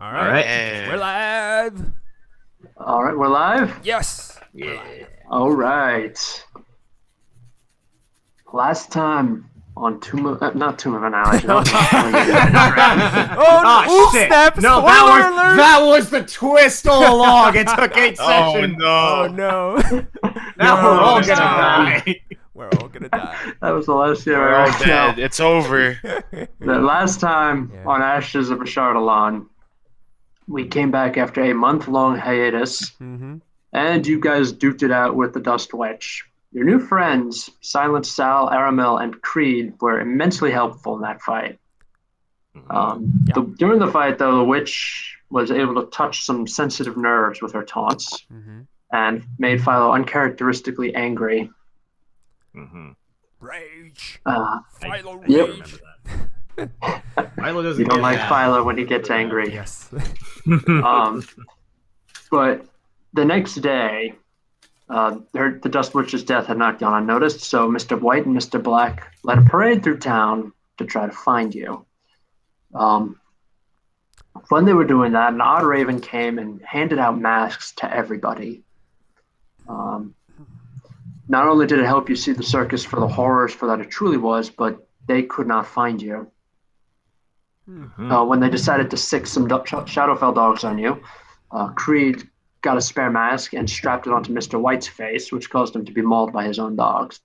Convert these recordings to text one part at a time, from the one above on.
All right. We're live. All right, we're live? Yes. Yeah. All right. Last time on not Tomb of Annihilation. Oh, shit. snap! No, Spoiler alert! that was the twist all along. It took 8 sessions. Oh no! Now we're all gonna die. We're all gonna die. That was the last year. We're all dead. It's over. The last time on Ashes of Ashardalon, we came back after a month-long hiatus, and you guys duked it out with the Dust Witch. Your new friends, Silent Sal, Aramil, and Creed, were immensely helpful in that fight. During the fight, though, the witch was able to touch some sensitive nerves with her taunts and made Philo uncharacteristically angry. Rage. Philo rage. Philo doesn't. You don't like Philo when he gets angry. Yes. But the next day, the Dust Witch's death had not gone unnoticed, so Mr. White and Mr. Black led a parade through town to try to find you. When they were doing that, an odd raven came and handed out masks to everybody. Not only did it help you see the circus for the horrors for that it truly was, but they could not find you. When they decided to sick some Shadowfell dogs on you, Creed got a spare mask and strapped it onto Mr. White's face, which caused him to be mauled by his own dogs.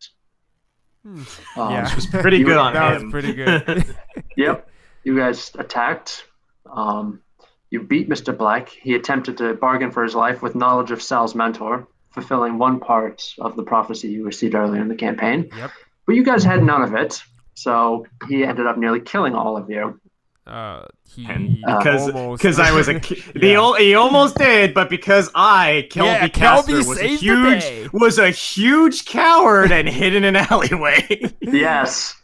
Which was pretty good on him. That was pretty good. Yep. You guys attacked. You beat Mr. Black. He attempted to bargain for his life with knowledge of Sal's mentor, fulfilling one part of the prophecy you received earlier in the campaign. Yep. But you guys had none of it, so he ended up nearly killing all of you. Because I was a he almost did, but because Kelbi was a huge coward and hid in an alleyway. Yes.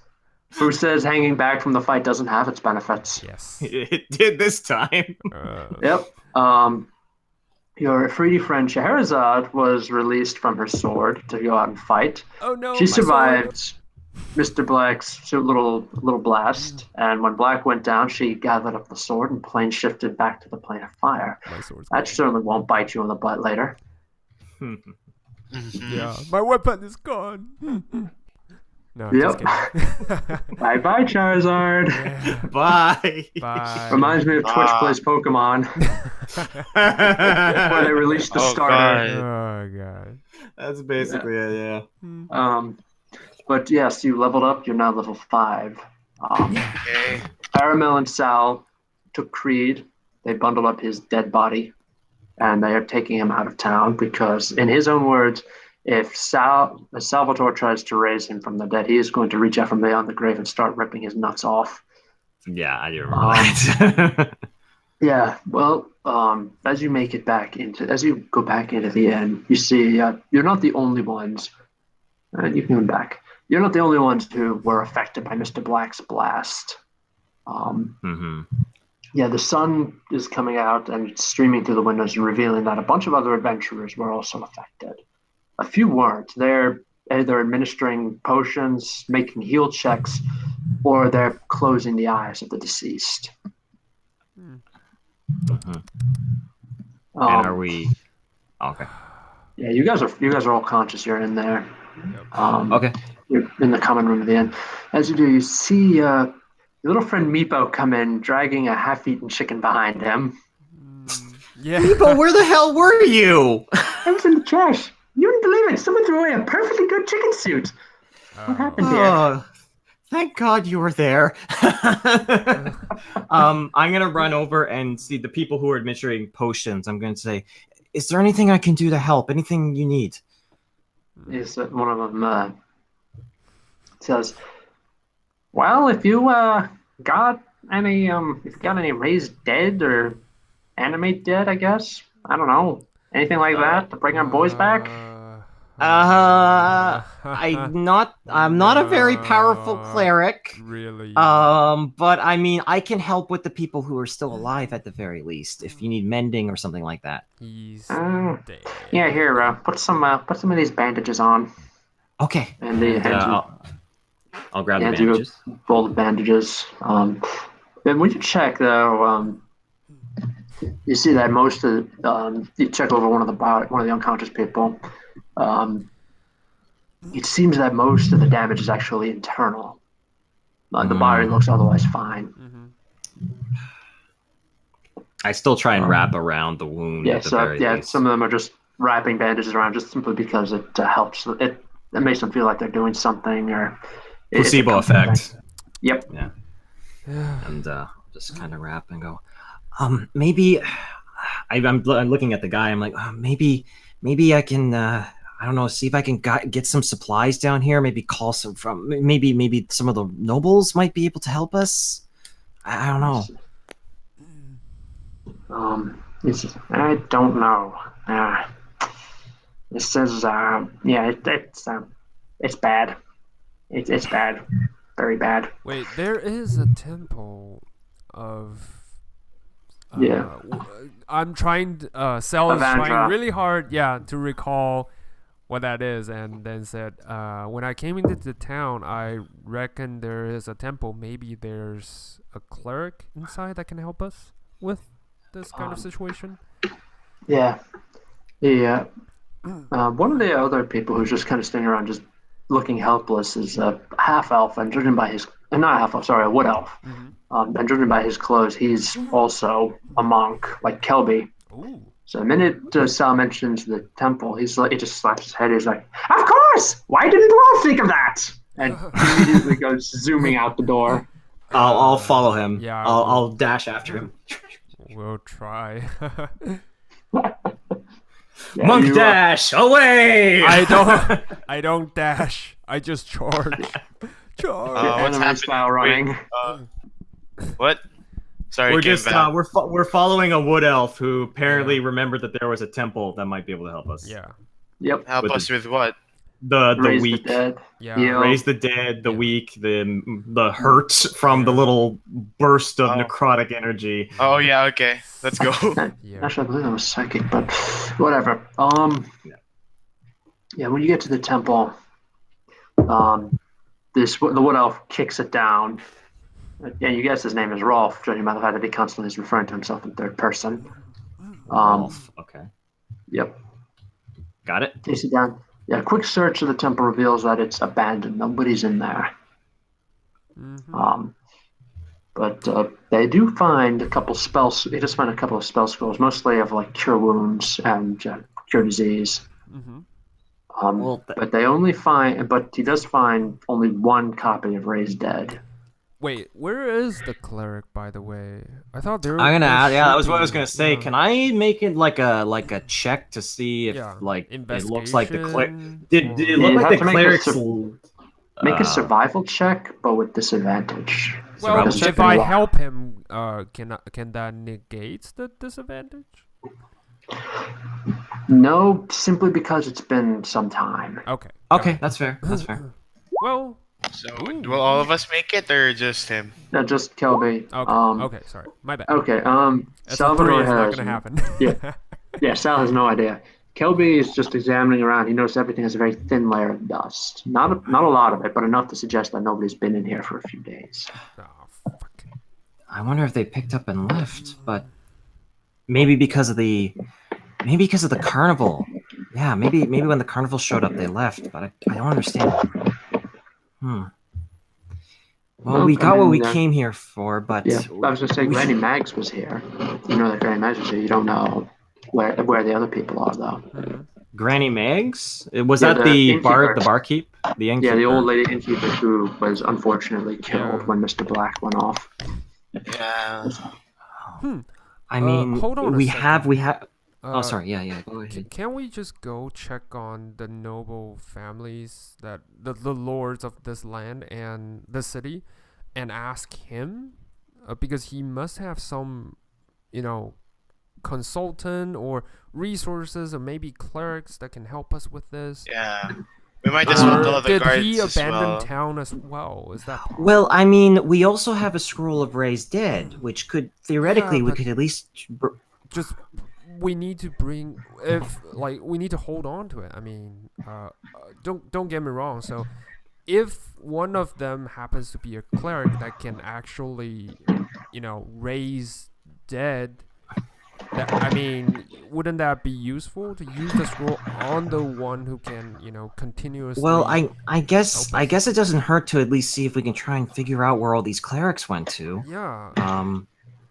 Who says hanging back from the fight doesn't have its benefits? Yes. It did this time. Yep. Your Freedy friend Scheherazade was released from her sword to go out and fight. Oh no! She survived Mr. Black's little blast, and when Black went down, she gathered up the sword and plane shifted back to the plane of fire. That certainly won't bite you in the butt later. Yeah, my weapon is gone. No, yep. Bye-bye, Charizard. Yeah. Bye. Reminds me of Twitch plays Pokemon. Where they released the starter. Oh god. That's basically it, yeah. But yes, you leveled up. You're now level 5. Aramil and Sal took Creed. They bundled up his dead body, and they are taking him out of town because, in his own words, if Salvatore tries to raise him from the dead, he is going to reach out from beyond the grave and start ripping his nuts off. Yeah, I do remember that. Yeah, well, as you go back into the inn, you see you're not the only ones. You can go back. You're not the only ones who were affected by Mr. Black's blast. Yeah, the sun is coming out and streaming through the windows and revealing that a bunch of other adventurers were also affected. A few weren't. They're either administering potions, making heal checks, or they're closing the eyes of the deceased. And are we? Okay. Yeah, you guys are all conscious. You're in there. Okay. You're in the common room of the inn. As you do, you see your little friend Meepo come in, dragging a half-eaten chicken behind him. Yeah. Meepo, where the hell were you? I was in the trash. You wouldn't believe it. Someone threw away a perfectly good chicken suit. What happened here? Thank God you were there. I'm going to run over and see the people who are administering potions. I'm going to say, is there anything I can do to help? Anything you need? Yes, one of them says, well, if you got any raised dead or animate dead, I guess. I don't know. Anything like that to bring our boys back? I'm not a very powerful cleric. Really? But I mean, I can help with the people who are still alive at the very least. If you need mending or something like that. He's dead. Yeah, here, put some of these bandages on. Okay. And I'll grab the bandages. Roll the bandages. Then would you check though? You see that most of you check over one of the unconscious people. It seems that most of the damage is actually internal. The body looks otherwise fine. Mm-hmm. I still try and wrap around the wound. Yeah, at the very least. some of them are just wrapping bandages around just simply because it helps. It makes them feel like they're doing something or placebo effect. Yep. Yeah. And just kind of wrap and go. Maybe I'm looking at the guy. I'm like, maybe I can. I don't know. See if I can get some supplies down here. Maybe call some from. Maybe some of the nobles might be able to help us. I don't know. I don't know. It says, it's bad. It's bad, very bad. Wait, there is a temple of. I'm trying. Cell is trying really hard, to recall what that is, and then said, when I came into the town, I reckon there is a temple. Maybe there's a cleric inside that can help us with this kind of situation. Yeah. One of the other people who's just kind of standing around, just looking helpless, is a half elf, and judging by his not a half elf, sorry, a wood elf. Mm-hmm. And judging by his clothes, he's also a monk, like Kelbi. Ooh. So the minute Sal mentions the temple, he just slaps his head. He's like, "Of course! Why didn't Rolf think of that?" And he immediately goes zooming out the door. I'll follow him. Yeah, I'll dash after him. We'll try. Monk dash away! I don't dash. I just charge. What's Anime style running. What? Sorry, we're just we're following a wood elf who apparently remembered that there was a temple that might be able to help us. Yeah. Yep. Help us with what? The Raise weak. the dead. Yeah. Raise the dead, the weak, the hurt from the little burst of necrotic energy. Oh yeah, okay. Let's go. Actually, I believe that was psychic, but whatever. When you get to the temple, the wood elf kicks it down. Yeah, you guess his name is Rolf, judging by the fact that he constantly is referring to himself in third person. Rolf. Okay. Yep. Got it. Takes it down. Yeah, a quick search of the temple reveals that it's abandoned. Nobody's in there. Mm-hmm. But they do find a couple spells. They just find a couple of spell scrolls, mostly of like cure wounds and cure disease. Mm-hmm. But they only find. But he does find only one copy of Raised Dead. Wait, where is the cleric, by the way? I thought there. I'm gonna add. Yeah, that was what I was gonna say. Can I make it like a check to see if it looks like the cleric? Did it look like the cleric's? Make a survival check, but with disadvantage. Well, if I help him, can that negate the disadvantage? No, simply because it's been some time. Okay, that's fair. That's fair. Well. So, will all of us make it, or just him? No, just Kelbi. Okay, sorry, my bad. Okay, Salvador is not gonna happen. yeah, Sal has no idea. Kelbi is just examining around. He noticed everything has a very thin layer of dust. Not a lot of it, but enough to suggest that nobody's been in here for a few days. Oh, fuck. I wonder if they picked up and left, but maybe because of the carnival. Yeah, maybe when the carnival showed up, they left, but I don't understand. Well, we got what we came here for, but I was gonna say Granny Mags was here. You know that Granny Mags was here. You don't know where the other people are though. Mm-hmm. Granny Mags? Was that the barkeep? The innkeeper? Yeah, the old lady innkeeper who was unfortunately killed when Mr. Black went off. Yeah. I mean, hold on we have. Oh, sorry. Yeah. Go ahead. Can we just go check on the noble families that the lords of this land and the city, and ask him, because he must have some, consultant or resources, or maybe clerics that can help us with this. Yeah. We might just want all the guards. Did he abandon town as well? Is that possible? Well, I mean, we also have a scroll of Raised Dead, which could theoretically we could at least just. We need to we need to hold on to it. I mean, don't get me wrong. So, if one of them happens to be a cleric that can actually, raise dead, I mean, wouldn't that be useful to use the scroll on the one who can, continuously? Well, I guess it doesn't hurt to at least see if we can try and figure out where all these clerics went to. Yeah.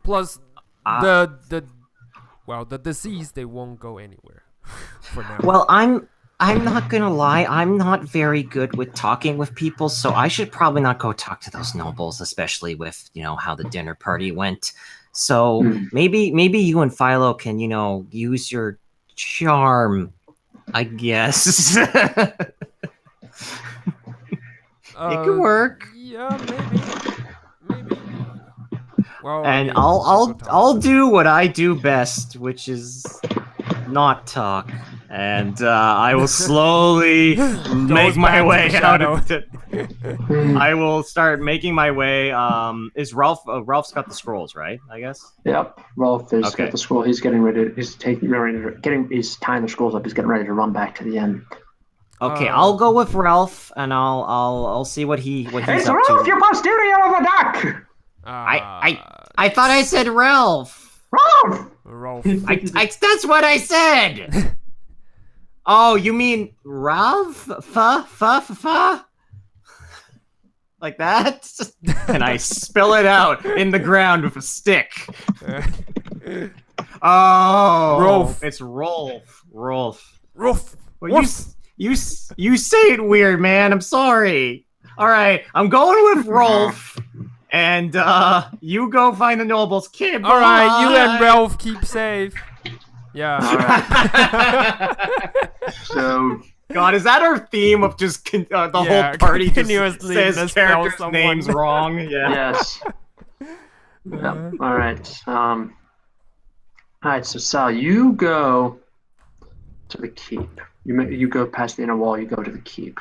Plus, the disease, they won't go anywhere for now. Well, I'm not gonna lie. I'm not very good with talking with people, so I should probably not go talk to those nobles, especially with how the dinner party went. So maybe you and Philo can use your charm, I guess. It could work. Yeah, maybe. Well, and I'll do what I do best, which is not talk. And I will slowly make my way out of it. I will start making my way. Is Ralph? Ralph's got the scrolls, right? I guess. Yep, Ralph has got the scroll. He's getting ready. He's tying the scrolls up. He's getting ready to run back to the inn. Okay, I'll go with Ralph, and I'll see what he's up to. It's Ralph, your posterior of a duck. I thought I said Ralph. Ralph. That's what I said. Oh, you mean Ralph? Like that? And I spill it out in the ground with a stick. Oh, Rolf. It's Rolf. Rolf. Well, you say it weird, man. I'm sorry. All right, I'm going with Rolf. And you go find the nobles, kid. All right, you and Ralph keep safe. Yeah. All right. So, God, is that our theme of just the whole party continuously says characters' names wrong? Yeah. Yes. Yep. All right. All right. So Sal, you go to the keep. You go past the inner wall. You go to the keep.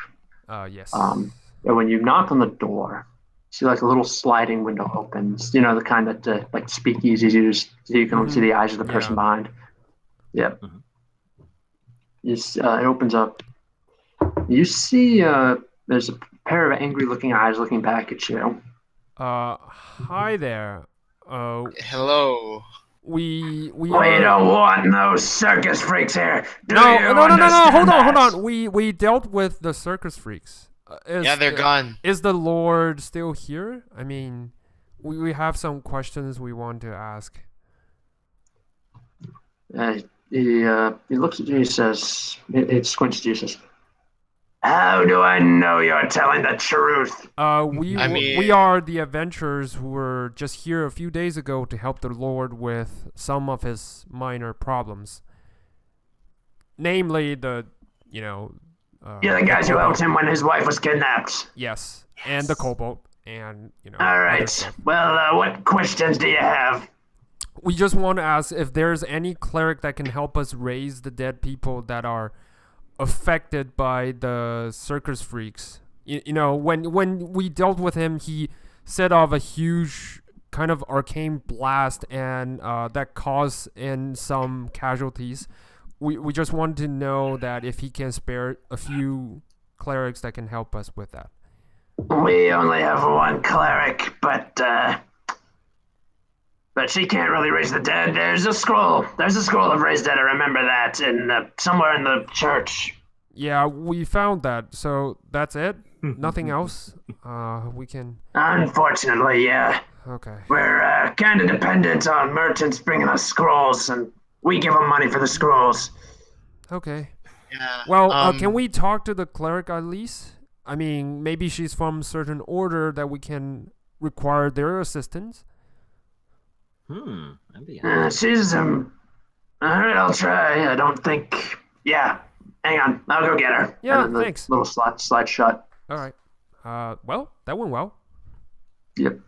Yes. And when you knock on the door, see like a little sliding window opens. You know, the kind that like speakeasies so you can see the eyes of the person behind. Yep. It opens up. You see there's a pair of angry-looking eyes looking back at you. Hi there. Hello. We don't want no circus freaks here. No. Hold on. We dealt with the circus freaks. They're gone. Is the Lord still here? I mean, we have some questions we want to ask. He looks at you. He says, "He squints at you." Says, "How do I know you're telling the truth?" We are the adventurers who were just here a few days ago to help the Lord with some of his minor problems. Namely, you're the guys who helped him when his wife was kidnapped. Yes, and the kobold, and All right. Well, what questions do you have? We just want to ask if there's any cleric that can help us raise the dead people that are affected by the circus freaks. When we dealt with him, he set off a huge kind of arcane blast, and that caused in some casualties. We just want to know that if he can spare a few clerics that can help us with that. We only have one cleric, but she can't really raise the dead. There's a scroll. There's a scroll of raised dead. I remember that somewhere in the church. Yeah, we found that. So that's it. Nothing else. We can. Unfortunately, yeah. Okay. We're kind of dependent on merchants bringing us scrolls, and we give them money for the scrolls. Okay. Yeah. Well, can we talk to the cleric at least? I mean, maybe she's from a certain order that we can require their assistance. That'd be she's all right, I'll try. I don't think. Yeah. Hang on. I'll go get her. Yeah. And then Thanks. Little slide shut. All right. Well, that went well. Yep.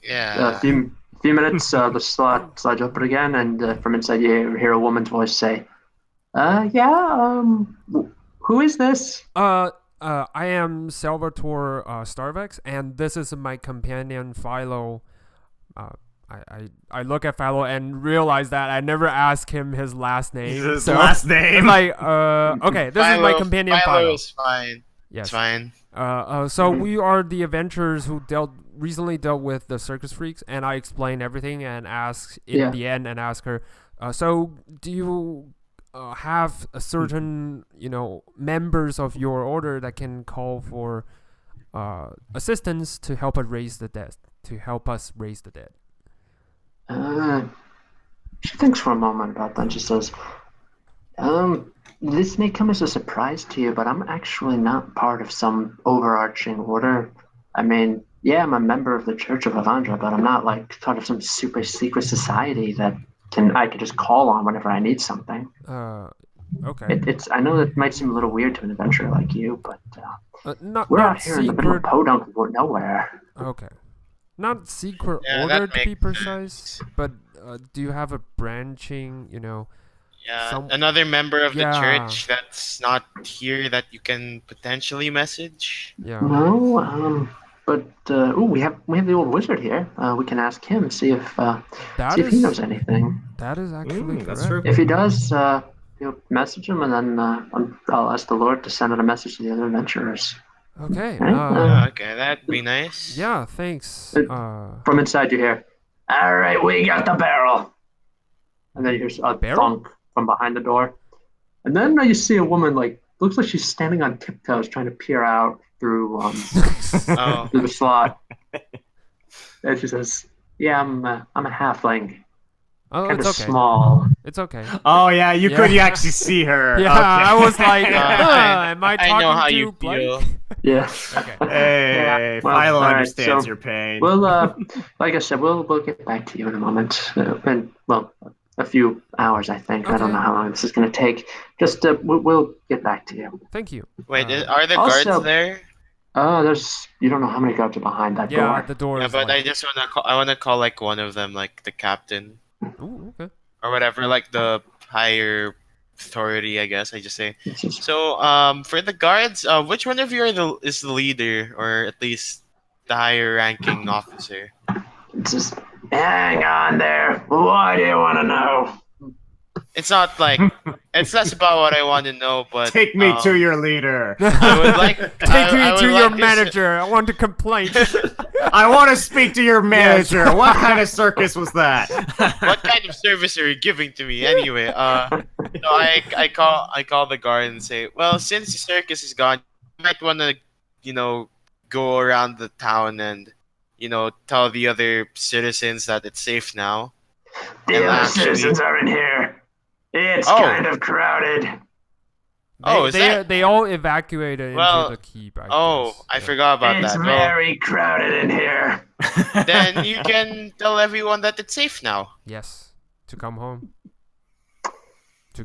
Yeah. A few minutes. The slides open again, and from inside you hear a woman's voice say, who is this? I am Salvatore Starvex, and this is my companion Philo. I look at Philo and realize that I never asked him his last name. His last name. Okay, this is my companion Philo. Philo is fine. Yes. It's fine. So we are the adventurers who recently dealt with the circus freaks, and I explained everything and asked in the end and asked her, So do you have a certain, members of your order that can call for assistance to help us raise the dead? She thinks for a moment about that. She says, this may come as a surprise to you, but I'm actually not part of some overarching order. I mean, yeah, I'm a member of the Church of Avandra, but I'm not like part of some super secret society that I could just call on whenever I need something. Okay. I know that might seem a little weird to an adventurer like you, but we're not out here in the middle of podunk nowhere. Okay. Not secret Yeah, order that to be makes precise, sense. but do you have a branching, Yeah, another member of the Yeah. church that's not here that you can potentially message. Yeah. No, but we have the old wizard here. We can ask him, see if he knows anything. That is actually correct. That's true. If he does, message him, and then I'll ask the Lord to send out a message to the other adventurers. Okay. Right? Okay, that'd be nice. Yeah, thanks. From inside you hear, "All right, we got the barrel," and then you hear a Barrel? thunk from behind the door, and then you see a woman looks like she's standing on tiptoes trying to peer out through through the slot, and she says, "Yeah, I'm a halfling, Oh, kind it's of okay. small." It's okay. Oh yeah, you could Yeah. actually see her. Yeah, Okay. I was like, am I talking I know how to you Blake? feel. Yeah. Okay. Hey, Well, Philo all right, understands so your pain. Well, like I said, we'll get back to you in a moment, and a few hours, I think. I don't Okay. know how long this is going to take. Just we'll get back to you. Thank you. Wait, are the guards also- there? You don't know how many guards are behind that Yeah, door. the door Yeah, is but like, I just wanna call like one of them, like the captain Ooh, okay. or whatever, like the higher authority, I guess I just say. It's just- So, for the guards, which one of you is the leader, or at least the higher ranking officer? it's just hang on there. Why do you want to know? It's not like it's less about what I want to know, but Take me to your leader. I would like Take me I would to like your to manager. I want to complain. I want to speak to your manager. What kind of circus was that? What kind of service are you giving to me anyway? So I call the guard and say, well, since the circus is gone, you might want to, go around the town and, tell the other citizens that it's safe now. The And other actually- citizens are in here. It's Oh. kind of crowded. Is that? They all evacuated Well, into the keep. I I forgot about It's that. Well, very crowded in here. then you can tell everyone that it's safe now. Yes, to come home.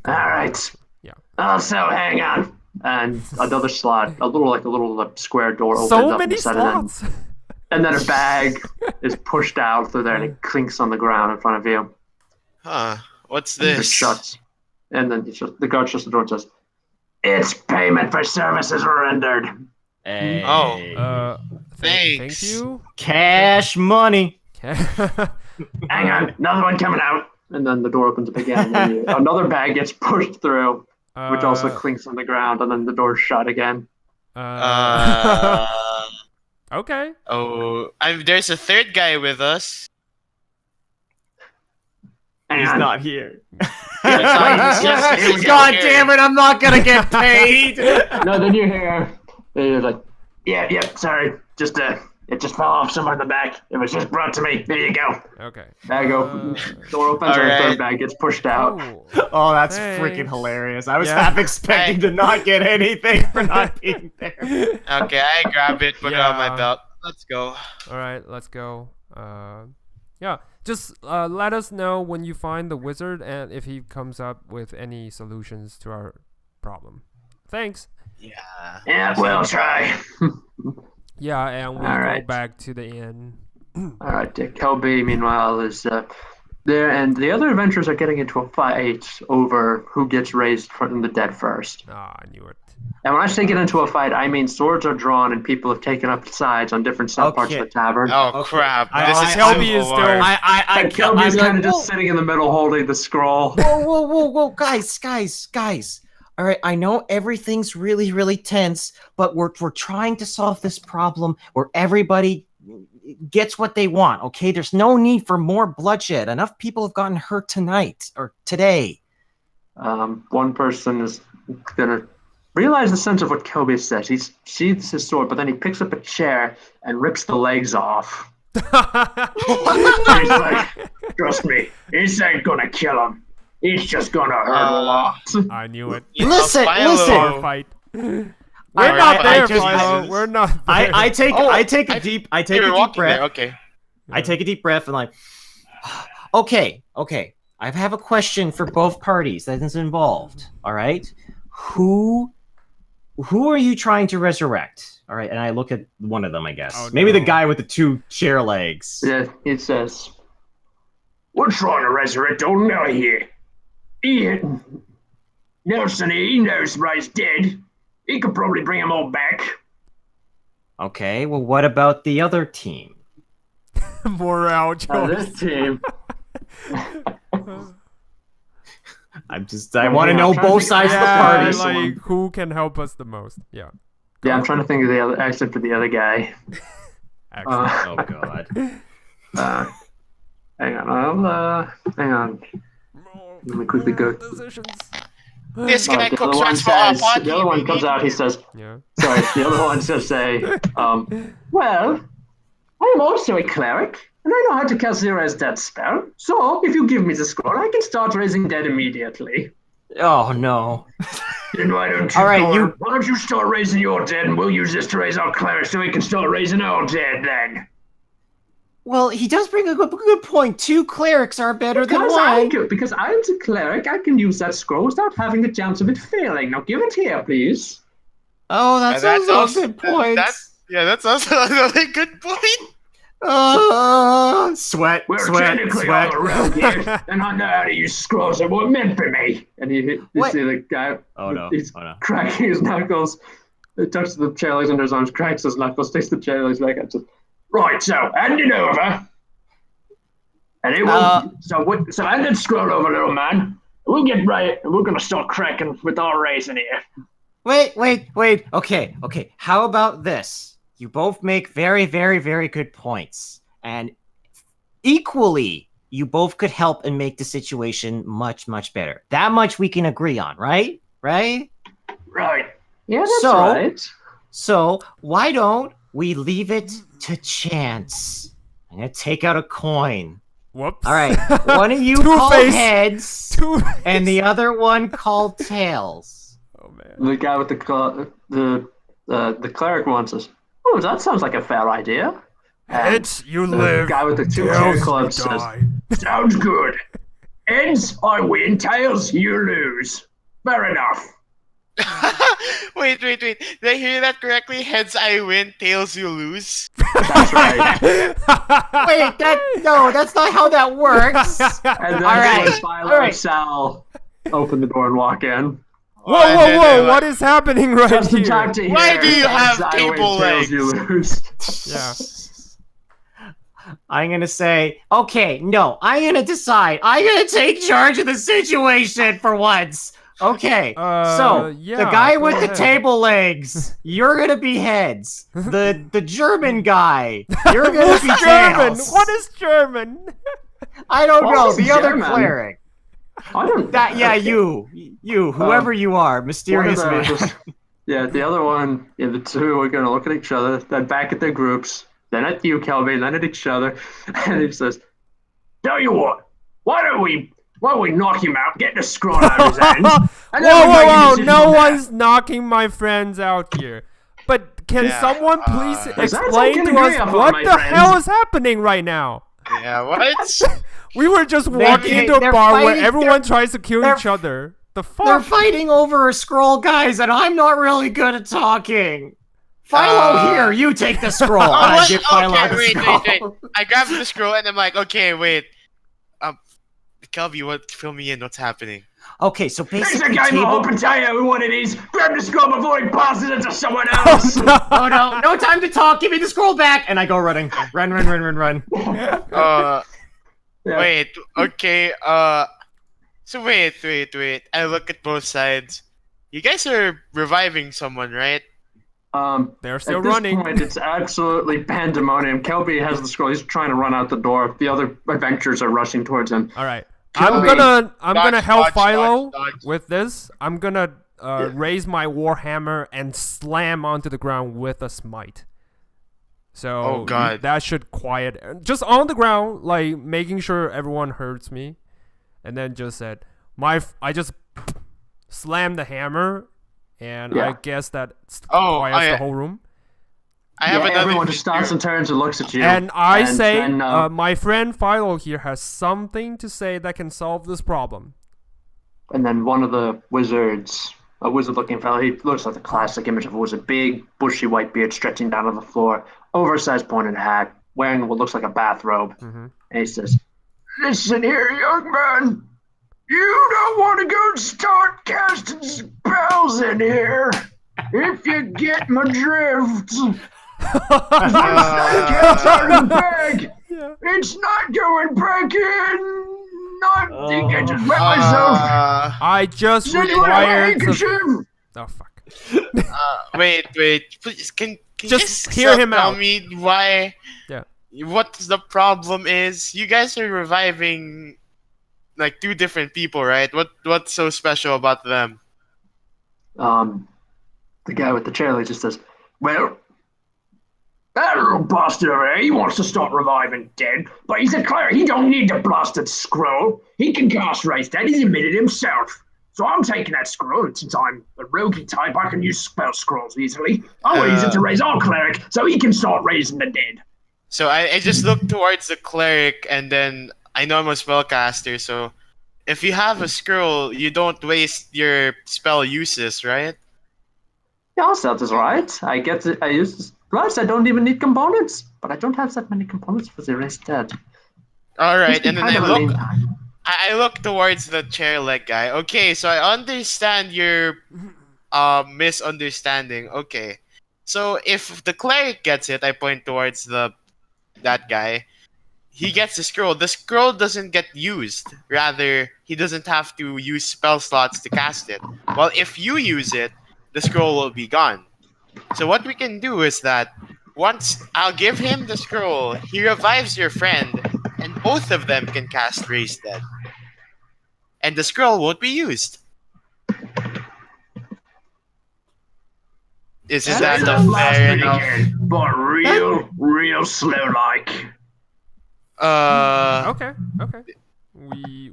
All right. Yeah. Also, hang on. And another slot, a little square door opens So up many inside, slots. and then a bag is pushed out through there, and it clinks on the ground in front of you. Huh? What's And it this? shuts. And then the guard shuts the door and says, "It's payment for services rendered." Hey. Oh. Thank Thanks. you. Cash money. Hang on, another one coming out. And then the door opens up again, and then another bag gets pushed through, which also clinks on the ground, and then the door's shut again. Okay. Oh, there's a third guy with us. He's And not here. He's God here. damn it! I'm not gonna get paid. no, then you hear, you're like, yeah, sorry, it just fell off somewhere in the back. It was just brought to me. There you go. Okay. Bag opens, door opens, and the Alright. third bag gets pushed out. Cool. Oh, that's Thanks. freaking hilarious. I was Yeah. half expecting to not get anything for not being there. Okay, I grab it, put it on Yeah. my belt. Let's go. All right, let's go. Yeah, just let us know when you find the wizard and if he comes up with any solutions to our problem. Thanks. Yeah. Yeah, we'll try. Yeah, and we All go right. back to the inn. All right, Kelbi, meanwhile, is there, and the other adventurers are getting into a fight over who gets raised from the dead first. Ah, I knew it. And when I say get into a fight, I mean swords are drawn and people have taken up sides on different subparts Okay. of the tavern. Oh Okay. crap! I- This I- is Kelbi Civil is War. still- And Kelbi's I'm kind of like, just sitting in the middle holding the scroll. whoa, guys. All right, I know everything's really, really tense, but we're trying to solve this problem where everybody gets what they want, okay? There's no need for more bloodshed. Enough people have gotten hurt tonight or today. One person is gonna realize the sense of what Kelbi says. He sheathes his sword, but then he picks up a chair and rips the legs off. He's like, trust me, this ain't gonna kill him. It's just gonna hurt a lot. I knew it. Listen. Bar fight. We're not there, Philo. We're not there. I take a deep breath. Okay. I take a deep breath and like, okay. I have a question for both parties that is involved. All right, who are you trying to resurrect? All right, and I look at one of them. I guess maybe the guy with the 2 chair legs. Yeah, it says, "We're trying to resurrect old Nelly here. Nelson, he knows Ray's dead. He could probably bring them all back." Okay, well, what about the other team? Morale choice. This team. I want to know both sides of the party. Like who can help us the most? Yeah. Yeah, I'm trying to think of the other accent for the other guy. Oh god. Hang on. Hang on. Let me quickly go. This guy The cooks other one rice for our says, party. the other one comes out. He says, Yeah. "Sorry." The other one says, "Well, I am also a cleric, and I know how to cast Zero's death spell. So, if you give me the scroll, I can start raising dead immediately." Oh no. Then why don't you? All right, why don't you start raising your dead, and we'll use this to raise our cleric, so we can start raising our dead then. Well, he does bring a good point. 2 clerics are better than one. Because I'm the cleric, I can use that scroll without having a chance of it failing. Now give it here, please. Oh, that's also a good point. That's also another good point. Sweat. We're technically all around here, and I know how to use scrolls that weren't meant for me. And you see the guy. He's cracking his knuckles. He touches the chair legs under his arms, cracks his knuckles, takes the chair legs back, and says, "Right, so hand it over." And it will. So hand that scroll over, little man. We'll get right, and we're gonna start cracking with our raising here. Wait. Okay. How about this? You both make very, very, very good points. And equally, you both could help and make the situation much, much better. That much we can agree on, right? Right? Right. Yeah, that's right. So why don't we leave it to chance? I'm going to take out a coin. Whoops. All right. One of you call heads, and the other one call tails. Oh, man. The guy with the cleric wants us. "Oh, that sounds like a fair idea." Heads, you live. The guy with the 2 chair clubs says, "Sounds good. Heads, I win. Tails, you lose. Fair enough." Wait. Did I hear that correctly? Heads, I win. Tails, you lose. That's right. Wait, that's not how that works. And then All right. Philo and Sal open the door and walk in. Whoa! What is happening right Just in here? time to hear, Why do you have "Heads, I win, table tails, you lose." Yeah. I'm going to say, okay, no, I'm going to decide. I'm going to take charge of the situation for once. Okay, so yeah, the guy with go the ahead. table legs, you're going to be heads. The German guy, you're going to be German. tails. What is German? I don't What know. is The other German? cleric. I don't. You, whoever you are, mysterious One of man. them just- the other one, the 2 are gonna look at each other, then back at their groups, then at you, Kelbi, then at each other, and he says, "Tell you what, why don't we knock him out, get the scroll out of his hands, and then we make a Whoa! decision No on that." one's knocking my friends out here. But can someone please Is that explain something to to agree us upon, what my the friends? hell is happening right now? Yeah, what? We were just walking into a they're bar where fighting- everyone tries to kill they're- each other. The They're fuck? fighting over a scroll, guys, and I'm not really good at talking. Philo, here, you take the scroll. And I what? give Philo Okay, the wait. scroll. I grabbed the scroll and I'm like, okay, wait. Kelbi, fill me in. What's happening? Okay, so There's a basically, game of hope and tell you what it is. Grab the scroll before he passes it to someone else. oh no time to talk. Give me the scroll back, and I go running. Run. Yeah. Wait. Okay. So wait. I look at both sides. You guys are reviving someone, right? They're still At this running. point, it's absolutely pandemonium. Kelbi has the scroll. He's trying to run out the door. The other adventurers are rushing towards him. All right. Kelbi. I'm gonna help dodge, Philo dodge. with this. I'm gonna raise my warhammer and slam onto the ground with a smite. So Oh, God. that should quiet. Just on the ground, like making sure everyone hurts me, and then just said I just slammed the hammer, and I guess that quiets the whole room. I have another everyone thing just stops too. and turns and looks at you. And I say, then, my friend Philo here has something to say that can solve this problem. and then one of the wizards, a wizard-looking fellow, he looks like the classic image of a wizard. Big, bushy white beard stretching down to the floor, oversized pointed hat, wearing what looks like a bathrobe. And he says, "Listen here, young man. You don't want to go start casting spells in here. If you get my drift, once I get out of the bag, it's not going back in. I think I just wet myself. I just Does anyone have a required handkerchief?" Oh fuck. Wait, please, can Just you hear him tell out. me why? Yeah. What the problem is? You guys are reviving like two different people, right? What's so special about them? The guy with the chair just says, "Well, that little bastard over there, he wants to start reviving dead, but he's a cleric. He don't need the blasted scroll. He can cast raise dead. He's admitted himself. So I'm taking that scroll, and since I'm a roguey type, I can use spell scrolls easily. I'm going to use it to raise our cleric, so he can start raising the dead." So I just look towards the cleric, and then I know I'm a spellcaster, so if you have a scroll, you don't waste your spell uses, right? Yeah, that is right. I get it. I use plus I don't even need components, but I don't have that many components for the raise dead. All right, and then Kind of a lean time. I look towards the chair leg guy. Okay, so I understand your misunderstanding. Okay, so if the cleric gets it, I point towards that guy. He gets the scroll. The scroll doesn't get used. Rather, he doesn't have to use spell slots to cast it. Well, if you use it, the scroll will be gone. So what we can do is that once I'll give him the scroll, he revives your friend, and both of them can cast Raise Dead. And the scroll won't be used. Isn't that fair enough? But real slow like. Okay.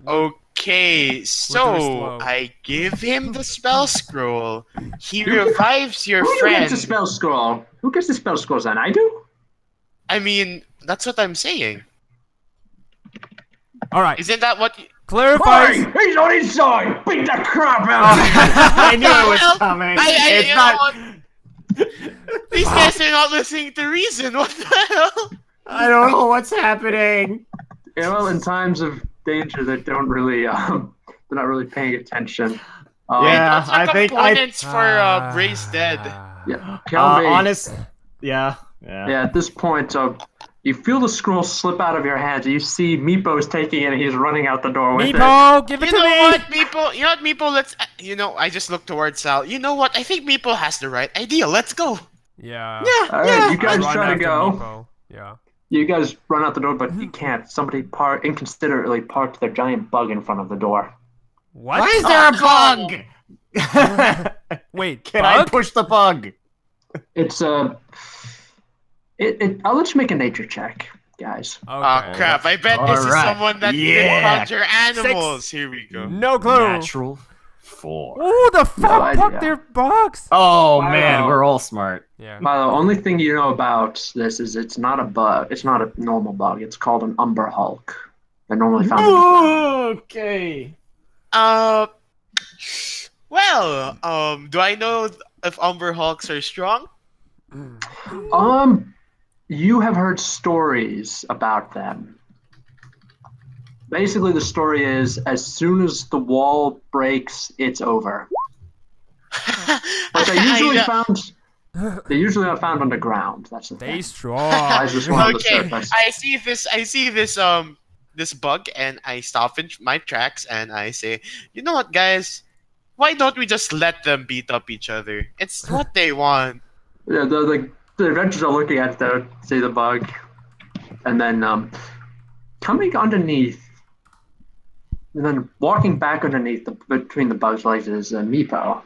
Okay, so slow. I give him the spell scroll. He revives your Who friend. gets the spell scroll? Who gets the spell scrolls then? I do? I mean, that's what I'm saying. All right. Isn't that what? Clarifies. Hey, he's on his side! Beat the crap out of him! I knew it was coming. It's not. These guys are not listening to reason. What the hell? I don't know what's happening. Yeah, well, in times of danger, they don't really, they're not really paying attention. Yeah. What's the I think components for Raise Dead? Yeah, Kelbi. honest. Yeah. Yeah, at this point, you feel the scroll slip out of your hands. You see Meepo's taking it, and he's running out the door with Meepo, give it You to know me. what, Meepo? You know what, Meepo? Let's. I just looked towards Sal. You know what? I think Meepo has the right idea. Let's go. Yeah. All right, you guys Run try to after go. Meepo. Yeah. You guys run out the door, but you can't. Somebody inconsiderately parked their giant bug in front of the door. What? Why is there a bug? Wait, Can I bug? push the bug? It's I'll let you make a nature check, guys. Okay. Oh crap! I bet this is Alright. someone that Yeah. can conjure animals. Here we go. No clue. Natural 4. Who the fuck idea. fuck their bugs? Oh Wow. man, we're all smart. Yeah. The only thing you know about this is it's not a bug. It's not a normal bug. It's called an umber hulk. They're normally found in the ground. Okay. Well, do I know if Umber Hulks are strong? You have heard stories about them. Basically, the story is as soon as the wall breaks, it's over. But they usually They usually are found underground. That's the They thing. strong. I just wanted the Okay, surface. I see this bug, and I stop in my tracks, and I say, you know what, guys? Why don't we just let them beat up each other? It's what they want. Yeah, the adventurers are looking at the see the bug, and then coming underneath, and then walking back underneath between the bug's legs is Meepo.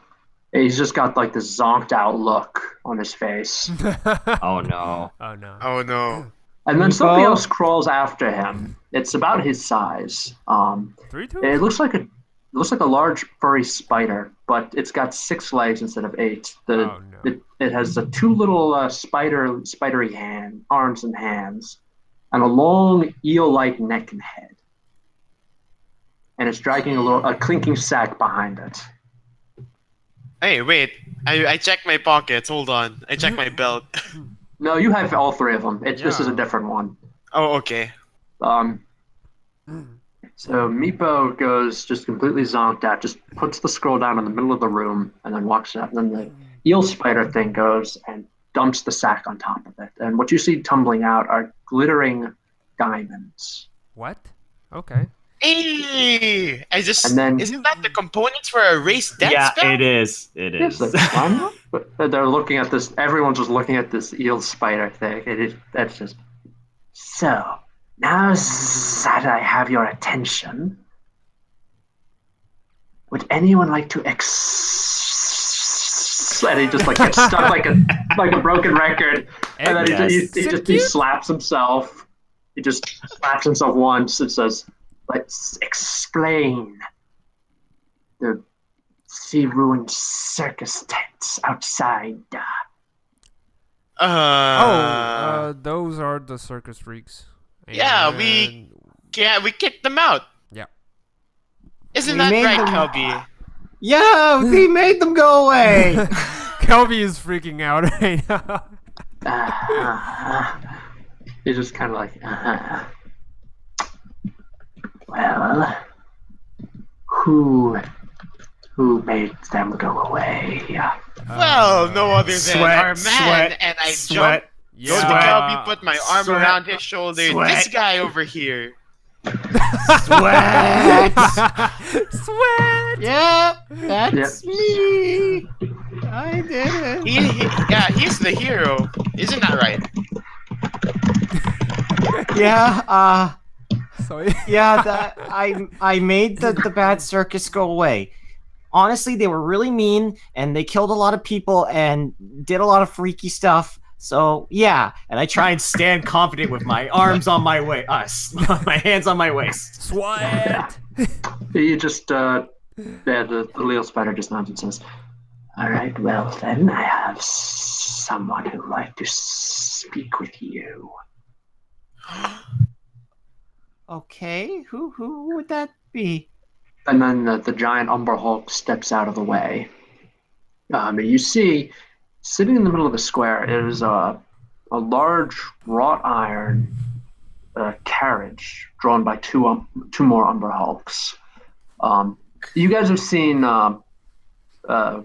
He's just got like this zonked out look on his face. Oh no. Oh no. Oh no. And then Meepo? something else crawls after him. It's about his size. 3 2. It looks like a large furry spider, but it's got 6 legs instead of 8. Oh no. It has 2 little spidery arms and hands, and a long eel-like neck and head. And it's dragging a clinking sack behind it. Hey, wait. I checked my pockets. Hold on. I checked my belt. No, you have all 3 of them. This is a different one. Oh, okay. So Meepo goes just completely zonked out, just puts the scroll down in the middle of the room, and then walks out. And then the eel spider thing goes and dumps the sack on top of it. And what you see tumbling out are glittering diamonds. What? Okay. Hey! And then, isn't that the components for a race death spell? It is. It is. But they're looking at this. Everyone's just looking at this eel spider thing. That's just so. Now that I have your attention, would anyone like to and he just like gets stuck like a broken record, and then he slaps himself. He just slaps himself once and says, "Let's explain the sea-ruined circus tents outside." Those are the circus freaks. Yeah, we kicked them out. Yeah. Isn't We that made right, them- Kelbi? Yeah, we made them go away. Kelbi is freaking out right now. He's just kind of like, well, who made them go away? Well, no other than our man, and I jumped. Yeah. Go to Kelbi, put my arm Sweat. around his shoulder. Sweat. This guy over here. Sweat. Sweat. Yep, that's me. I did it. He's the hero. Isn't that right? Yeah, So I made the bad circus go away. Honestly, they were really mean, and they killed a lot of people and did a lot of freaky stuff. So yeah, and I try and stand confident with my arms on my waist, my hands on my waist. Sweat. He just the little spider just nods and says, "All right, well then, I have someone who'd like to speak with you." Okay, who would that be? And then the giant Umber Hulk steps out of the way. And you see, sitting in the middle of the square, is a large wrought iron carriage drawn by two more Umber Hulks. You guys have seen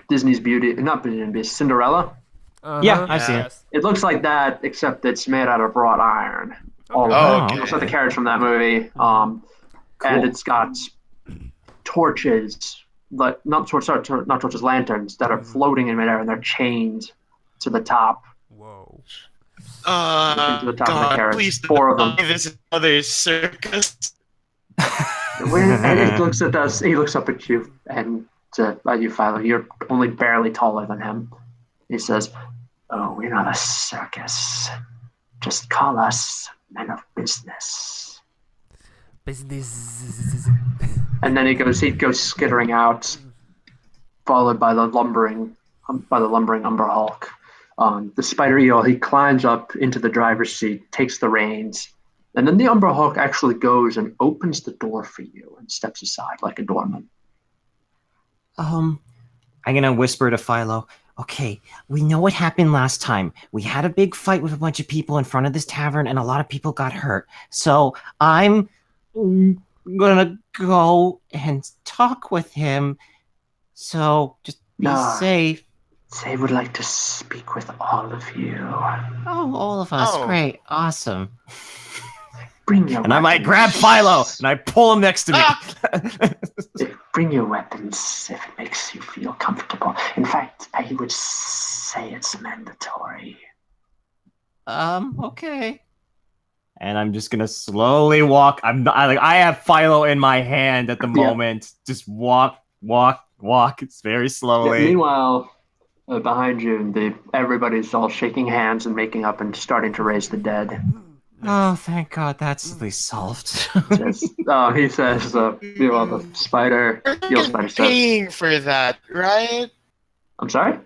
Disney's not Beauty and the Beast, Cinderella? Yeah, I've seen it. It looks like that, except it's made out of wrought iron. Oh, It looks like the carriage from that movie. And it's got torches, not torches, lanterns that are floating in midair, and they're chained to the top. Whoa. To the top of the God, carriage. please 4 of them. this is another circus. And he looks at us. He looks up at you, and you, Philo. You're only barely taller than him. He says, "Oh, we're not a circus. Just call us men of business." Business. And then he goes skittering out, followed by the lumbering Umber Hulk. The Spider Eel, he climbs up into the driver's seat, takes the reins, and then the Umber Hulk actually goes and opens the door for you and steps aside like a doorman. I'm gonna whisper to Philo. Okay, we know what happened last time. We had a big fight with a bunch of people in front of this tavern, and a lot of people got hurt. So I'm gonna go and talk with him. So just be safe. They would like to speak with all of you. Oh, all of us. Oh. Great. Awesome. Bring your And I might weapons. grab Philo and I pull him next to me. Bring your weapons if it makes you feel comfortable. In fact, I would say it's mandatory. Okay. And I'm just gonna slowly walk. I have Philo in my hand at the moment. Just walk. It's very slowly. Yeah, meanwhile, behind you, everybody's all shaking hands and making up and starting to raise the dead. Oh, thank God, that's at least solved. He says, the spider. We're paying for that, right? I'm sorry?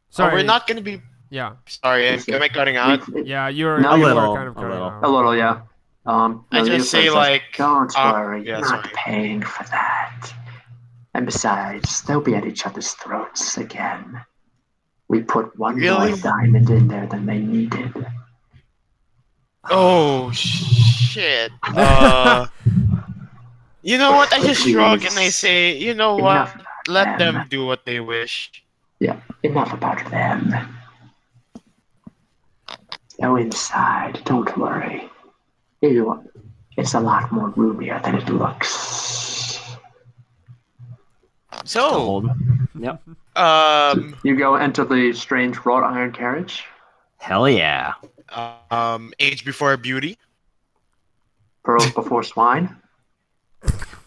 Sorry. We're not going to be... Yeah. Sorry, am I cutting out? Yeah, you're No, a little, kind of cutting out. A little, yeah. I just say, don't worry, yeah, you're not paying for that. And besides, they'll be at each other's throats again. We put one more diamond in there than they needed. Oh, shit. You know what? I just shrug and I say, you know what? Let them do what they wish. Yeah, enough about them. Go inside, don't worry. It's a lot more roomier than it looks. So, yep. You go enter the strange wrought iron carriage. Hell yeah. Age before beauty. Pearls before swine.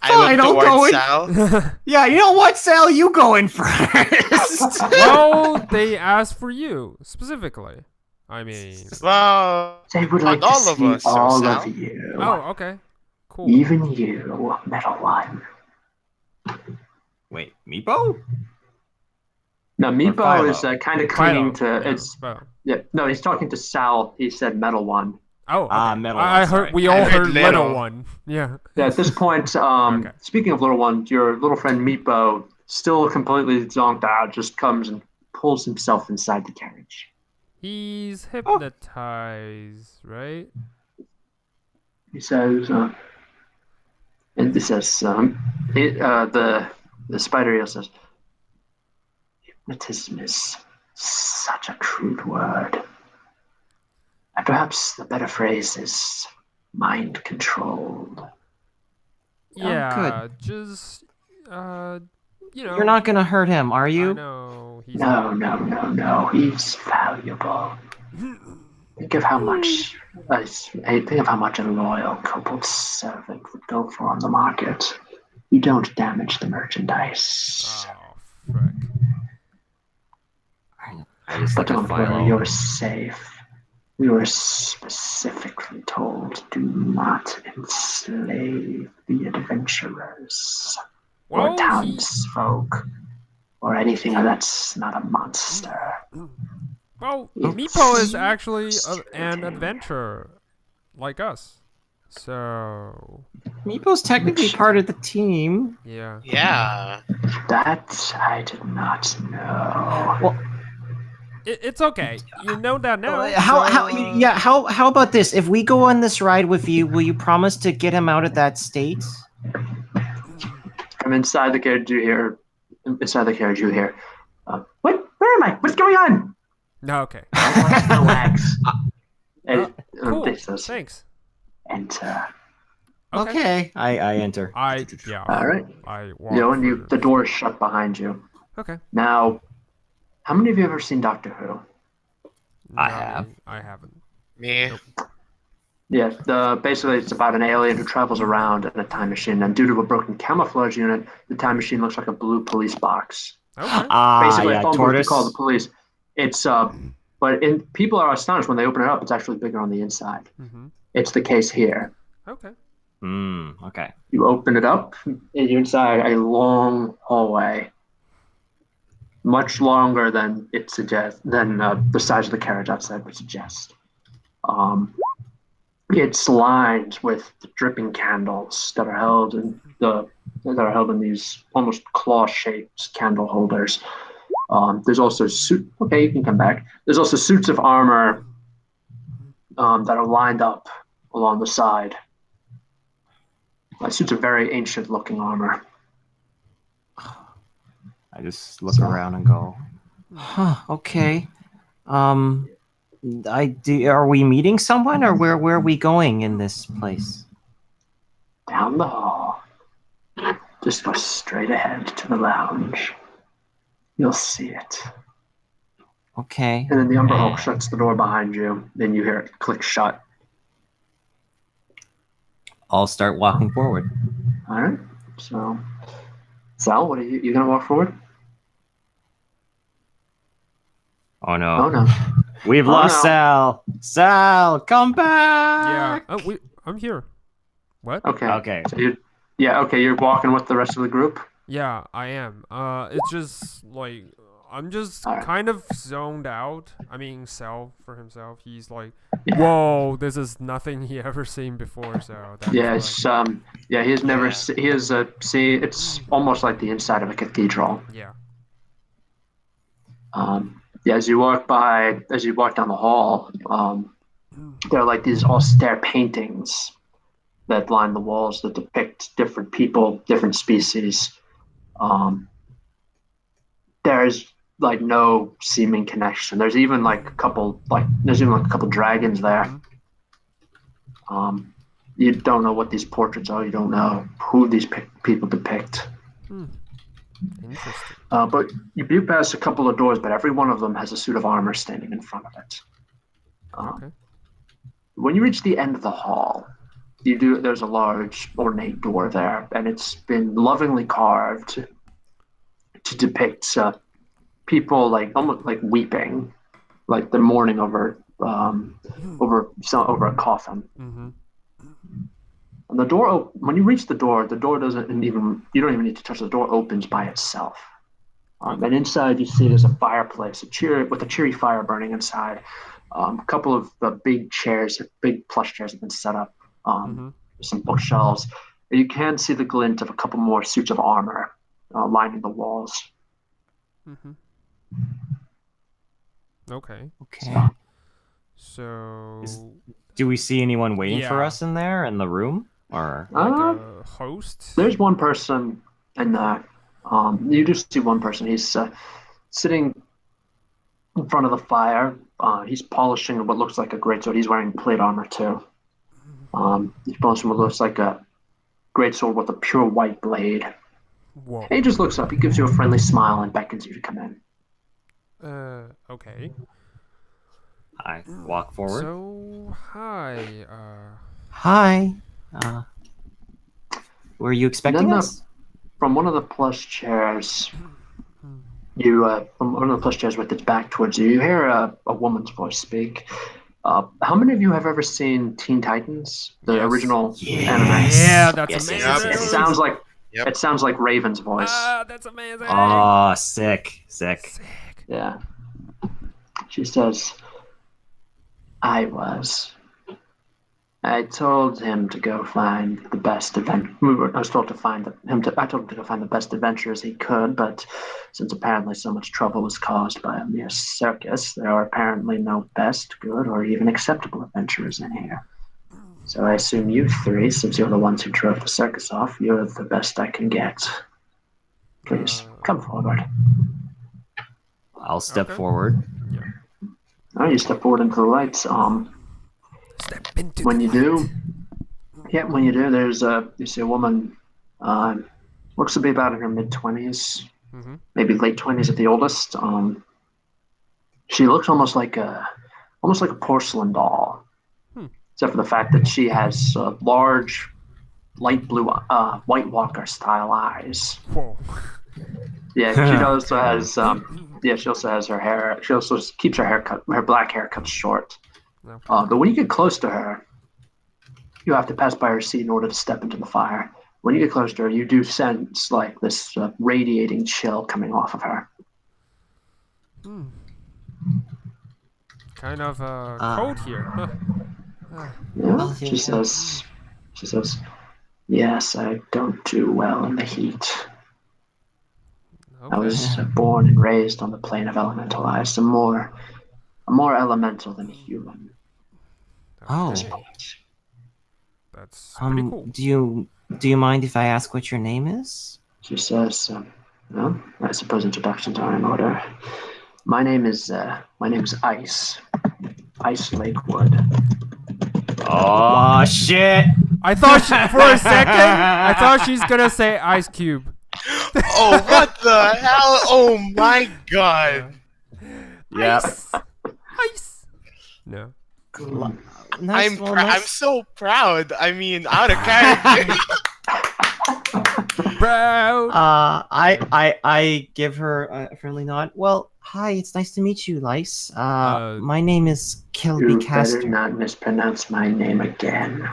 I look towards Sal. Yeah, you know what, Sal? You go in first. Well, they asked for you specifically. I mean, well, they would like all to of see us, all Sal. of you. Oh, okay, cool. Even you, Metal One. Wait, Meepo? No, Meepo is kind of clinging to he's talking to Sal. He said Metal One. Oh, okay. Metal I One. heard. We all heard Little One. Yeah. Yeah. At this point, speaking of Little One, your little friend Meepo, still completely zonked out, just comes and pulls himself inside the carriage. He's hypnotized, right? He says, and this says, the spider eel says, hypnotism is such a crude word. And perhaps the better phrase is mind controlled. Yeah, just You're not gonna hurt him, are you? No, he's no. He's valuable. Think of how much a loyal kobold servant would go for on the market. You don't damage the merchandise. Oh, frick. But don't worry, you're safe. We were specifically told, do not enslave the adventurers or townsfolk or anything that's not a monster. Well, Meepo is actually an adventurer like us. So... Meepo's technically part of the team. Yeah. Yeah. That I did not know. Well, it's okay. You know that now. How about this? If we go on this ride with you, will you promise to get him out of that state? From inside the carriage, you hear. What? Where am I? What's going on? No, okay. Relax. Cool. Thanks. Enter. Okay. I enter. All right. I walk. And the door is shut behind you. Okay. Now, how many of you have ever seen Doctor Who? I have. I haven't. Me. Nope. Yeah, basically it's about an alien who travels around in a time machine, and due to a broken camouflage unit, the time machine looks like a blue police box. Okay. Basically, a phone booth to tortoise. call the police. It's but people are astonished when they open it up. It's actually bigger on the inside. Mm-hmm. It's the case here. Okay. Okay. You open it up, and you're inside a long hallway, much longer than it suggests, than the size of the carriage outside would suggest. It's lined with the dripping candles that are held in these almost claw-shaped candle holders. There's also Okay, you can come back. There's also suits of armor that are lined up along the side. Suits of very ancient-looking armor. I just look around and go, okay. Are we meeting someone, or where are we going in this place? Down the hall. Just go straight ahead to the lounge. You'll see it. Okay. And then the Umber Hulk shuts the door behind you. Then you hear it click shut. I'll start walking forward. All right. So, Sal, what are you gonna walk forward? Oh no. Oh no. We've lost Sal. Sal, come back. Yeah. Oh, I'm here. What? Okay. So you're walking with the rest of the group. Yeah, I am. It's just like I'm just All right. kind of zoned out. I mean, Sal for himself, he's like, Yeah. whoa, this is nothing he ever seen before. So that's Yeah, like, it's he has never he has it's almost like the inside of a cathedral. yeah. Yeah, as you walk down the hall, there are like these austere paintings that line the walls that depict different people, different species. There's like no seeming connection. There's even like a couple dragons there. You don't know what these portraits are. You don't know who these people depict. Interesting. But you pass a couple of doors, but every one of them has a suit of armor standing in front of it. Okay. When you reach the end of the hall, there's a large ornate door there, and it's been lovingly carved to depict people like almost like weeping, like they're mourning over a coffin. Mm-hmm. And the door, when you reach the door you don't even need to touch the door. Opens by itself. And inside you see there's a fireplace, with a cheery fire burning inside. A couple of big plush chairs have been set up. Some bookshelves. And you can see the glint of a couple more suits of armor lining the walls. Mm-hmm. Okay. So Do we see anyone waiting for us in there in the room? Or like a host? There's one person in there. You just see one person. He's sitting in front of the fire. He's polishing what looks like a greatsword. He's wearing plate armor too. He's polishing what looks like a greatsword with a pure white blade. Whoa. And he just looks up. He gives you a friendly smile and beckons you to come in. Okay. I walk forward. So, hi. Hi. Were you expecting us? From one of the plush chairs, with its back towards you, you hear a woman's voice speak. How many of you have ever seen Teen Titans, the original anime? Yeah, that's amazing. It sounds like Raven's voice. That's amazing. Oh, sick. Yeah. She says, I told him to go find the best I told him to go find the best adventurers he could, but since apparently so much trouble was caused by a mere circus, there are apparently no best, good, or even acceptable adventurers in here. So I assume you three, since you're the ones who drove the circus off, you're the best I can get. Please, come forward. I'll step forward. Yeah. All right, you step forward into the lights. When you do, there's you see a woman, looks to be about in her mid-20s, maybe late 20s at the oldest. She looks almost like a porcelain doll, except for the fact that she has large, light blue, White Walker style eyes. Whoa. Yeah, she also has. She also has her hair. She also keeps her black hair cut short. Okay. But when you get close to her, you have to pass by her seat in order to step into the fire. When you get close to her, you do sense like this radiating chill coming off of her. Kind of cold here. Yeah, she says, yes, I don't do well in the heat. Okay. I was born and raised on the plane of elemental life, more elemental than human. Oh. That's pretty cool. Do you mind if I ask what your name is? She says, well, I suppose introductions are in order. My name is Ice Lakewood. Oh shit! I thought for a second, I thought she's gonna say Ice Cube. Oh, what the hell? Oh my god. Yeah. Ice. No. Nice. I'm so proud. I mean, out of character. Proud. I give her a friendly nod. Well, hi, it's nice to meet you, Lice. My name is Kelbi You Caster. better not mispronounce my name again.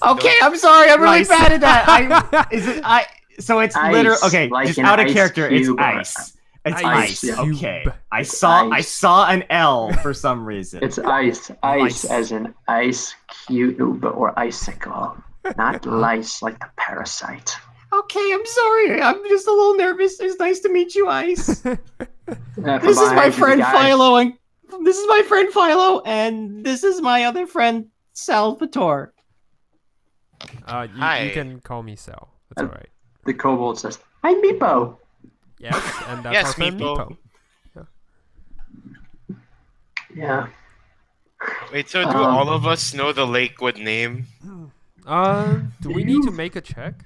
Okay, I'm sorry. I'm really Lice. bad at that. So it's Ice, literal. Okay, like just an out of ice character. It's cube or- ice. It's Ice ice. cube. Okay. I saw an L for some reason. It's ice. Ice as in ice cube or icicle. Not lice like the parasite. Okay, I'm sorry. I'm just a little nervous. It's nice to meet you, Ice. From This is my behind you friend guys. Philo, and this is my friend Philo, and this is my other friend Salvatore. Hi. You can call me Sal. That's all right. The kobold says, "I'm Meepo." Yes, and that's Yes, our friend Meepo. Meepo. Yeah. Wait, so do all of us know the Lakewood name? Do we need to make a check?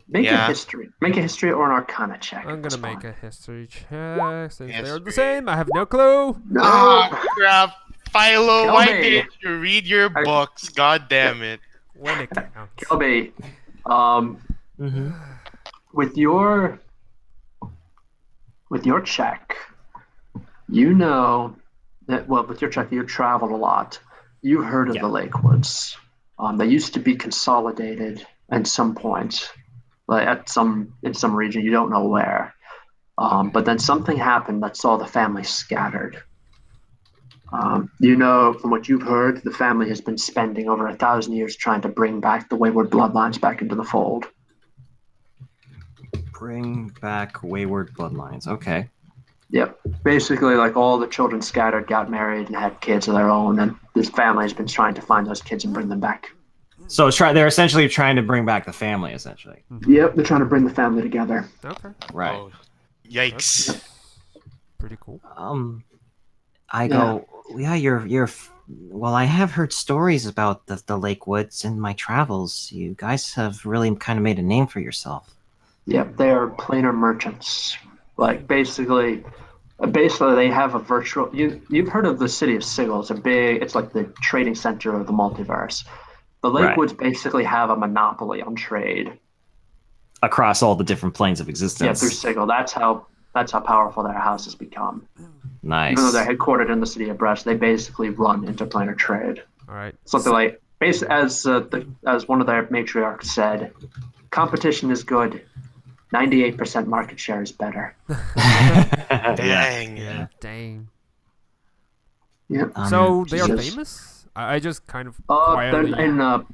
Make a Yeah. history. Make a history or an arcana check. I'm That's gonna make fine. a history check since they're the History. same. I have no clue. No. Oh, crap. Philo, why Kelbi. didn't you read your books? God damn it. When it counts. Kelbi, Mm-hmm. with your check, you know that with your check, you've traveled a lot. You've heard of the Lakewoods. They used to be consolidated at some point, like in some region, you don't know where. But then something happened that saw the family scattered. You know, from what you've heard, the family has been spending over 1,000 years trying to bring back the wayward bloodlines back into the fold. Bring back wayward bloodlines. Okay. Yep. Basically, like all the children scattered got married and had kids of their own, and this family has been trying to find those kids and bring them back. So they're essentially trying to bring back the family, essentially. Yep, they're trying to bring the family together. Okay. Right. Oh, yikes. Pretty cool. I go, you're. Well, I have heard stories about the Lakewoods in my travels. You guys have really kind of made a name for yourself. Yep, they are planar merchants. Like basically they have a virtual. You've heard of the city of Sigil? It's like the trading center of the multiverse. The Lakewoods basically have a monopoly on trade Across all the different planes of Yeah, existence. through Sigil. That's how powerful their house has become. Nice. Even though they're headquartered in the city of Brest, they basically run interplanar trade. All right. Something like, as one of their matriarchs said, competition is good. 98% market share is better. Dang. Yeah. Dang. Yeah. So they are Jesus. famous? I just kind of They're quietly. in No,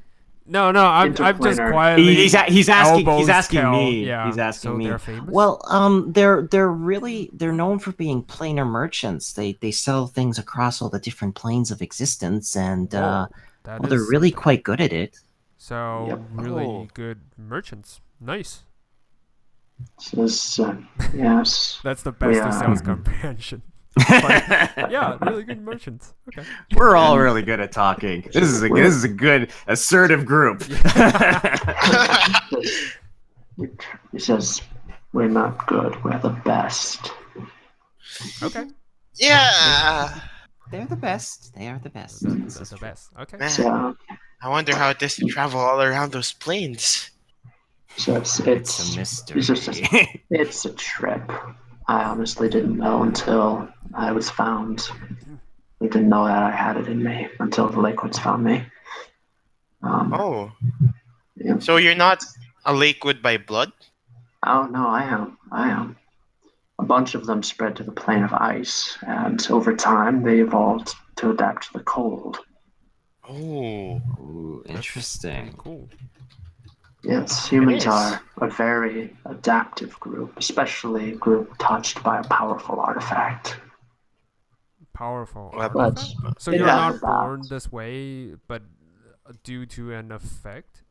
I'm just interplanar. quietly. He's asking Tell. me. Yeah. He's asking so me. They're famous. Well, they're known for being planar merchants. They sell things across all the different planes of existence, and that they're is really something. quite good at it. So Yep. really Oh. good merchants. Nice. Yes. Yes. That's the best of Yeah. sales comprehension. Yeah, really good merchants. Okay. We're all really good at talking. This is a good assertive group. He says, "We're not good. We're the best." Okay. Yeah. They're the best. They are the best. That's the best. Okay. Man, So, I wonder how it is to travel all around those planes. it's It's a mystery. it's a trip. I honestly didn't know until I was found. I didn't know that I had it in me until the Lakewoods found me. Oh. Yeah. So you're not a Lakewood by blood? Oh no, I am. A bunch of them spread to the plane of ice, and over time they evolved to adapt to the cold. Oh. Ooh, interesting. Cool. Yes, humans is. are a very adaptive group, especially a group touched by a powerful artifact. Powerful. Well, But So it you're not has born that. this way, but due to an effect.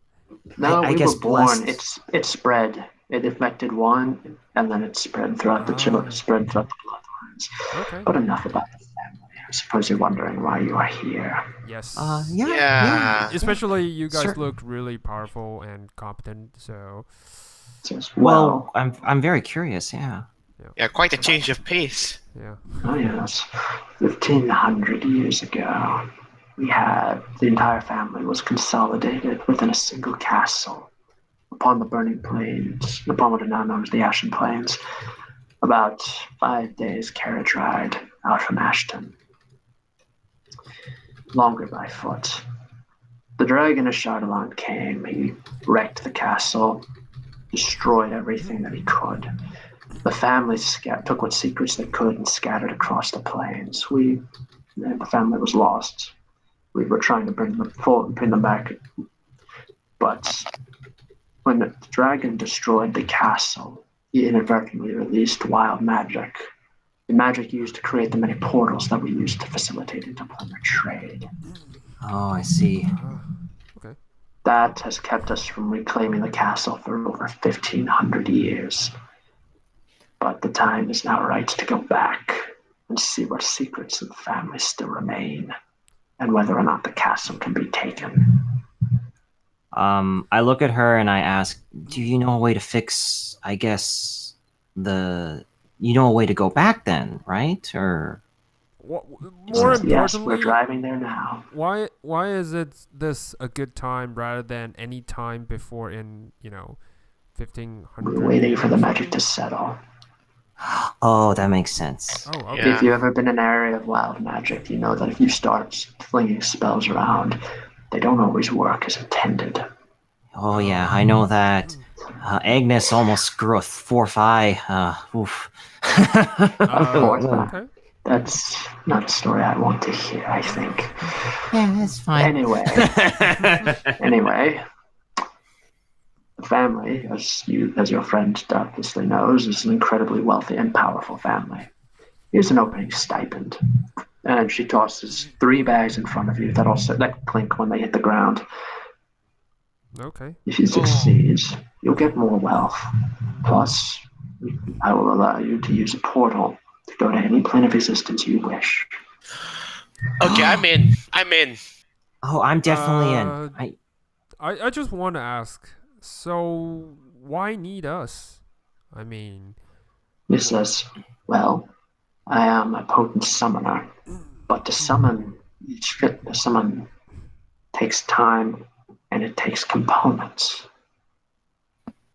No, I we guess were born. blessed. It spread. It affected one, and then it spread throughout the children, spread throughout the bloodlines. Okay. But enough about the family. I suppose you're wondering why you are here. Yes. Yeah. Especially you guys Sir- look really powerful and competent, so Well, I'm very curious. Yeah. Yeah, quite a change of pace. yeah. Oh yes, 1,500 years ago, the entire family was consolidated within a single castle upon the burning plains, upon what are now known as the Ashen Plains, about 5 days carriage ride out from Ashton, longer by foot. The dragon of Chardalon came. He wrecked the castle, destroyed everything that he could. The family took what secrets they could and scattered across the plains. The family was lost. We were trying to bring them back, but when the dragon destroyed the castle, he inadvertently released wild magic. The magic used to create the many portals that we used to facilitate interplanar trade. Oh, I see. Okay. That has kept us from reclaiming the castle for over 1,500 years. But the time is now right to go back and see what secrets of the family still remain, and whether or not the castle can be taken. I look at her and I ask, "Do you know a way to fix? I guess you know a way to go back then, right? Or More Yes, we're importantly, driving there now. why is this a good time rather than any time before in 1500? We're waiting for the magic to settle. oh, that makes sense. Oh, okay. Yeah. If you've ever been in an area of wild magic, you know that if you start flinging spells around, they don't always work as intended. Oh yeah, I know that. Agnes almost grew a 4-5. Oof. Okay. That's not a story I want to hear, I think. Yeah, that's fine. Anyway, the family, as your friend doubtlessly knows, is an incredibly wealthy and powerful family. Here's an opening stipend. And she tosses 3 bags in front of you that clink when they hit the ground. Okay. If you succeed, you'll get more wealth. Plus, I will allow you to use a portal to go to any plane of existence you wish. Okay, I'm in. Oh, I'm definitely Uh, in. I just want to ask. So why need us? I mean, He says, well, I am a potent summoner, but to summon takes time and it takes components.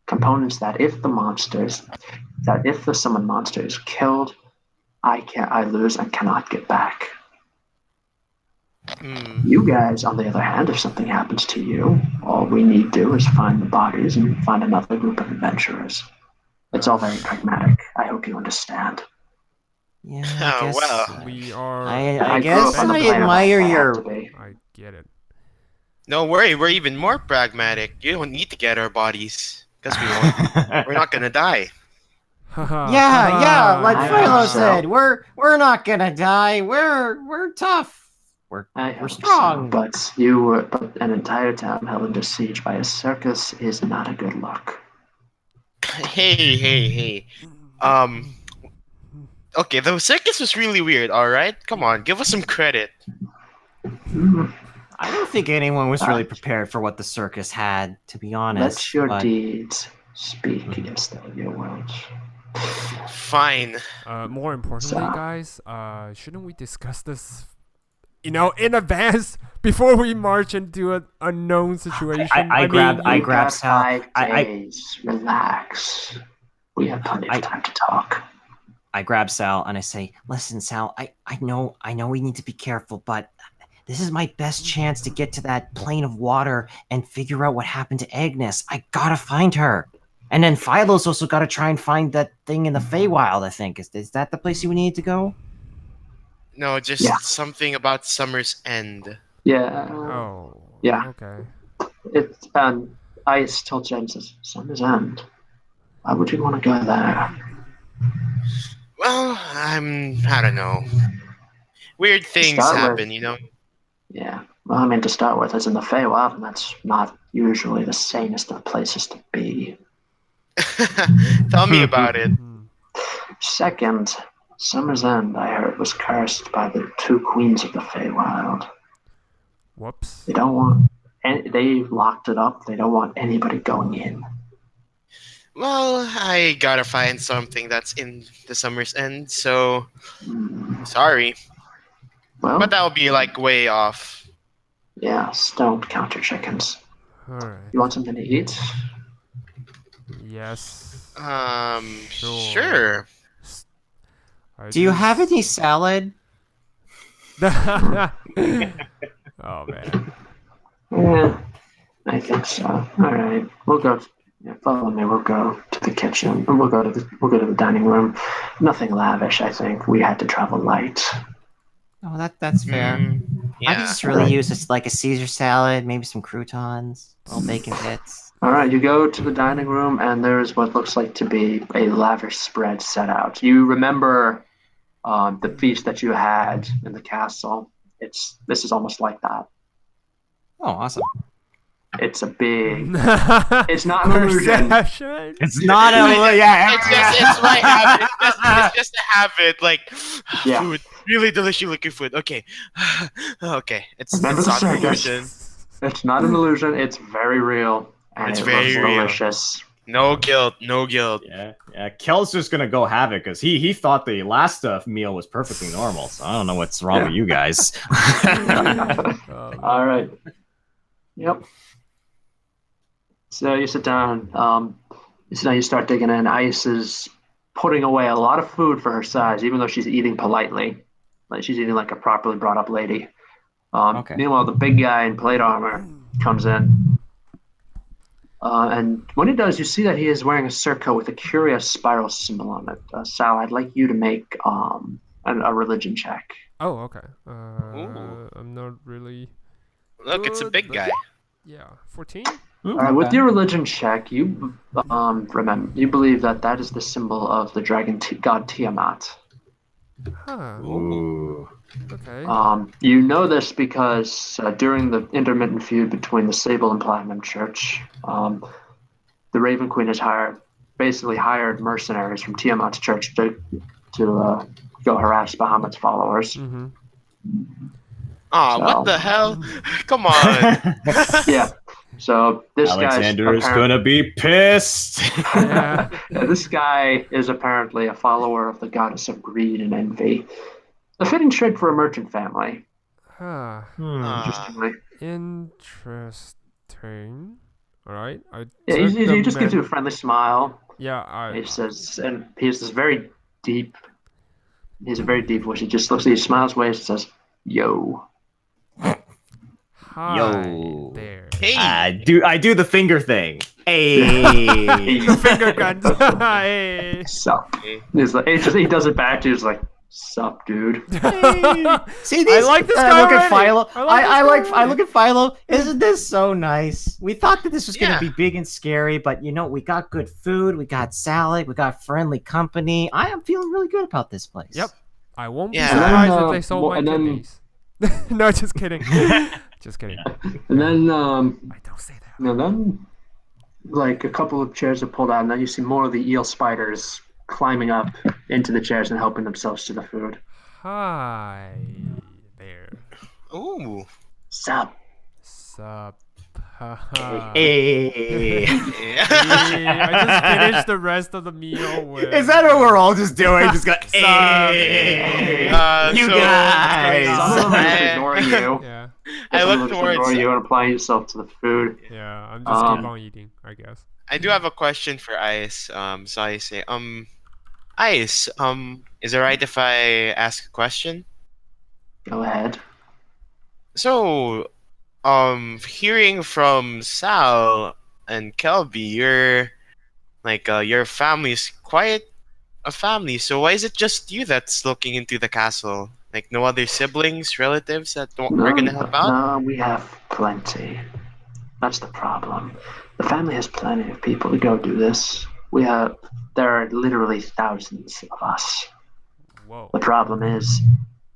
Components that if the summoned monster is killed, I lose and cannot get back. You guys, on the other hand, if something happens to you, all we need to do is find the bodies and find another group of adventurers. It's all very pragmatic. I hope you understand. Yeah, I guess. Well. we are. I grew guess up on the I planet admire I had your. to be. I get it. No worry, we're even more pragmatic. You don't need to get our bodies because we're not gonna die. Yeah, like I Philo hope so. said, we're not gonna die. We're tough. We're strong. So, but an entire town held under siege by a circus is not a good look. Hey. Okay, the circus was really weird. All right, come on, give us some credit. I don't think anyone was really prepared for what the circus had, to be honest. Let your but- deeds speak against your words. Fine. More importantly, So- guys, shouldn't we discuss this, in advance before we march into an unknown situation? I grab Sal. 5 days. Relax. We have plenty of time to talk. I grab Sal and I say, "Listen, Sal. I know we need to be careful, but this is my best chance to get to that plane of water and figure out what happened to Agnes. I gotta find her." And then Philo's also got to try and find that thing in the Feywild, I think. Is that the place you need to go? No, just Yeah. something about Summer's End. Yeah. Oh. Yeah. Okay. It's I still James's Summer's End. Why would you want to go there? Well, I don't know. Weird things Start with- happen, you know. Yeah. Well, I mean, to start with, it's in the Feywild, and that's not usually the sanest of places to be. Tell me about it. Hmm. Second, Summer's End, I heard, was cursed by the two queens of the Feywild. Whoops. They don't want, and they locked it up. They don't want anybody going in. Well, I gotta find something that's in the Summer's End, so sorry. Well, But that'll be like way off. yes, don't count your chickens. Alright. You want something to eat? Yes. Sure. Do you have any salad? Oh man. Yeah, I think so. All right, we'll go. Follow me. We'll go to the kitchen, and we'll go to the dining room. Nothing lavish. I think we had to travel light. Oh, that's fair. Yeah. I could just really use this like a Caesar salad, maybe some croutons, little bacon bits. All right, you go to the dining room, and there's what looks like to be a lavish spread set out. You remember the feast that you had in the castle. This is almost like that. Oh, awesome. It's a big. It's not an illusion. It's not a yeah. It's my habit. It's just a habit. Like Yeah. food, really delicious looking food. Okay, okay. It's Remember the not an circus. illusion. It's not an illusion. It's very real, and It's it very looks real. delicious. No guilt. No guilt. Yeah. Kel's just gonna go have it because he thought the last meal was perfectly normal. So I don't know what's wrong with you guys. All right. Yep. So you sit down. You start digging in. Ice is putting away a lot of food for her size, even though she's eating politely. Like she's eating like a properly brought up lady. Okay. Meanwhile, the big guy in plate armor comes in. And when he does, you see that he is wearing a surcoat with a curious spiral symbol on it. Sal, I'd like you to make a religion check. Oh, okay. Ooh. I'm not really. Look, it's a good, big but- guy. Yeah, 14. All right, with your religion check, you you believe that is the symbol of the dragon god Tiamat. Huh. Ooh. Okay. You know this because during the intermittent feud between the Sable and Platinum Church, the Raven Queen has basically hired mercenaries from Tiamat's church to go harass Bahamut's followers. Mm-hmm. Aw, So- what the hell? Come on. Yeah. So this Alexander is guy's gonna be pissed. Yeah. this guy is apparently a follower of the goddess of greed and envy. A fitting trait for a merchant family. Huh. Interestingly. Interesting. All right. Yeah, he just gives you a friendly smile. Yeah. He says, and he has this very deep. He has a very deep voice. He just looks. He smiles ways and says, "Yo." Hi Yo. there. Hey. I do the finger thing. Hey. Finger guns. Hey. Sup. He's like, he does it back to you. He's like, "Sup, dude." See these? I like this guy Look at already. Philo. I look at Philo. Isn't this so nice? We thought that this was Yeah. gonna be big and scary, but you know, we got good food, we got salad, we got friendly company. I am feeling really good about this place. Yep. I won't be Yeah. surprised And then, if they sold well, my and then- kidneys. No, just kidding. Just kidding. And then, I don't say that. and then, like a couple of chairs are pulled out, and then you see more of the eel spiders climbing up into the chairs and helping themselves to the food. Hi there. Ooh. Sup. Sup. Haha. Hey. Yeah. I just finished the rest of the meal with. Is that what we're all just doing? Just go, Sup. hey. You So- guys. Some of them are just I- ignoring you. Yeah. I Some of look them just towards. ignore you and applying yourself to the food. Yeah. I'm just keep Um, on eating, I guess. I do have a question for Ice. So I say, Ice, is it right if I ask a question? Go ahead. So, hearing from Sal and Kelbi, your family is quite a family. So why is it just you that's looking into the castle? Like no other siblings, relatives that we're gonna help out? No, we have plenty. That's the problem. The family has plenty of people to go do this. There are literally thousands of us. Whoa. The problem is,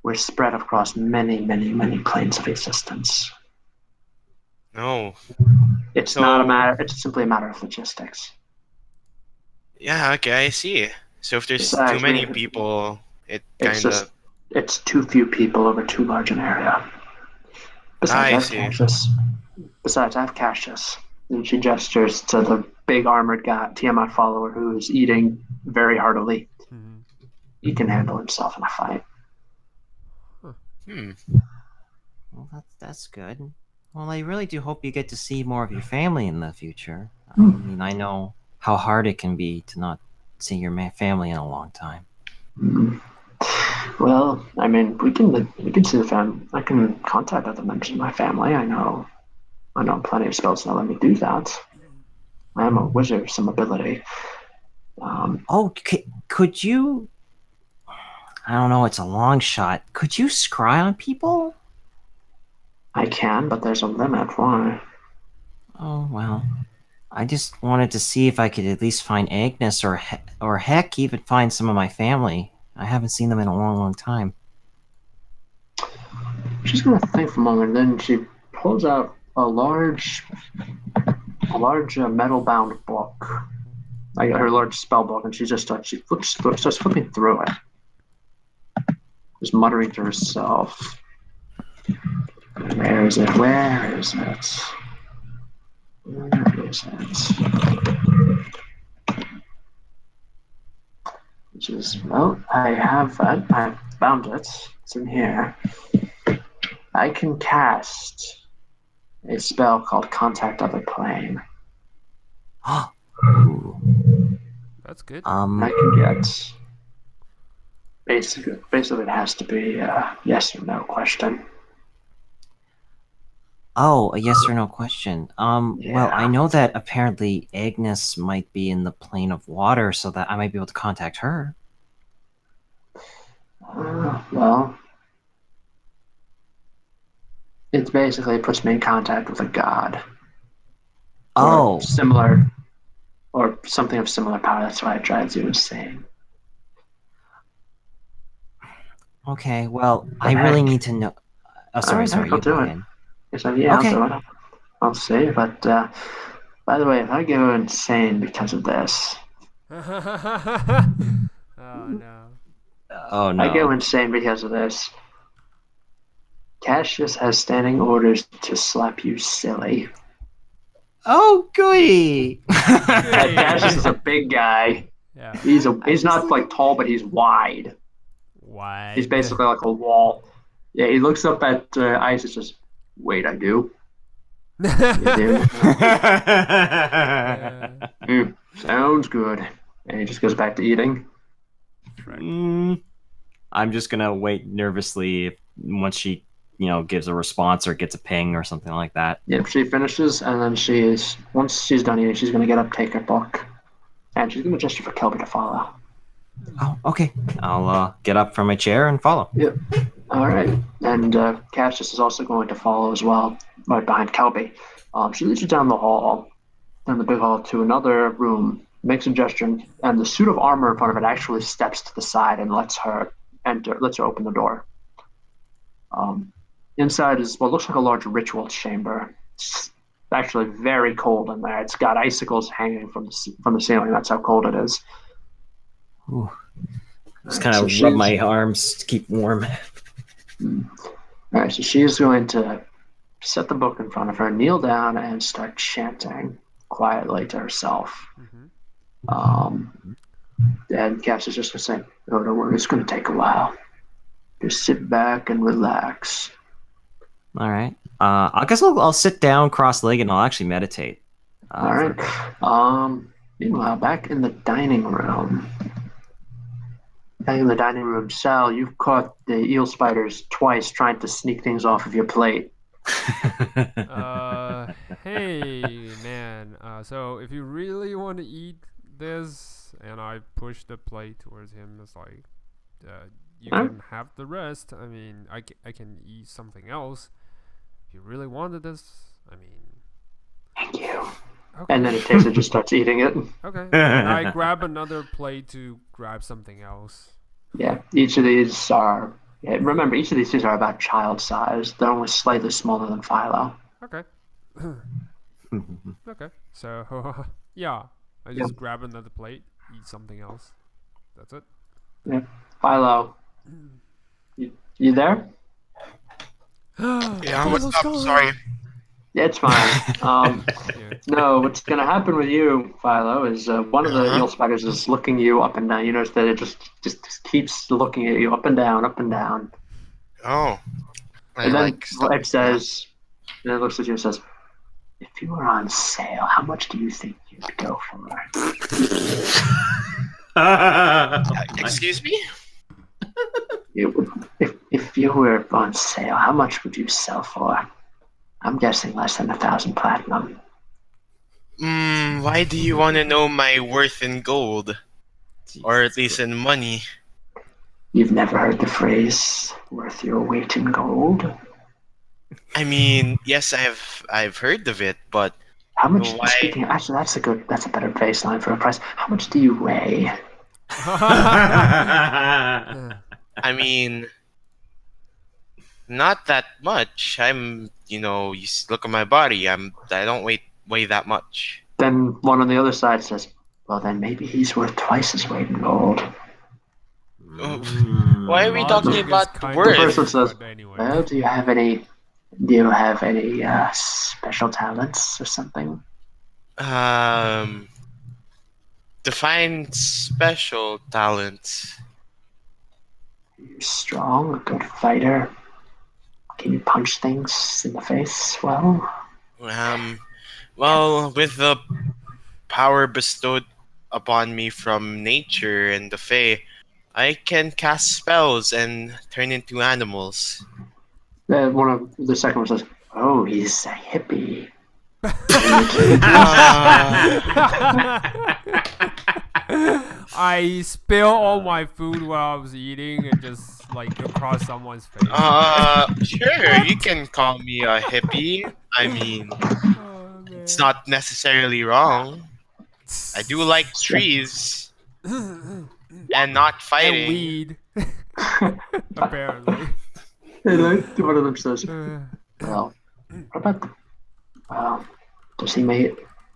we're spread across many, many, many planes of existence. No. It's So- not a matter. It's simply a matter of logistics. Yeah. Okay, I see. So if there's Besides, too many we- people, it It's kind just of it's too few people over too large an area. I Besides, see. I have Cassius. And she gestures to the big armored guy, Tiamat follower, who is eating very heartily. Mhm. He can handle himself in a fight. Well, that's good. Well, I really do hope you get to see more of your family in the future. I mean, I know how hard it can be to not see your family in a long time. Mm. Well, I mean, we can see the family. I can contact other members of my family. I know plenty of spells that let me do that. I am a wizard of some ability. Could you? I don't know. It's a long shot. Could you scry on people? I can, but there's a limit. Why? Oh well. I just wanted to see if I could at least find Agnes or heck, even find some of my family. I haven't seen them in a long, long time. She's gonna think for a moment. Then she pulls out a large metal-bound book. I got her large spell book, and she starts flipping through it, just muttering to herself. Where is it? Where is it? Where is it? Which is, well, I have it. I found it. It's in here. I can cast a spell called Contact Other Plane. Ooh. That's good. I can get basically it has to be a yes or no question. Oh, a yes or no question. Well, Yeah. I know that apparently Agnes might be in the plane of water, so that I might be able to contact her. Well, it basically puts me in contact with a god. Oh, Or similar, or something of similar power. That's why I tried to insane. okay. Well, I really need to know. Oh, sorry, Alright, you I'll do go it. ahead. Yes, yeah, Okay. I'll do it. I'll see. But by the way, if I go insane because of this, Oh no. Oh I go no. insane because of this. Cassius has standing orders to slap you silly. Oh, goody. Cassius is a big guy. Yeah. He's not like tall, but he's wide. Wide. He's basically like a wall. Yeah, he looks up at Ice and says, "Wait, I do." You do? Sounds good. And he just goes back to eating. I'm just gonna wait nervously once she, gives a response or gets a ping or something like that. Yep, she finishes, and then once she's done eating, she's going to get up, take her book, and she's going to gesture for Kelbi to follow. Oh, okay. I'll get up from my chair and follow. Yep. All right. And Cassius is also going to follow as well, right behind Kelbi. She leads you down the big hall, to another room, makes a gesture, and the suit of armor in front of it actually steps to the side and lets her open the door. Inside is what looks like a large ritual chamber. It's actually very cold in there. It's got icicles hanging from the ceiling. That's how cold it is. Ooh. Just kind of rub my arms to keep warm. All right, so she's going to set the book in front of her, kneel down, and start chanting quietly to herself. And Cass is just going to say, "Oh, don't worry, it's going to take a while. Just sit back and relax." All right. I guess I'll sit down cross-legged and I'll actually meditate. All right. Meanwhile, back in the dining room. Sal, you've caught the eel spiders twice trying to sneak things off of your plate. Hey, man. So if you really want to eat this, and I push the plate towards him, it's like, you can have the rest. I mean, I can eat something else. If you really wanted this, I mean... Thank you. Okay. And then it takes it, just starts eating it. Okay. And I grab another plate to grab something else. Yeah, each of these are... Yeah, remember, each of these things are about child size. They're only slightly smaller than Philo. Okay. Okay. So, yeah. I just grab another plate, eat something else. That's it. Yeah. Philo, you You there? Yeah, what's up? Sorry. Yeah, it's fine. Yeah. No, what's gonna happen with you, Philo, is one of the eel spiders is looking you up and down. You notice that it just keeps looking at you up and down, up and down. Oh, And then stuff. it says, and it looks at you and says, "If you were on sale, how much do you think you'd go for?" Excuse me? If you were on sale, how much would you sell for? I'm guessing less than 1,000 platinum. Why do you want to know my worth in gold? Or at least in money? You've never heard the phrase "worth your weight in gold"? I mean, yes, I've heard of it, but How much? why? Speaking, actually, that's a better baseline for a price. How much do you weigh? I mean, not that much. You look at my body. I don't weigh that much. Then one on the other side says, "Well, then maybe he's worth twice his weight in gold." Why are we talking Logic is about kind The of worth? person says, but anyway. "Well, do you have any special talents or something?" Define special talents. You're strong, a good fighter. Can you punch things in the face well? Well, with the power bestowed upon me from nature and the Fae, I can cast spells and turn into animals. One of the second one says, "Oh, he's a hippie." I spill all my food while I was eating and just like across someone's face. Sure, you can call me a hippie. I mean, Oh, man. it's not necessarily wrong. I do like trees and not And fighting. weed. Apparently. One of them says, "Well, what about the, does he make,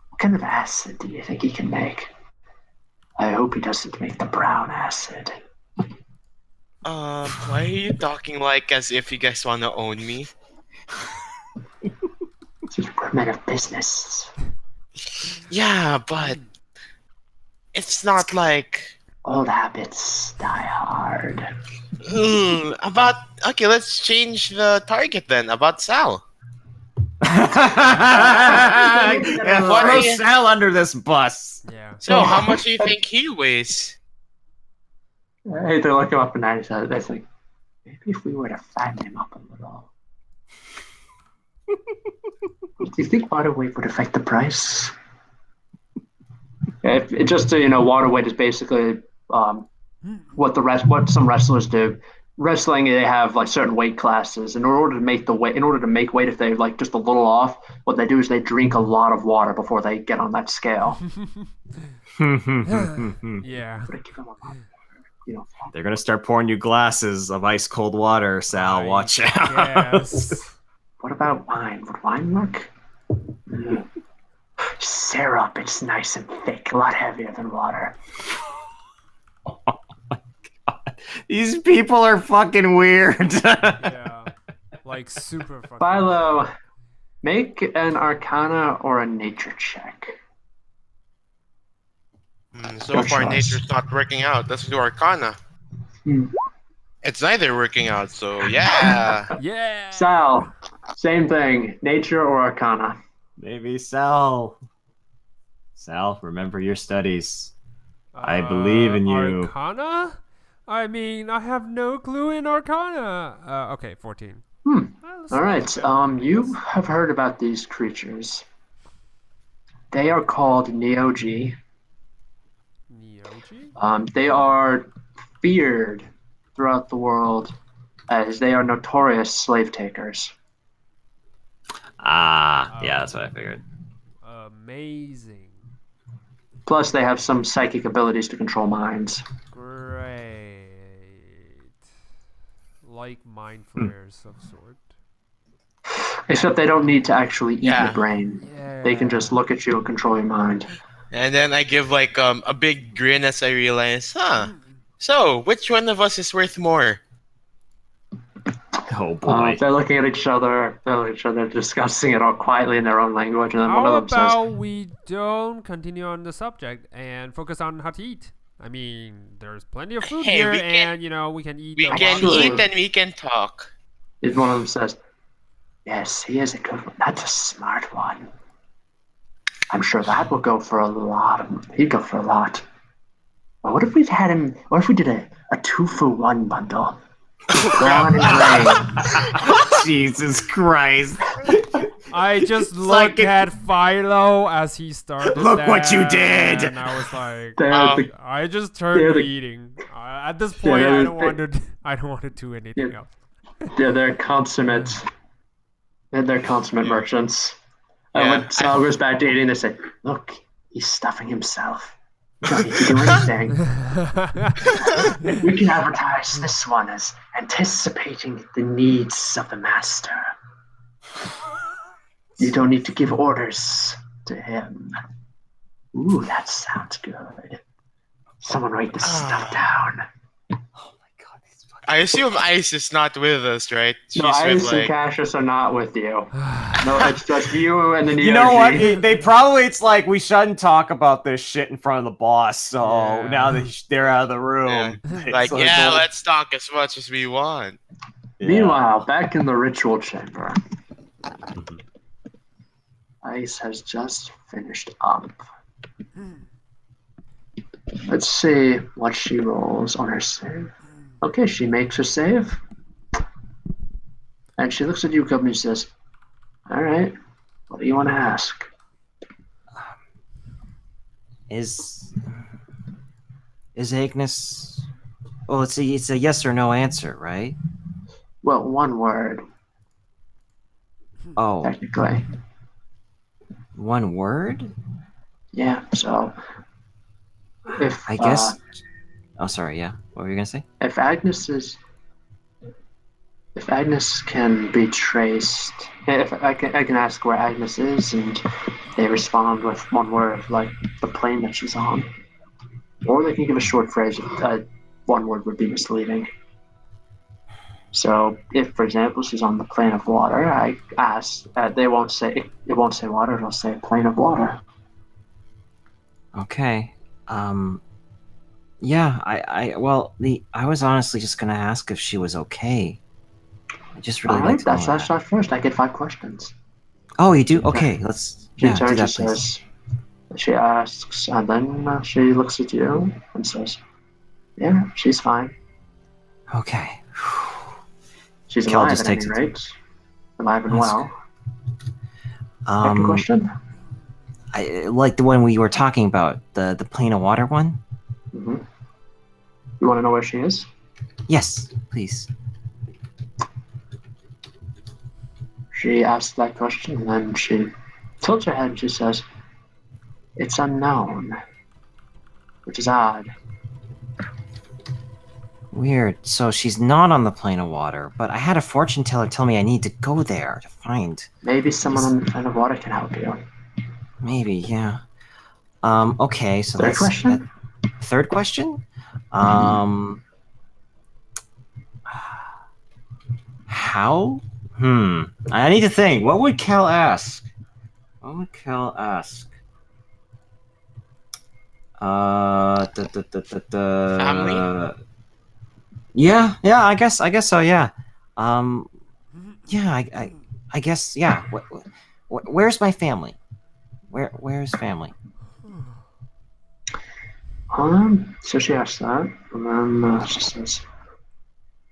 what kind of acid do you think he can make? I hope he doesn't make the brown acid." Why are you talking like as if you guys want to own me? We're men of business. Yeah, but it's not like Old habits die hard. Okay, let's change the target then. About Sal. Throw Sal under this bus. Yeah. So, how much do you think he weighs? Hey, they look him up and down. They think, maybe if we were to fatten him up a little. Do you think water weight would affect the price? Just so you know, water weight is basically what some wrestlers do. Wrestling, they have like certain weight classes. In order to make weight, if they're like just a little off, what they do is they drink a lot of water before they get on that scale. Yeah. They're gonna start pouring you glasses of ice cold water, Sal. Watch out. Yes. What about wine? Would wine work? Syrup, it's nice and thick, a lot heavier than water. Oh my god. These people are fucking weird. Yeah. Like super fucking. Philo, make an Arcana or a Nature check. So far, nature's not working out. Let's do Arcana. It's neither working out, so yeah. Yeah. Sal, same thing. Nature or Arcana? Maybe Sal. Sal, remember your studies. I believe in you. Arcana? I mean, I have no clue in Arcana. Okay, 14. All right. You have heard about these creatures. They are called Neogi. Neogi? They are feared throughout the world as they are notorious slave takers. Yeah, that's what I figured. Amazing. Plus, they have some psychic abilities to control minds. Great. Like mind flares of sort. Except they don't need to actually eat Yeah. your brain. Yeah. They can just look at you and control your mind. And then I give like a big grin as I realize, So which one of us is worth more? Oh boy. They're looking at each other. Discussing it all quietly in their own language, and then one How of them says, about we don't continue on the subject and focus on how to eat? I mean, there's plenty of food Hey, here, we can- and we can eat. We a can lot of Actually- eat food. and we can talk. one of them says, yes, he is a good one. That's a smart one. I'm sure that will go for a lot. He'd go for a lot. But what if we had him? What if we did a 2-for-1 bundle? Brawn and brains. Jesus Christ. I just like looked at Philo as he started. Look what you that, did! And I was like, I just they're turned to the- eating. At this point, they're I the- don't want to. I don't want to do anything Yeah. else. They're consummate. They're consummate merchants. Yeah, When Sal goes back to eating, they say, look, he's stuffing himself. We don't need to do anything. We can advertise this one as anticipating the needs of the master. You don't need to give orders to him. Ooh, that sounds good. Someone write this stuff down. I assume Ice is not with us, right? She's No, Ice with and Cassius are not with you. No, it's just you and the Neo. You know what? They probably, it's like, we shouldn't talk about this shit in front of the boss, so Yeah. now that they're out of the room. Like, so yeah, it's- let's talk as much as we want. Yeah. Meanwhile, back in the ritual chamber, Ice has just finished up. Let's see what she rolls on her save. Okay, she makes her save. And she looks at you, Kelbi, and says, all right, what do you want to ask? Is Agnes? Well, it's a yes or no answer, right? Well, one word, Oh, technically. one word? Yeah, so if I guess. Oh, sorry. Yeah. What were you gonna say? if Agnes can be traced, if I can ask where Agnes is, and they respond with one word, like the plane that she's on, or they can give a short phrase. One word would be misleading. So, if, for example, she's on the plane of water, I ask. They won't say it won't say water. It'll say plane of water. Okay. Yeah. I was honestly just gonna ask if she was okay. I just really All like right, to know that's that. start first. I get 5 questions. Oh, you do? Okay. Let's. She Yeah. Do turns. that, She please. says. She asks, and then she looks at you and says, "Yeah, she's fine. Okay. She's Kel alive just at any takes it. rate. Alive and That's well." Second question. I like the one we were talking about, the plane of water one. Mm-hmm. You want to know where she is? Yes, please. She asks that question, and then she tilts her head and she says, "It's unknown," which is odd. Weird. So she's not on the plane of water, but I had a fortune teller tell me I need to go there to find. Maybe someone on the plane of water can help you. Maybe, yeah. Okay, so Third that's question? third question. How? I need to think. What would Cal ask? What would Cal ask? Family? Yeah, I guess so. Yeah. Yeah, I guess. Yeah. Where's my family? Where's family? So she asks that, and then she says,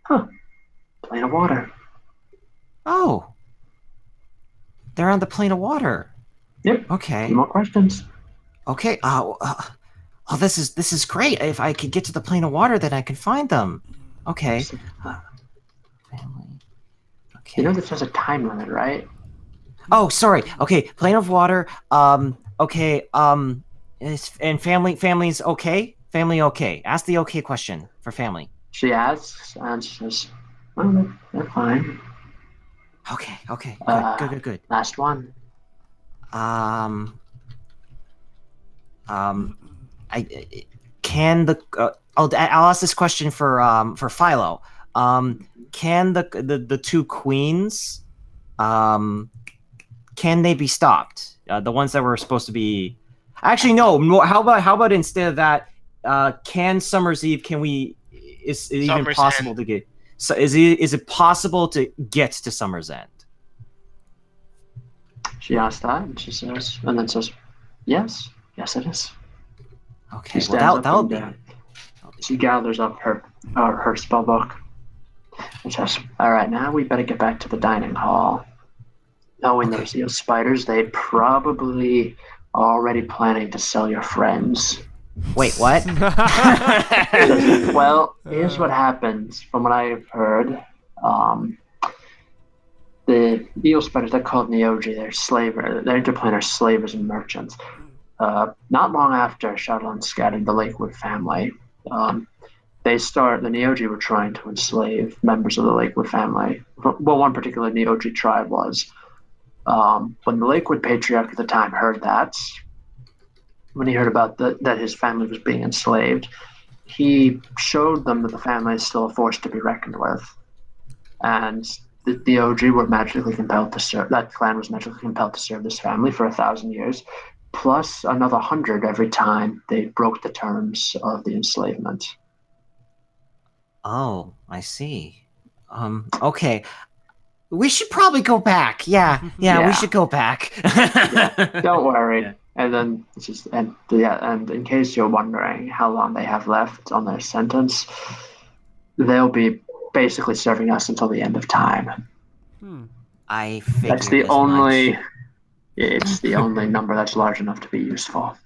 "Huh, plane of water." Oh, they're on the plane of water. Yep. Okay. Any more questions? Okay. Oh, this is great. If I could get to the plane of water, then I can find them. Okay. Family. Okay. You know that there's a time limit, right? Oh, sorry. Okay, plane of water. Okay. And family's okay. Family okay. Ask the okay question for family. She asks, and she says, "Oh, they're fine." Okay. Good. Good. Last one. I can the I'll ask this question for Philo. Can the two queens, can they be stopped? The ones that were supposed to be. Actually, no. How about instead of that, can Summer's Eve? Can we? Is it even Summer's possible End. to get? So is it possible to get to Summer's End? She asked that, and she says, and then says, "Yes, yes, it is." Okay, She well stands that'll up be. and, she gathers up her spell book and says, "All right, now we better get back to the dining hall. Knowing those eel spiders, they probably already planning to sell your friends." Wait, what? Well, here's what happens. From what I've heard, the eel spiders, they're called Neogi. They're interplanar slavers and merchants. Not long after Shadowland scattered the Lakewood family, the Neogi were trying to enslave members of the Lakewood family. Well, one particular Neogi tribe was. When the Lakewood patriarch at the time heard that, when he heard about that his family was being enslaved, he showed them that the family is still a force to be reckoned with. And the OG were magically compelled to serve, that clan was magically compelled to serve this family for 1,000 years, plus another 100 every time they broke the terms of the enslavement. Oh, I see. Okay. We should probably go back. Yeah, we should go back. Don't worry. Yeah. And then and in case you're wondering how long they have left on their sentence, they'll be basically serving us until the end of time. I figured That's the as only. much. It's the only number that's large enough to be useful.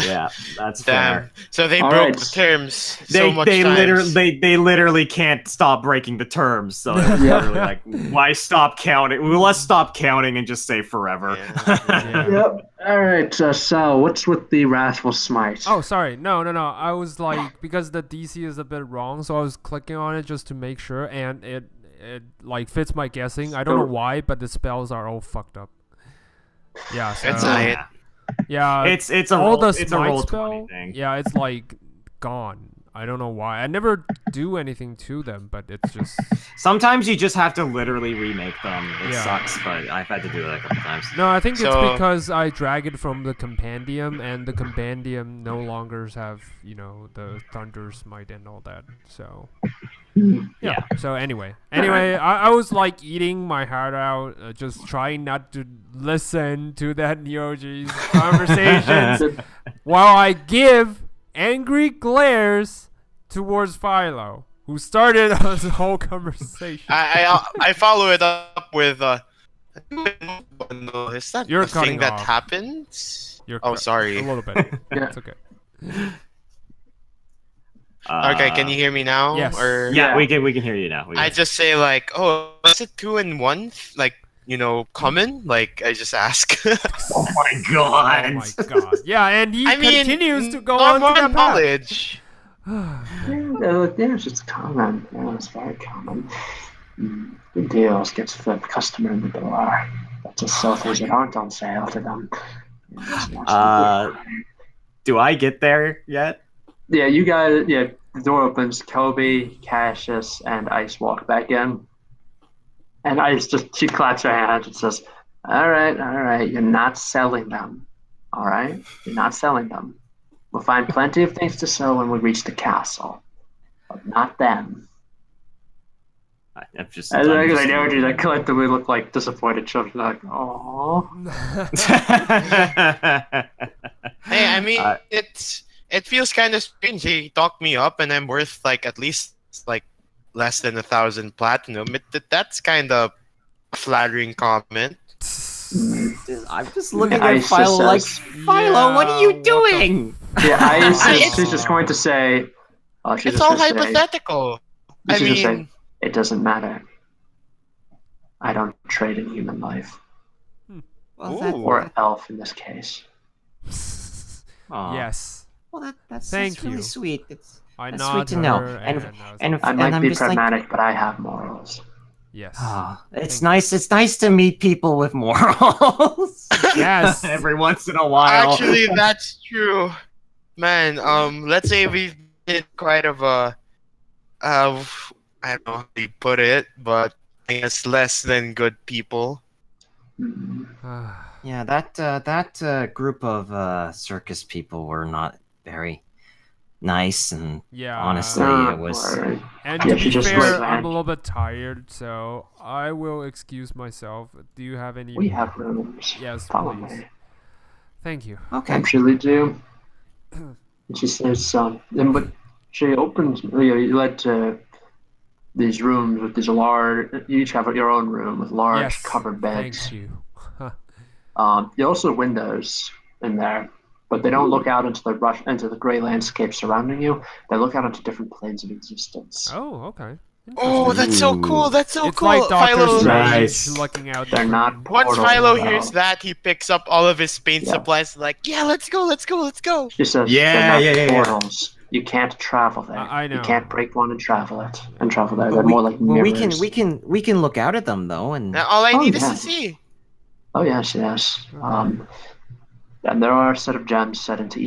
Yeah, that's Damn. fair. So they All broke right. the terms They so much times. literally can't stop breaking the terms. So it's literally like, why stop counting? Well, let's stop counting and just say forever. Yeah. Yep. All right, Sal, what's with the Wrathful Smite? Oh, sorry. No. I was like, because the DC is a bit wrong, so I was clicking on it just to make sure, and it like fits my guessing. I don't know why, but the spells are all fucked up. Yeah, so, That's not it. yeah. It's a all roll, the it's a smite roll spell. 20 thing. Yeah, it's like gone. I don't know why. I never do anything to them, but it's just. Sometimes you just have to literally remake them. It Yeah. sucks, but I've had to do that a couple times. No, I think So- it's because I drag it from the compendium, and the compendium no longer have the thunder smite and all that. So. Yeah. So anyway, I was like eating my heart out, just trying not to listen to that Neoji's conversations while I give angry glares towards Philo, who started this whole conversation. I follow it up with is that You're the thing cutting that off. happens? You're Oh, sorry. a little bit. Yeah. It's okay. Okay, can you hear me now? Yes. Or Yeah, we can hear you now. I just say like, oh, is it 2 in 1? Like, common? Like, I just ask. Oh my Oh god! my god. Yeah, and he I mean, continues to go on to more that path. knowledge. Yeah, it's just common. Yeah, it's very common. Good deals gets the customer in the door. But just sell things that aren't on sale to them. Do I get there yet? Yeah, you guys. Yeah, the door opens. Kelbi, Cassius, and Ice walk back in, and Ice she claps her hands and says, all right, you're not selling them. All right, you're not selling them. We'll find plenty of things to sell when we reach the castle, but not them." I'm just. And I know you that collectively look like disappointed children. Like, oh. Hey, I mean, it feels kind of strange. He talked me up, and I'm worth like at least like less than 1,000 platinum. That's kind of a flattering comment. I'm just looking at Ice Philo like, says- Philo, what are you doing? Yeah, she's just going to say. It's all hypothetical. I She's gonna mean, say, it doesn't matter. I don't trade in human life, Well, or elf in this case. Aw. Yes. well, that's Thank really you. sweet. That's I sweet nod to know. her And I was and like, I might I'm be just like, pragmatic, but I have morals. yes. it's nice. It's nice to meet people with morals. Yes. Every once in a while. actually, that's true, man. Let's say we've been quite of a, I don't know how you put it, but I guess less than good people. Yeah, that group of circus people were not very nice, and Yeah. honestly, it was. Alright. And Yeah, to she be just fair, was I'm mad. a little bit tired, so I will excuse myself. Do you have any? We have rooms. Yes, Follow please. me. Thank you. Okay. Actually, do. And she says, and but she opens. You led to these rooms with these large. You each have your own room with large Yes. covered beds. Thank you. There are also windows in there, but they don't look out into the gray landscape surrounding you. They look out into different planes of existence. Oh, okay. Oh, that's so cool. That's so It's cool. like Doctor Philo, Strange Nice. looking out. They're not different- once portals, Philo though. hears that, he picks up all of his paint Yeah. supplies. Like, yeah, let's go, let's go, let's go. She says, Yeah, they're not yeah. portals. You can't travel there. I know. You can't break one and travel it and travel there. But They're more like mirrors. we can look out at them though, and Now, all I Oh, need is yeah. to see. Oh yes. And there are a set of gems set into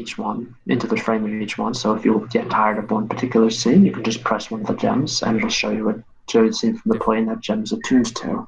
the frame of each one. So if you get tired of one particular scene, you can just press one of the gems, and it'll show you the scene from the plane that gem's attuned to.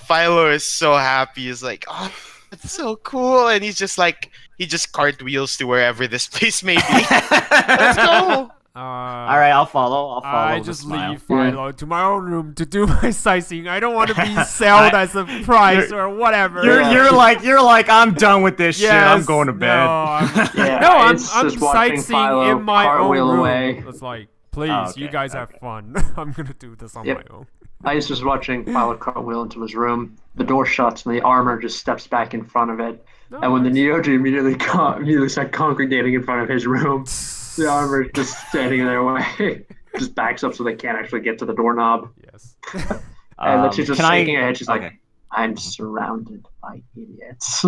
Philo is so happy. He's like, oh, that's so cool. And he's just like, he just cartwheels to wherever this place may be. Let's go. all right, I'll follow. I with a just smile. leave Philo to my own room to do my sightseeing. I don't want to be sold as a prize or whatever. You're like I'm done with this shit. I'm going to bed. No, Yeah, I'm it's just watching sightseeing Philo in my own cartwheel room. away. It's like, please, Okay, you guys have okay. fun. I'm gonna do this on Yep. my own. Ice was watching Philo cartwheel into his room. The door shuts, and the armor just steps back in front of it. No, And when the nice. Neoji immediately start congregating in front of his room, the armor is just standing in their way. Just backs up so they can't actually get to the doorknob. Yes. And then she's just Can I- shaking her head. She's like, Okay. I'm surrounded by idiots.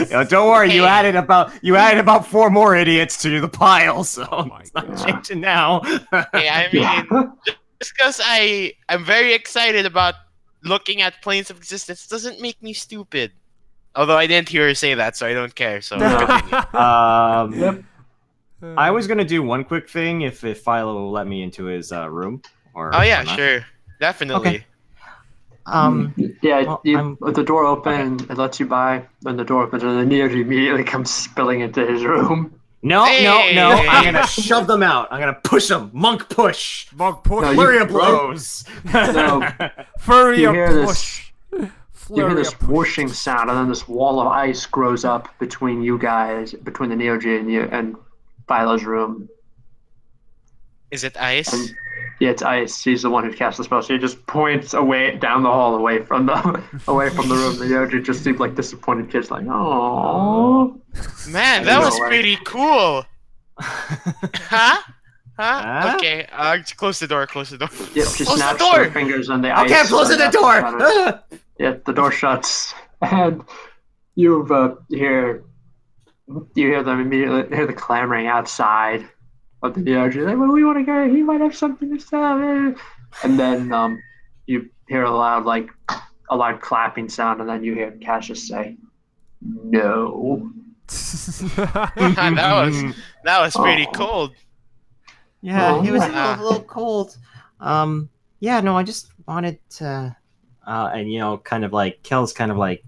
Yo, don't worry, you added about 4 more idiots to the pile, so my it's not God. changing now. Hey, I mean, Yeah. just because I'm very excited about looking at planes of existence doesn't make me stupid. Although I didn't hear her say that, so I don't care. So continue. Yep. I was gonna do one quick thing if Philo will let me into his room. Or Oh yeah, whatnot. sure, definitely. Okay. Um, Yeah, well, the door opens, it lets you by, then the door opens, and the Neoji immediately comes spilling into his room. no. Hey! I'm gonna shove them out. I'm gonna push them. Monk push. Monk push. No, Flurry you- of blows. No. Furry You of hear push. You hear Flurry this of push. whooshing sound, and then this wall of ice grows up between you guys, between the Neoji and you, and Philo's room. Is it ice? And yeah, it's ice. He's the one who cast the spell. So he just points away down the hall, away from the room. The Neoji just seemed like disappointed kids, like, oh. Man, I that know, was right? pretty cool. Huh? Huh? Okay. Close the door. Close the door. Yep, she Close the snaps door! her fingers on the ice. Okay, I'm closing the and door. that's Yeah, the door shuts, and you hear them immediately hear the clamoring outside of the Neoji. Like, well, we want to go. He might have something to say. And then you hear a loud clapping sound, and then you hear Cassius say, "No." that was pretty Oh. cold. Yeah, Oh, he was yeah. a little cold. Yeah, no, I just wanted to, and kind of like Kel's kind of like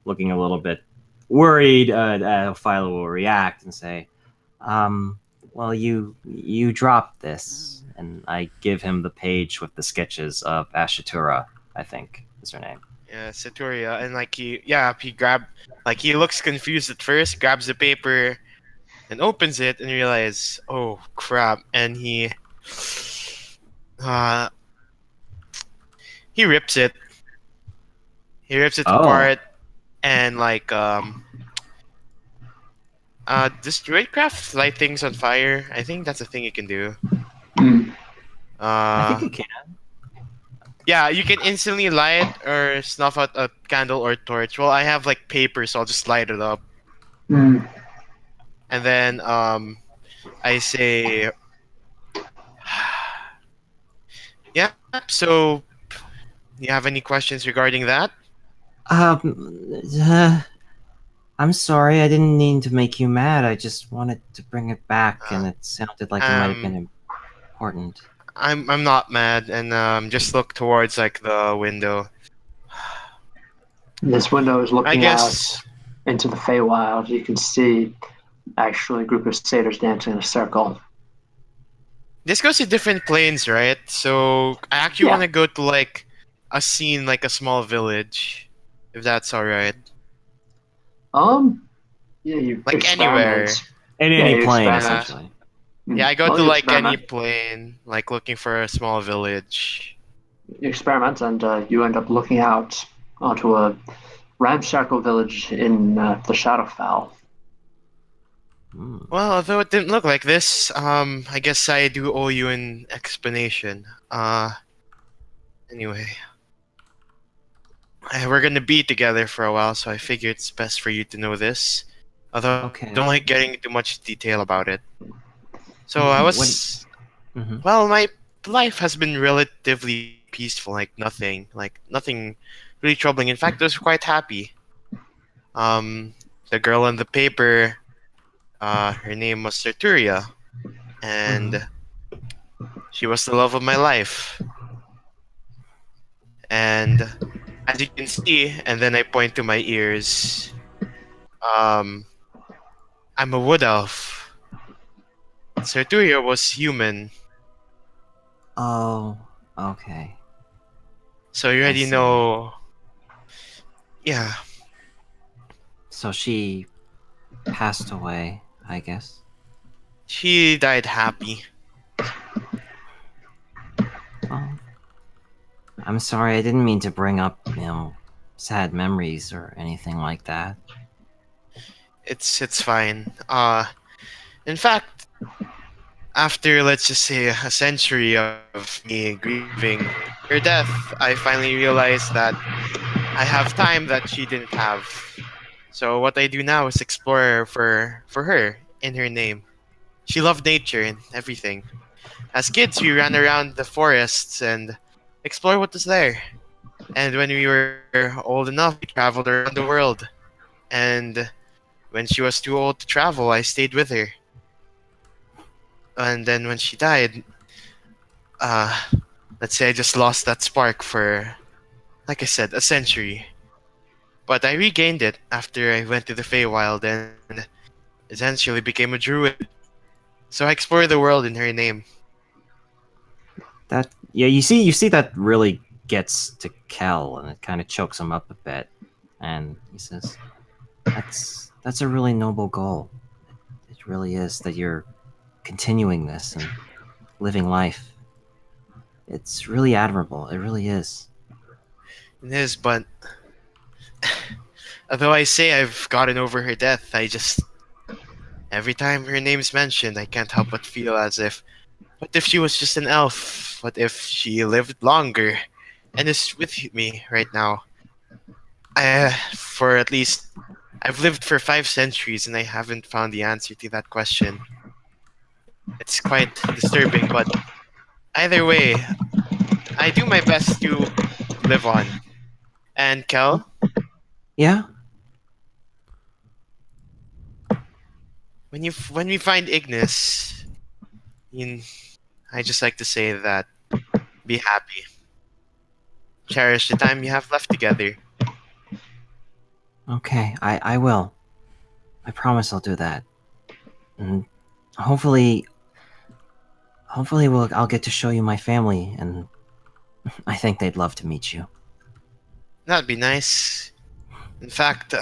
looking a little bit worried. Philo will react and say, well, you dropped this, and I give him the page with the sketches of Ashitura, I think is her name. Yeah, Saturia, and he looks confused at first, grabs the paper, and opens it, and realizes, oh crap, and he rips it. He rips it Oh. apart, and does Druidcraft light things on fire? I think that's a thing you can do. Mm. I think you can. Yeah, you can instantly light or snuff out a candle or torch. Well, I have paper, so I'll just light it up. Mm. And then I say, yeah. So, you have any questions regarding that? I'm sorry, I didn't mean to make you mad. I just wanted to bring it back, and it sounded like it might have been important. I'm not mad, and just look towards like the window. This window is I looking out guess into the Feywild. You can see actually a group of satyrs dancing in a circle. this goes to different planes, right? So I actually Yeah. want to go to like a scene, like a small village, if that's all right. Yeah, you Like experiment. anywhere. In Yeah, any you plane, experiment. essentially. Yeah, I go Well, to you like any experiment. plane, like looking for a small village. You experiment, and you end up looking out onto a ramshackle village in the Shadowfell. Hmm. Well, although it didn't look like this, I guess I do owe you an explanation. Anyway, we're gonna be together for a while, so I figure it's best for you to know this. Although Okay. I don't like getting into much detail about it. So What- I was, Mhm. well, my life has been relatively peaceful, like nothing really troubling. In fact, I was quite happy. The girl in the paper, her name was Serturia, and she was the love of my life. And as you can see, and then I point to my ears, um, I'm a wood elf. Serturia was human, Oh, okay. so you I already see. know. Yeah, So she passed away, I guess. she died happy. Oh, I'm sorry. I didn't mean to bring up, sad memories or anything like that. It's fine. In fact, after let's just say a century of me grieving her death, I finally realized that I have time that she didn't have. So what I do now is explore for her in her name. She loved nature and everything. As kids, we ran around the forests and explored what was there. And when we were old enough, we traveled around the world. And when she was too old to travel, I stayed with her. And then when she died, uh, let's say I just lost that spark for, like I said, a century. But I regained it after I went to the Feywild and essentially became a druid. So I explored the world in her name. Yeah, you see that really gets to Kel, and it kind of chokes him up a bit. And he says, "That's a really noble goal. It really is that you're continuing this and living life. It's really admirable. It really is." It is, but although I say I've gotten over her death, every time her name's mentioned, I can't help but feel as if, what if she was just an elf? What if she lived longer and is with me right now? For at least, I've lived for 5 centuries and I haven't found the answer to that question. It's quite disturbing, but either way, I do my best to live on. And Kel, Yeah. when we find Ignis, you, I just like to say that be happy. Cherish the time you have left together. Okay. I will. I promise I'll do that. And hopefully, I'll get to show you my family, and I think they'd love to meet you. That'd be nice. In fact,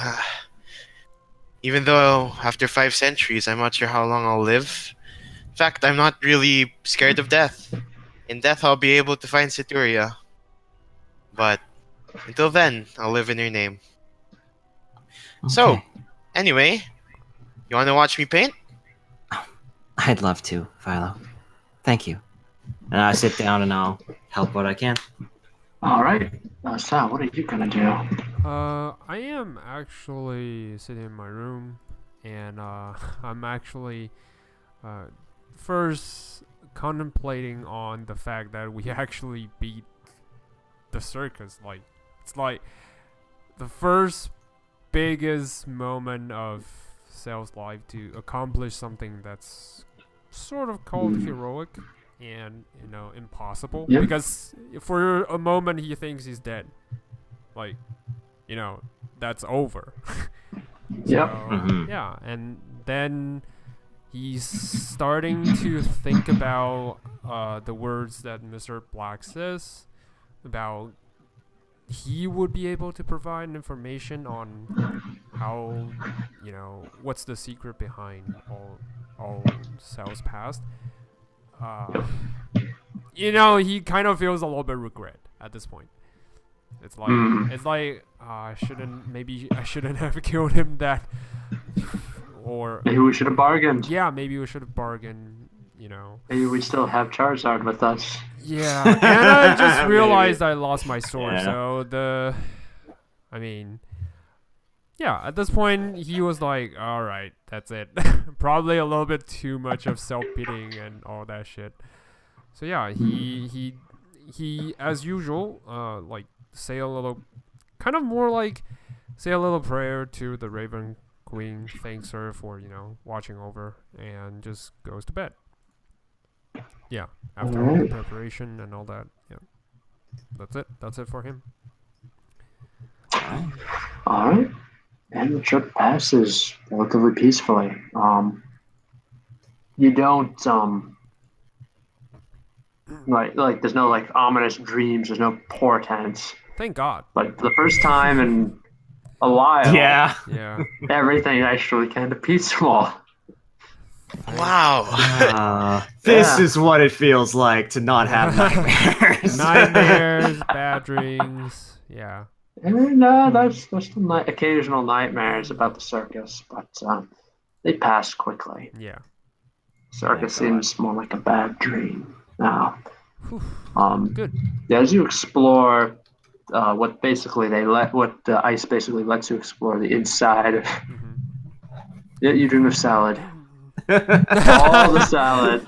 even though after 5 centuries, I'm not sure how long I'll live. In fact, I'm not really scared of death. In death, I'll be able to find Situria. But until then, I'll live in her name. So, Okay. anyway, you want to watch me paint? I'd love to, Philo. Thank you. And I sit down and I'll help what I can. All right. Sal, what are you gonna do? I am actually sitting in my room, and I'm actually first contemplating on the fact that we actually beat the circus. Like, it's like the first biggest moment of Sal's life to accomplish something that's sort of called heroic, and impossible Yep. because for a moment he thinks he's dead, like that's over. Yep. Yeah, and then he's starting to think about the words that Mr. Black says about he would be able to provide information on how what's the secret behind all Sal's past. He kind of feels a little bit regret at this point. It's like I shouldn't have killed him, that, or Maybe we should have bargained. yeah, maybe we should have bargained. Maybe we still have Charizard with us. Yeah, and I just realized I lost my sword. Yeah. So at this point he was like, all right, that's it. Probably a little bit too much of self-pitying and all that shit. So yeah, he as usual, like say a little prayer to the Raven Queen, thanks her for watching over, and just goes to bed. Yeah, after all the preparation and all that. Yeah, that's it for him. All right. And the trip passes relatively peacefully. You don't like there's no like ominous dreams. There's no portents. Thank God. Like for the first time in a while. Yeah. Yeah. Everything actually kind of peaceful. Wow. This is what it feels like to not have nightmares. Nightmares, bad dreams. Yeah. And there's still occasional nightmares about the circus, but they pass quickly. Yeah. Circus seems more like a bad dream now. Good. As you explore what the ice basically lets you explore the inside of. Yeah, you dream of salad. All the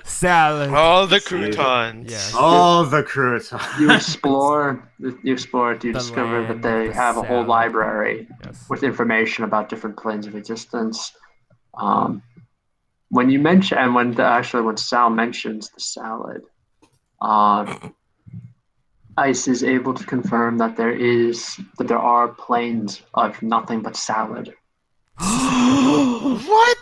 salad. All the croutons. Yes. All the croutons. You explore it, you discover that land they of the have a whole salad. library Yes. with information about different planes of existence. When Sal mentions the salad, Ice is able to confirm that there are planes of nothing but salad. What?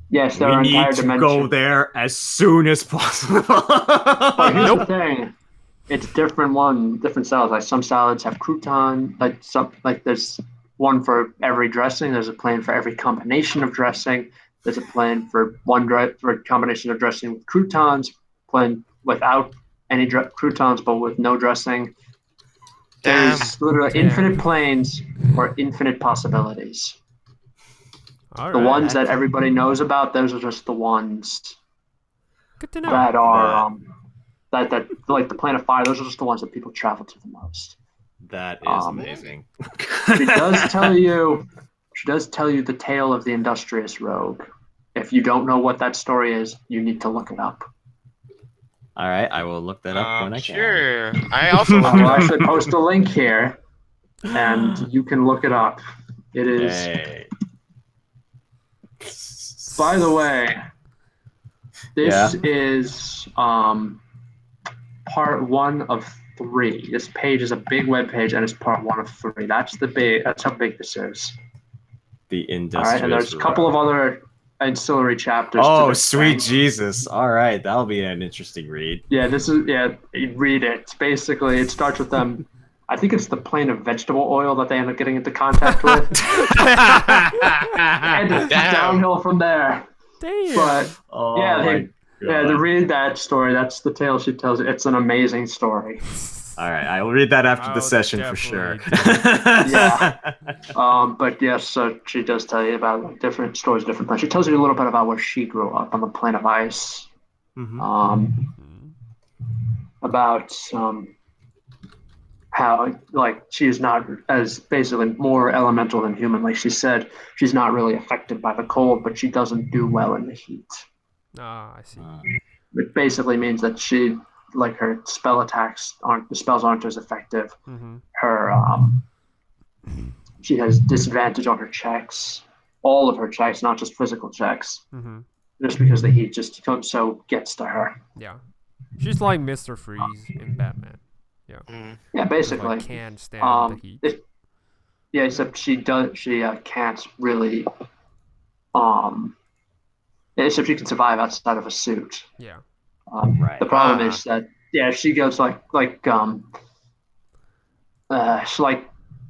Yes, there We are entire need to dimensions. go there as soon as possible. But here's the thing. It's different salads. Like some salads have crouton, there's one for every dressing, there's a plane for every combination of dressing, there's a plane for for combination of dressing with croutons, plane without any croutons but with no dressing. There's literally infinite planes or infinite possibilities. All The right. ones that everybody knows about, those are just the ones Good to know. that are that like the plane of fire. Those are just the ones that people travel to the most. That is amazing. She does tell you the tale of the industrious rogue. If you don't know what that story is, you need to look it up. All right, I will look that up when I can. Sure. I also I will actually post a link here, and you can look it up. It is. Hey. By the way, this is part 1 of 3. This page is a big web page, and it's part 1 of 3. That's how big this is. The All industrious. right, and there's a couple of other ancillary chapters. Oh, to this sweet thing. Jesus! All right, that'll be an interesting read. Yeah, read it. Basically, it starts with them. I think it's the plane of vegetable oil that they end up getting into contact with. And it's downhill from there. Damn. But Oh to God. read that story, that's the tale she tells. It's an amazing story. All right, I will read that after the I'll session for sure. Yeah. But yes, so she does tell you about different stories, different planes. She tells you a little bit about where she grew up on the plane of ice. About how she is not as basically more elemental than human. Like she said, she's not really affected by the cold, but she doesn't do well in the heat. Ah, I see. It basically means that her spell attacks the spells aren't as effective. Her she has disadvantage on her checks, all of her checks, not just physical checks, just because the heat just so gets to her. Yeah. She's like Mr. Freeze in Batman. Yeah. Yeah, basically. Like, can't stand the heat. Yeah, except she can't really. Except she can survive outside of a suit. Yeah. Right. The problem is that she goes she's like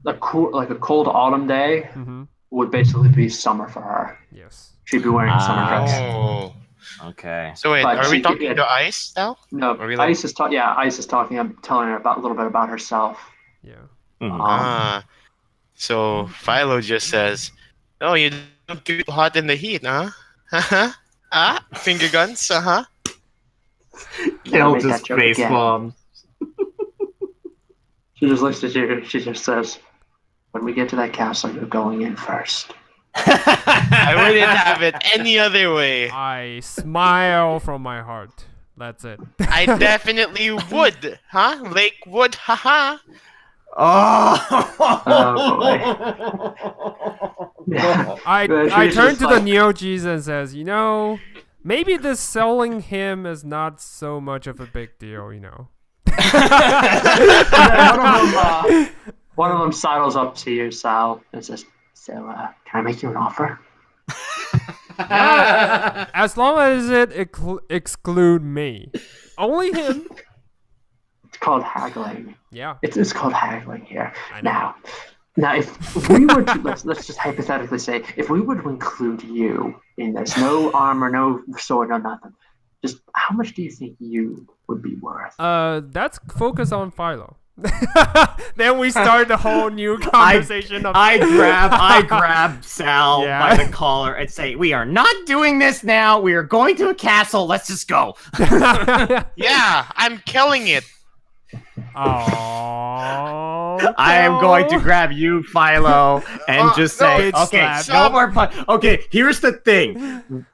a cold autumn day would basically be summer for her. Yes. She'd be wearing a summer dress. Oh. Okay. So wait, But are we talking to Ice now? No, Ice is talking. Yeah, Ice is talking. I'm telling her a little bit about herself. Yeah. So Philo just says, "Oh, you don't get hot in the heat, huh? Finger guns, Kel just face bombs. She just looks at you. She just says, "When we get to that castle, you're going in first." I wouldn't have it any other way. I smile from my heart. That's it. I definitely would, huh? Lakewood, haha. Yeah. I turn to the Neo-G's and says, maybe this selling him is not so much of a big deal, One of them sidles up to you, Sal, and says, "So, can I make you an offer?" As long as it exclude me. Only him. It's called haggling. Yeah. It's called haggling here. Now, if we were to let's just hypothetically say, if we were to include you in this, no armor, no sword, no nothing, just how much do you think you would be worth? That's focus on Philo. Then we start the whole new conversation. I grab Sal by the collar and say, "We are not doing this now. We are going to a castle. Let's just go." Yeah, I'm killing it. Oh. I am going to grab you, Philo, and just say, "Okay, no more fun." Okay, here's the thing.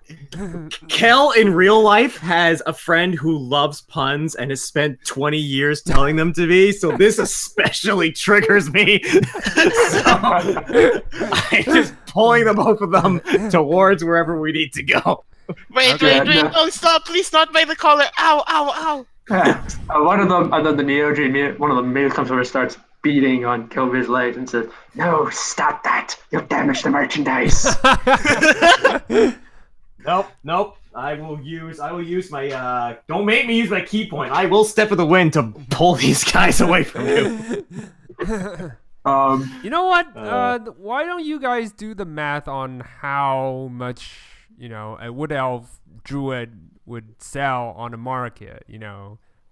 Kel in real life has a friend who loves puns and has spent 20 years telling them to be, so this especially triggers me. So I'm just pulling the both of them towards wherever we need to go. Wait, no, stop, please, not by the collar. Ow, ow, ow. One of them, and then the Neo-G, one of them immediately comes over and starts beating on Kelbi's legs and says, "No, stop that! You'll damage the merchandise." Nope. I will use my don't make me use my key point. I will step of the wind to pull these guys away from you. You know what? Why don't you guys do the math on how much, a wood elf druid would sell on the market,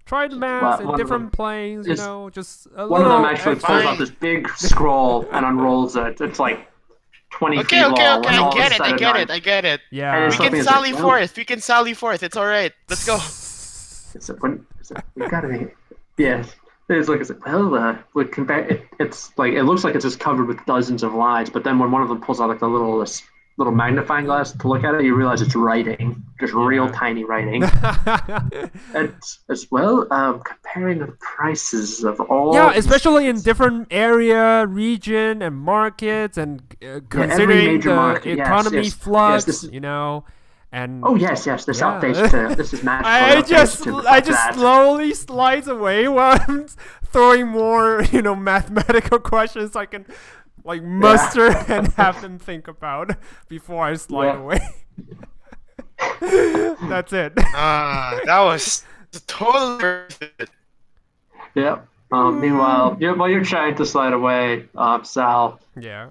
Try the math in different planes, just a one little. One of them actually pulls out this big scroll and unrolls it. It's like 20 feet long. Okay, I get it. Yeah. We can sally forth. It's alright. Let's go. We gotta make it. Yeah. It's like, it's like, it looks like it's just covered with dozens of lines, but then when one of them pulls out like the little magnifying glass to look at it, you realize it's writing, just real tiny writing. As well, comparing the prices of all. Yeah, especially in different area, region, and markets, and considering the economy flux, and yes, the south face too. This is magical. I just slowly slides away while I'm throwing more, mathematical questions I can muster and have them think about before I slide away. That's it. That was totally worth it. Yeah. Meanwhile, while you're trying to slide away, Sal. Yeah.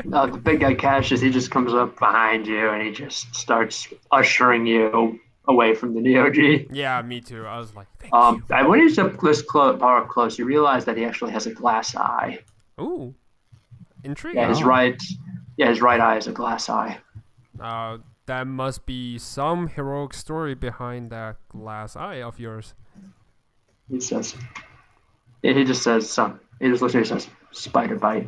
The big guy Cassius, he just comes up behind you and he just starts ushering you away from the Neo-G. Yeah, me too. I was like, thank you. And when he's up power up close, you realize that he actually has a glass eye. Ooh. Intriguing. Yeah, his right eye is a glass eye. That must be some heroic story behind that glass eye of yours. He just says, he just looks at you and says, "Spider bite."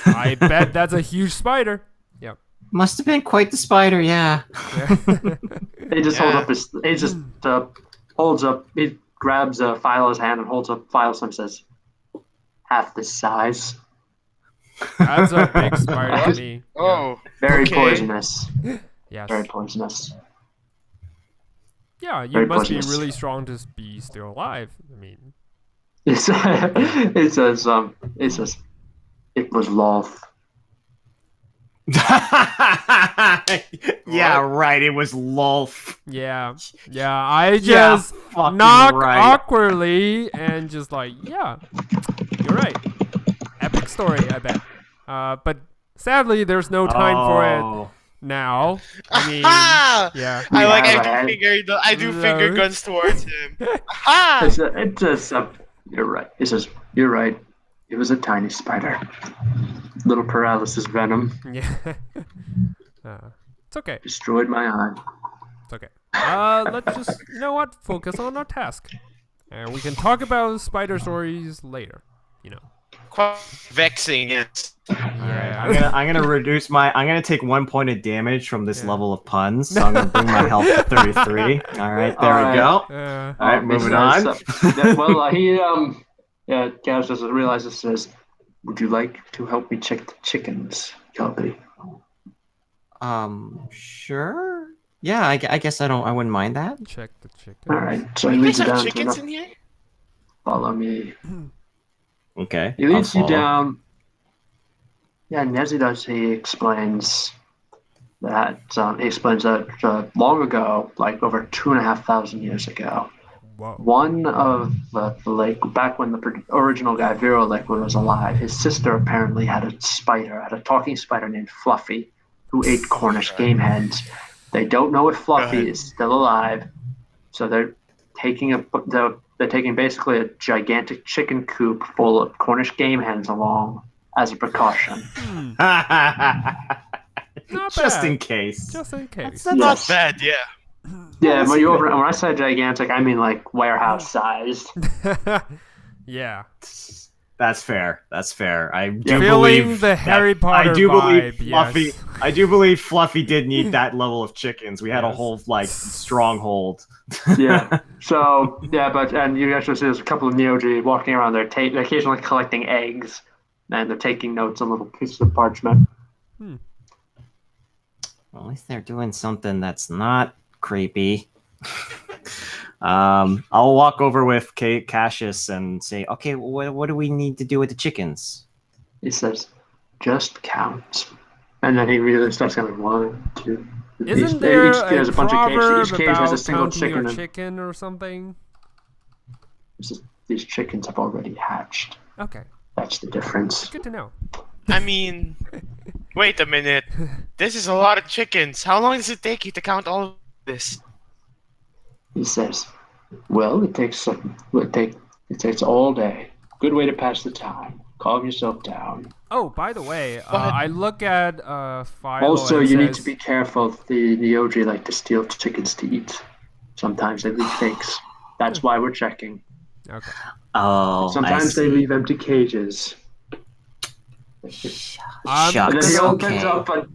I bet that's a huge spider. Yep. Must have been quite the spider, yeah. He just holds up, he grabs Philo's hand and holds up Philo's and says, "Half this size." That's a big spider to me. Oh, very poisonous. Yes. Very poisonous. Yeah, you Very must be poisonous. really strong to be still alive. I mean, It says it was love. Yeah, right. It was Lolf. yeah, I Yeah, just fucking knock right. awkwardly and just like, yeah, you're right. Epic story, I bet. But sadly, there's no time for it Oh. now. I mean, Ah! yeah. We have a I do finger No. guns towards him. Ha! It says you're right. It says you're right. It was a tiny spider. Little paralysis venom Yeah. It's okay. destroyed my eye. It's okay. Let's just, you know what? Focus on our task. And we can talk about spider stories later. You know. Quite vexing, yes. Yeah. I'm gonna reduce my. I'm gonna take 1 point of damage from this level of puns, so I'm gonna bring my health to 33. All right, there we go. All right, moving on. Gaz doesn't realize it says, "Would you like to help me check the chickens, Kelbi?" Sure. Yeah, I guess I wouldn't mind that. Check the chicken. All right, so he You leads guys you have down to chickens the. in here? Follow me. Okay. He leads I'll you follow. down. Yeah, and as he does, he explains that long ago, like over 2,500 years ago, Whoa. one of the lake back when the original guy Vero Liquid was alive, his sister apparently had a talking spider named Fluffy, who ate Cornish game hens. They don't know if Fluffy is still alive, so they're taking basically a gigantic chicken coop full of Cornish game hens along as a precaution. Not Just bad. in case. Just in case. That's not bad, yeah. Yeah, when I say gigantic, I mean like warehouse sized. Yeah. That's fair. That's fair. I do Feeling believe the Harry Potter I do believe vibe, Fluffy. yes. I do believe Fluffy did need that level of chickens. We had a whole stronghold. Yeah. So and you actually see there's a couple of Neogi walking around there, they're occasionally collecting eggs, and they're taking notes on little pieces of parchment. Well, at least they're doing something that's not creepy. I'll walk over with Cassius and say, "Okay, what do we need to do with the chickens?" He says, "Just count," and then he really starts going 1, 2. Isn't there each a has a bunch of cages. proverb Each cage has a about single counting chicken. your And chicken or something? these chickens have already hatched. Okay, That's the difference. good to know. I mean, wait a minute. This is a lot of chickens. How long does it take you to count all of this? He says, "Well, it takes all day. Good way to pass the time. Calm yourself down. Oh, by the way, I look at Philo Also, and you need to says- be careful. The Neogi like to steal chickens to eat. Sometimes they leave fakes. That's why we're checking. Okay. Oh, Sometimes they leave empty cages." I'm And then Shucks.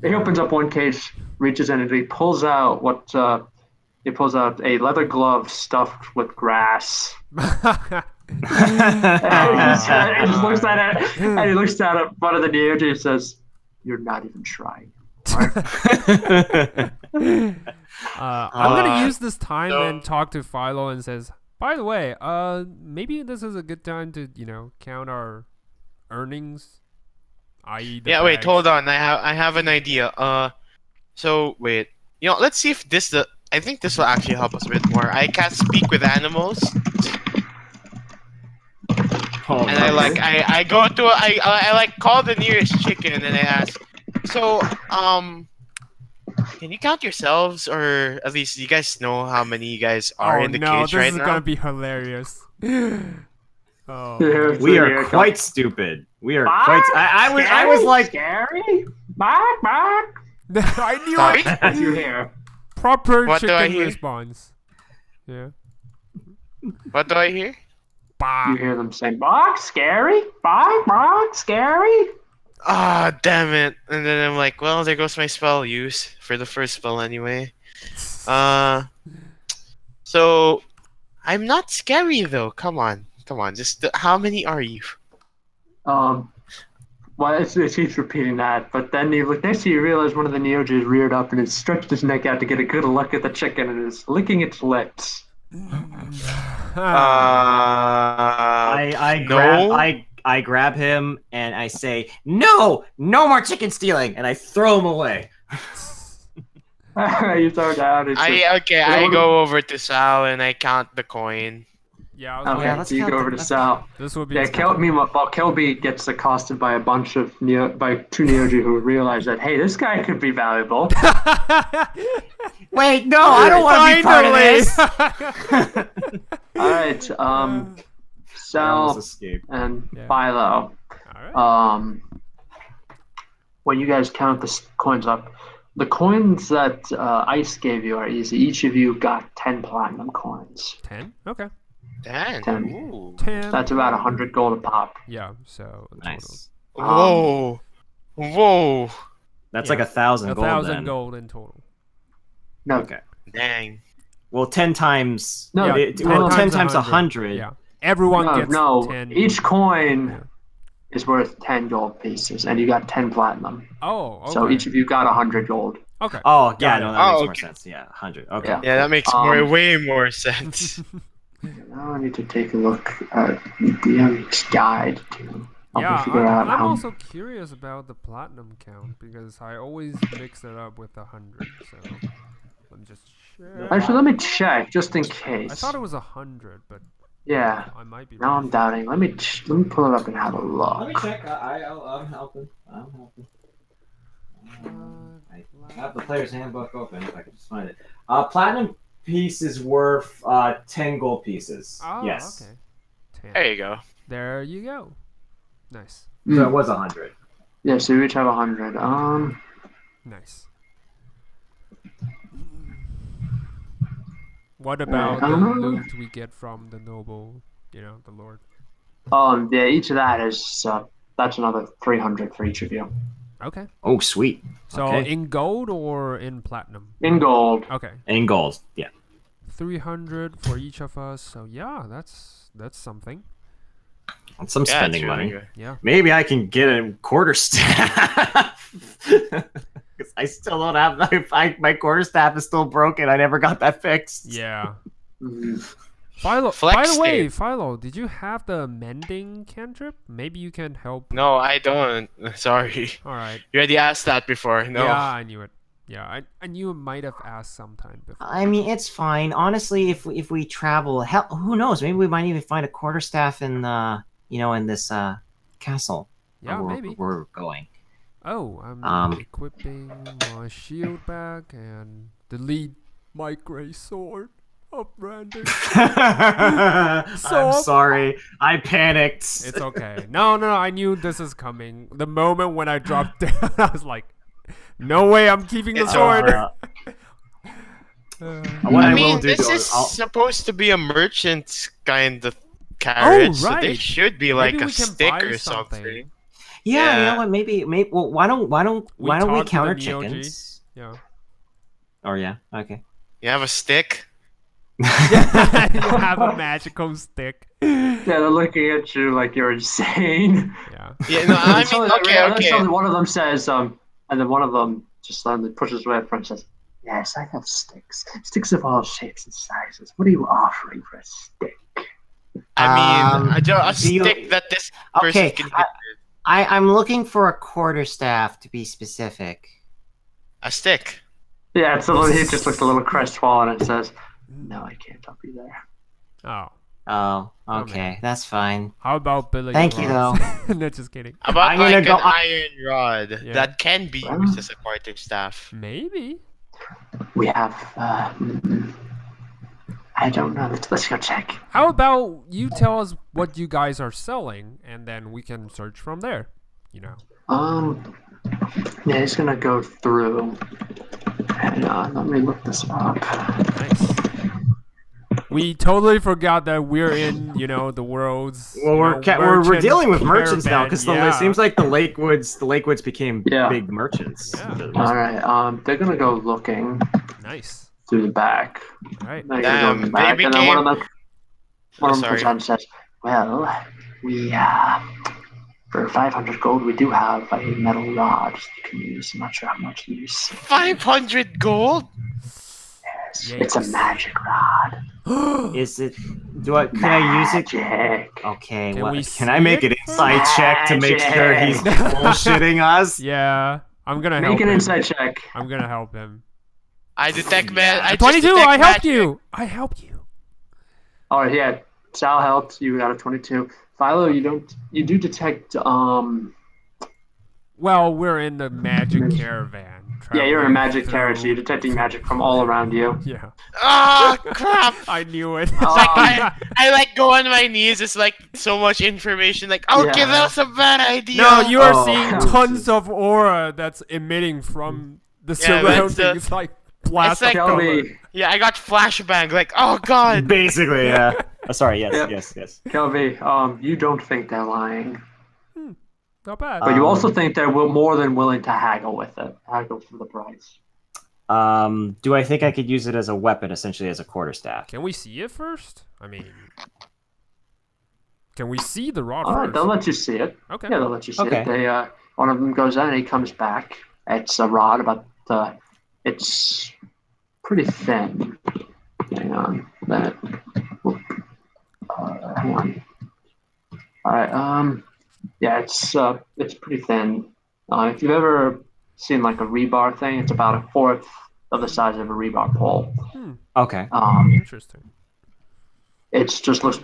he opens up one cage, reaches in, and he pulls out a leather glove stuffed with grass. And he just looks at it, and he looks down at one of the Neogi and says, "You're not even trying." I'm gonna use this time so- and talk to Philo and says, by the way, maybe this is a good time to, count our earnings, i.e. the Yeah, wait, bags. hold on. I have an idea. So wait, let's see if I think this will actually help us a bit more. I can't speak with animals, and I go to I call the nearest chicken and I ask, so can you count yourselves, or at least you guys know how many you guys are in the cage this right is now? gonna be hilarious. Oh, Yeah, We so are here it quite comes. stupid. We are quite. I was like, scary. Bark, bark. I knew Sorry? it. As you hear. Proper What do I chicken hear? response. Yeah. What do I hear? Bah. You hear them saying, "Bark, scary. Bark, bark, scary." Ah, damn it. And then I'm like, well, there goes my spell use for the first spell anyway. So I'm not scary though. Come on. Just how many are you? Well, it keeps repeating that, but then you look next to you, realize one of the Neojis reared up and has stretched his neck out to get a good look at the chicken and is licking its lips. I grab him and I say, no more chicken stealing, and I throw him away. You throw it out. I go over to Sal and I count the coin. Yeah. Okay, so you go over to Sal. This will be. Meanwhile, Kelbi gets accosted by two Neoji who realize that, hey, this guy could be valuable. Wait, no, I don't want to be part of this. All right, Sal and Philo. All right. When you guys count the coins up, the coins that Ice gave you are easy. Each of you got 10 platinum coins. 10? Okay. 10. 10. Ooh. 10. That's about 100 gold a pop. Yeah. So Nice. Whoa. That's like 1,000 gold. 1,000 then. gold in total. No. Okay. Dang. Well, 10 times. No. Yeah, 10 times 100. Yeah. Everyone gets 10. Each coin is worth 10 gold pieces, and you got 10 platinum. Oh, okay. So each of you got 100 gold. Okay. Oh, yeah, no, that makes more okay. sense. Yeah, 100. Okay. Yeah. That makes way more sense. Now I need to take a look at the DM's guide to help me figure out I'm how. also curious about the platinum count because I always mix it up with 100. So let me just check. Actually, let me check just in case. I thought it was 100, but Yeah. I might be. Now I'm doubting. Let me pull it up and have a look. Let me check. I'm helping. I have the player's handbook open if I can just find it. Platinum piece is worth 10 gold pieces. Oh, yes. okay. 10. There you go. There you go. Nice. So it was 100. Yeah, so we each have 100. Nice. What about the loot we get from the noble, the lord? Yeah, each of that is that's another 300 for each of you. Okay. Oh, sweet. So Okay. in gold or in platinum? In gold. Okay. In gold, yeah. 300 for each of us. So yeah, that's something. That's some spending it's really money. good. Yeah. Maybe I can get a quarter staff. Because I still don't have my quarter staff is still broken. I never got that fixed. Yeah. Mhm. Philo, Flex by the way, tape. Philo, did you have the mending cantrip? Maybe you can help. No, I don't. Sorry. All right. You already asked that before. No. Yeah, I knew it. Yeah, I knew it might have asked sometime before. I mean, it's fine. Honestly, if we travel, hell, who knows? Maybe we might even find a quarterstaff in in this castle. Yeah, where maybe. we're going. Oh, I'm equipping my shield back and delete my gray sword. Brandon. I'm sorry. I panicked. It's okay. No, I knew this is coming. The moment when I dropped down, I was like, no way, I'm keeping the It's sword. What I mean, will do, this though, is I'll- supposed to be a merchant kind of carriage, so they right. should be like Maybe a we can stick buy or something. something. Yeah, you Yeah. know what? Maybe. Well, why don't we talk to counter the Neoji. chickens? Yeah. Oh yeah. Okay. You have a stick? You have a magical stick. Yeah, they're looking at you like you're insane. Yeah. Yeah, no, I Until mean, okay. suddenly one of them says, and then one of them just suddenly pushes away from and says, "Yes, I have sticks. Sticks of all shapes and sizes. What are you offering for a stick?" I mean, a do you- stick that this person Okay, can hit with. I'm looking for a quarterstaff to be specific. A stick. Yeah, so he just looks a little crestfallen and says, "No, I can't help you there." Oh. Oh, Oh, okay, man. that's fine. How about building? Thank you, No, just kidding. About I'm gonna like go- an iron rod Yeah. that can be used as a quarterstaff. Maybe. We have. I don't know. Let's go check. How about you tell us what you guys are selling, and then we can search from there. Yeah, he's gonna go through. Hang on, let me look this up. Nice. We totally forgot that we're in, the world's. Well, we're merchant dealing with merchants now caravan. because Yeah. it seems like the Lakewoods became Yeah. big merchants. Yeah. for the most All right. They're gonna go looking Nice. through the back. All right. They're gonna go in the Damn, back, they and then one of became- them comes sorry. out and says, "Well, we For 500 gold, we do have a metal rod you can use. I'm not sure how much use. 500 gold? Yes, it's a magic rod. Is it? Can I use it? Magic. Okay. Can Can I make an insight check to make sure he's bullshitting us? Yeah, I'm gonna help Make an him. insight check. I'm gonna help him. I detect man. I 22. just detect I helped magic. you. I helped you. All right, yeah. Sal helped. You got a 22. Philo, you don't. You do detect. Well, we're in the magic caravan. Yeah, you're in a traveling magic carriage. So through- you're detecting magic from all around you. Yeah, Ah, crap! I knew it. I like go on my knees. It's like so much information. Like, okay, Yeah. that's a bad idea. No, you are Oh, seeing God. tons of aura that's emitting from the Yeah, that's surroundings, like blast like- of color. Kelby, Yeah, I got flashbang. Like, oh god. Basically, yeah. Sorry. Yes. Yep. Yes. Kelby, you don't think they're lying, Not bad. but you also think they're more than willing to haggle with it. Haggle for the price. Do I think I could use it as a weapon, essentially as a quarterstaff? Can we see it first? I mean, can we see the rod All right, first? they'll let you see it. Okay. Yeah, they'll let you see Okay. it. They one of them goes out and he comes back. It's a rod about it's pretty thin. Hang on, that. Hang on. All right. Yeah, it's pretty thin. If you've ever seen like a rebar thing, it's about a fourth of the size of a rebar pole. Okay. Interesting. It's just looks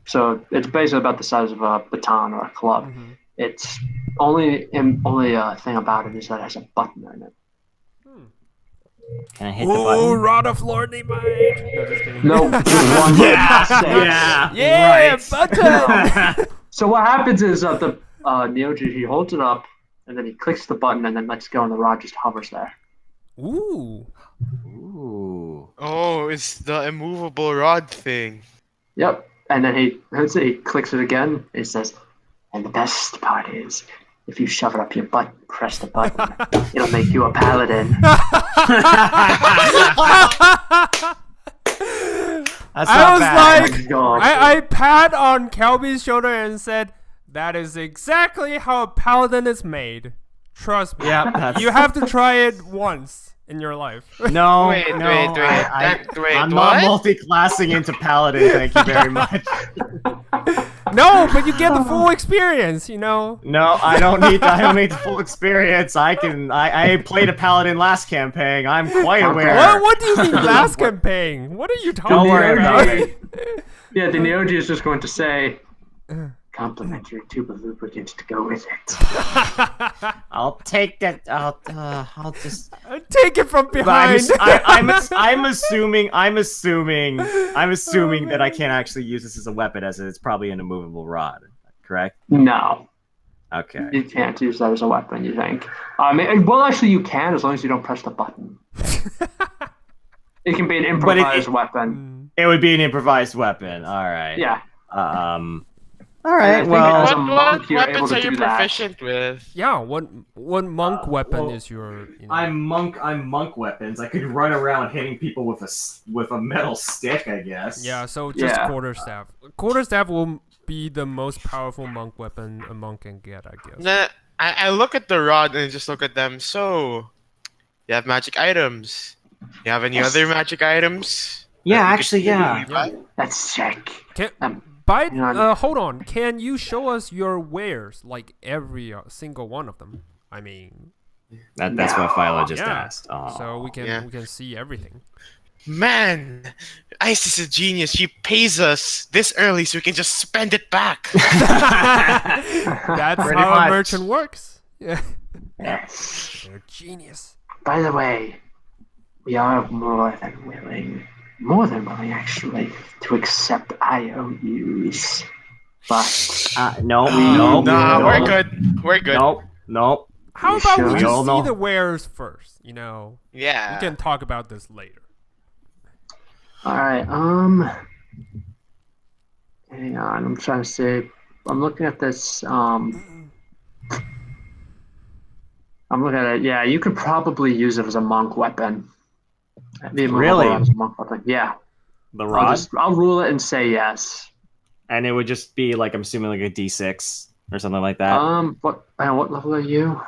so. It's basically about the size of a baton or a club. Mm-hmm. It's only thing about it is that it has a button in it. Can I hit the Ooh, button? rod of Lordy Might. No, just kidding. No, just one. Yeah. Yeah, right. button. So what happens is the Neoji, he holds it up and then he clicks the button and then lets go and the rod just hovers there. Ooh. Ooh. Oh, it's the immovable rod thing. Yep. And then he clicks it again and he says, and the best part is if you shove it up your butt, press the button, it'll make you a paladin. That's I not was bad. like, Gosh. I pat on Kelby's shoulder and said, "That is exactly how a paladin is made. Trust me. Yeah, that's... You have to try it once in your life." No, Wait, no, wait, wait. I'm What? not multi-classing into paladin. Thank you very much. No, but you get the full experience, you know. No, I don't need the full experience. I played a paladin last campaign. I'm quite aware. What do you mean last campaign? What are you talking Don't worry about? about it. Yeah, the Neoji is just going to say, complimentary tube of lubricant to go with it. I'll take that. I'll just. Take it from But behind. I'm assuming that I can't actually use this as a weapon, as it's probably an immovable rod. Correct? No, Okay. you can't use that as a weapon, you think. Well, actually, you can as long as you don't press the button. It can be an improvised weapon. It would be an improvised weapon. All right. Yeah. All right. think Well. as a What monk, you're able weapons to are you do that. proficient with? Yeah, what monk weapon well, is your? You know? I'm monk weapons. I could run around hitting people with a metal stick, I guess. Yeah, so just Yeah. quarterstaff. Quarterstaff will be the most powerful monk weapon a monk can get, I guess. Then I look at the rod and just look at them. So, you have magic items. You have any other magic items? Yeah, that you could actually, yeah. maybe buy? That's sick. Hold on. Can you show us your wares, like every single one of them? I mean, That's what Philo just Yeah. asked. Aw. so we Yeah. can see everything. Man, Ice is a genius. She pays us this early so we can just spend it back. That's Pretty how much. a merchant works. Yeah, Yes. they're genius. By the way, we are more than willing actually, to accept IOUs. But No, no, Nah, no. we're good. We're good. Nope. How You about sure? we We just all see know. the wares first? You know, Yeah. we can talk about this later. all right, hang on. I'm trying to see. I'm looking at this. I'm looking at it. Yeah, you could probably use it as a monk weapon. The immovable Really? rod as a monk weapon. Yeah. The rod, I'll rule it and say yes. and it would just be like I'm assuming like a D6 or something like that. What level are you?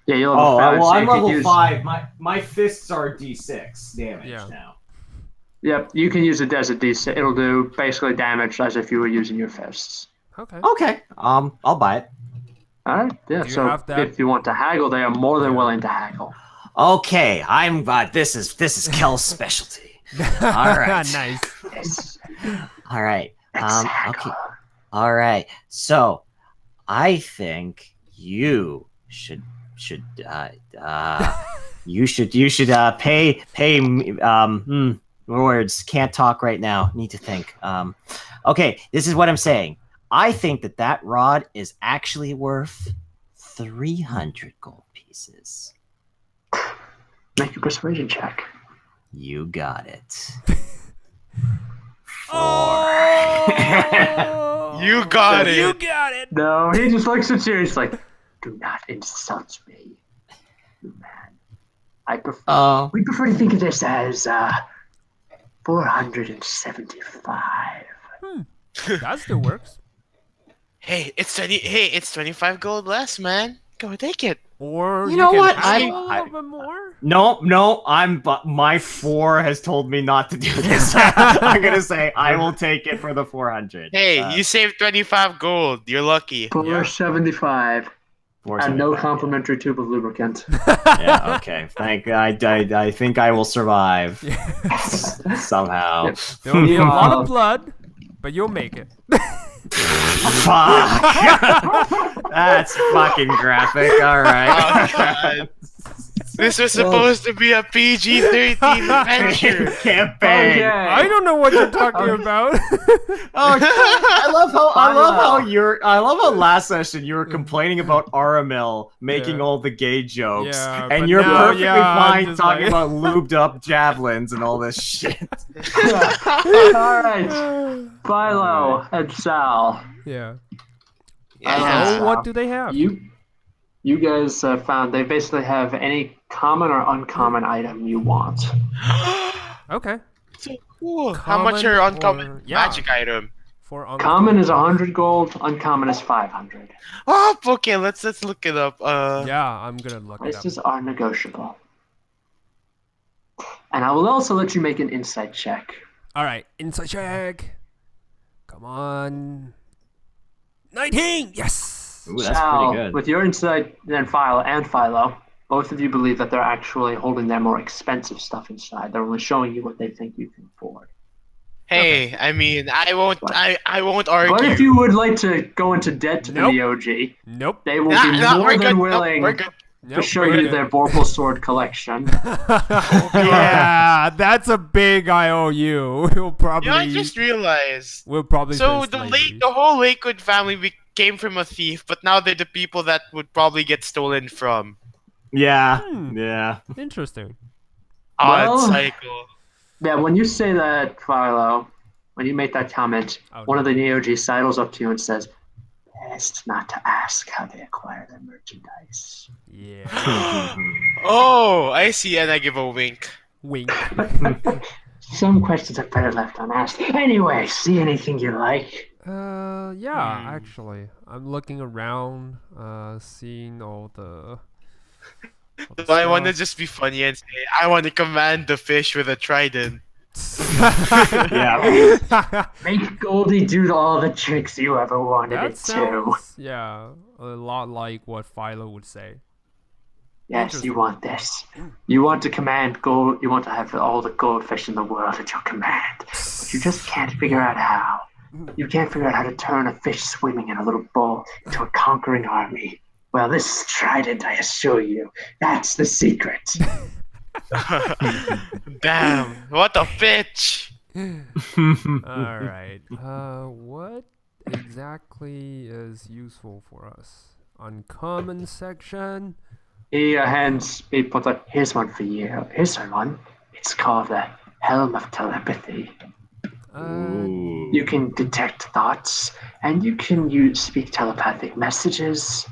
Yeah, you're level 5. Well, so I'm you could level use... 5. My fists are D6 damage now. Yep, you can use it as a D6. It'll do basically damage as if you were using your fists. Okay. I'll buy it. All right. Yeah. So if you want to haggle, they are more than willing to haggle. Okay, I'm. This is Kel's specialty. All right. Nice. Yes. All right. Okay. All right. So, I think you should you should pay words can't talk right now. Need to think. Okay, this is what I'm saying. I think that rod is actually worth 300 gold pieces. Make a persuasion check. You got it. 4. You got it. You got it. No, he just looks at you. He's like, "Do not insult me, man. We prefer to think of this as 475." That still works. Hey, it's 25 gold less, man. Go take it. Or you know can what? ask a little bit more. No. But my 4 has told me not to do this. I'm gonna say I will take it for the 400. Hey, you saved 25 gold. You're lucky. 475. And no complimentary tube of lubricant. Yeah. Okay. I think I will survive somehow. Yep. There'll be a lot of blood, but you'll make it. Fuck. That's fucking graphic. All right. Oh, God. This was supposed to be a PG-13 adventure. Campaign. Okay. I don't know what you're talking about. I love how last session you were complaining about Aramil making all the gay jokes, Yeah, and but you're now, perfectly I'm fine just talking like- about lubed up javelins and all this shit. All right. Philo and Sal. Yeah. Yeah. So what do they have? You guys found they basically have any common or uncommon item you want. Okay. So cool. How much are uncommon magic item? For Common is 100 gold. Uncommon is 500. Oh, okay. Let's look it up. Yeah, I'm gonna look it up. Prices are negotiable. And I will also let you make an insight check. All right, insight check. Come on. 19. Yes. Ooh, that's Sal, pretty good. with your insight and Philo, both of you believe that they're actually holding their more expensive stuff inside. They're only showing you what they think you can afford. Hey, I mean, I won't argue. But if you would like to go into debt to the OG, Nope. they will be more than willing we're good. to show you their Vorpal sword collection. Yeah, that's a big IOU. We'll probably. I just realized. We'll probably. So say the slavery. whole Lakewood family came from a thief, but now they're the people that would probably get stolen from. Yeah. Hmm. Yeah. Interesting. Odd Well- cycle. Yeah, when you say that, Philo, when you make that comment, one of the Neo-G sidles up to you and says, "Best not to ask how they acquire their merchandise." Yeah. Oh, I see, and I give a wink. Wink. Some questions are better left unasked. Anyway, see anything you like? Yeah. Actually, I'm looking around, seeing all the. So I want to just be funny and say, I want to command the fish with a trident. Yeah. Make Goldie do all the tricks you ever wanted That it to. sounds, yeah, a lot like what Philo would say. Yes, you want this. You want to command gold. You want to have all the goldfish in the world at your command. But you just can't figure out how. You can't figure out how to turn a fish swimming in a little bowl into a conquering army. Well, this trident, I assure you, that's the secret. Damn, what a bitch! All right. What exactly is useful for us? Uncommon section. He puts up, here's one for you. Here's one. It's called the Helm of Telepathy. You can detect thoughts, and you can speak telepathic messages,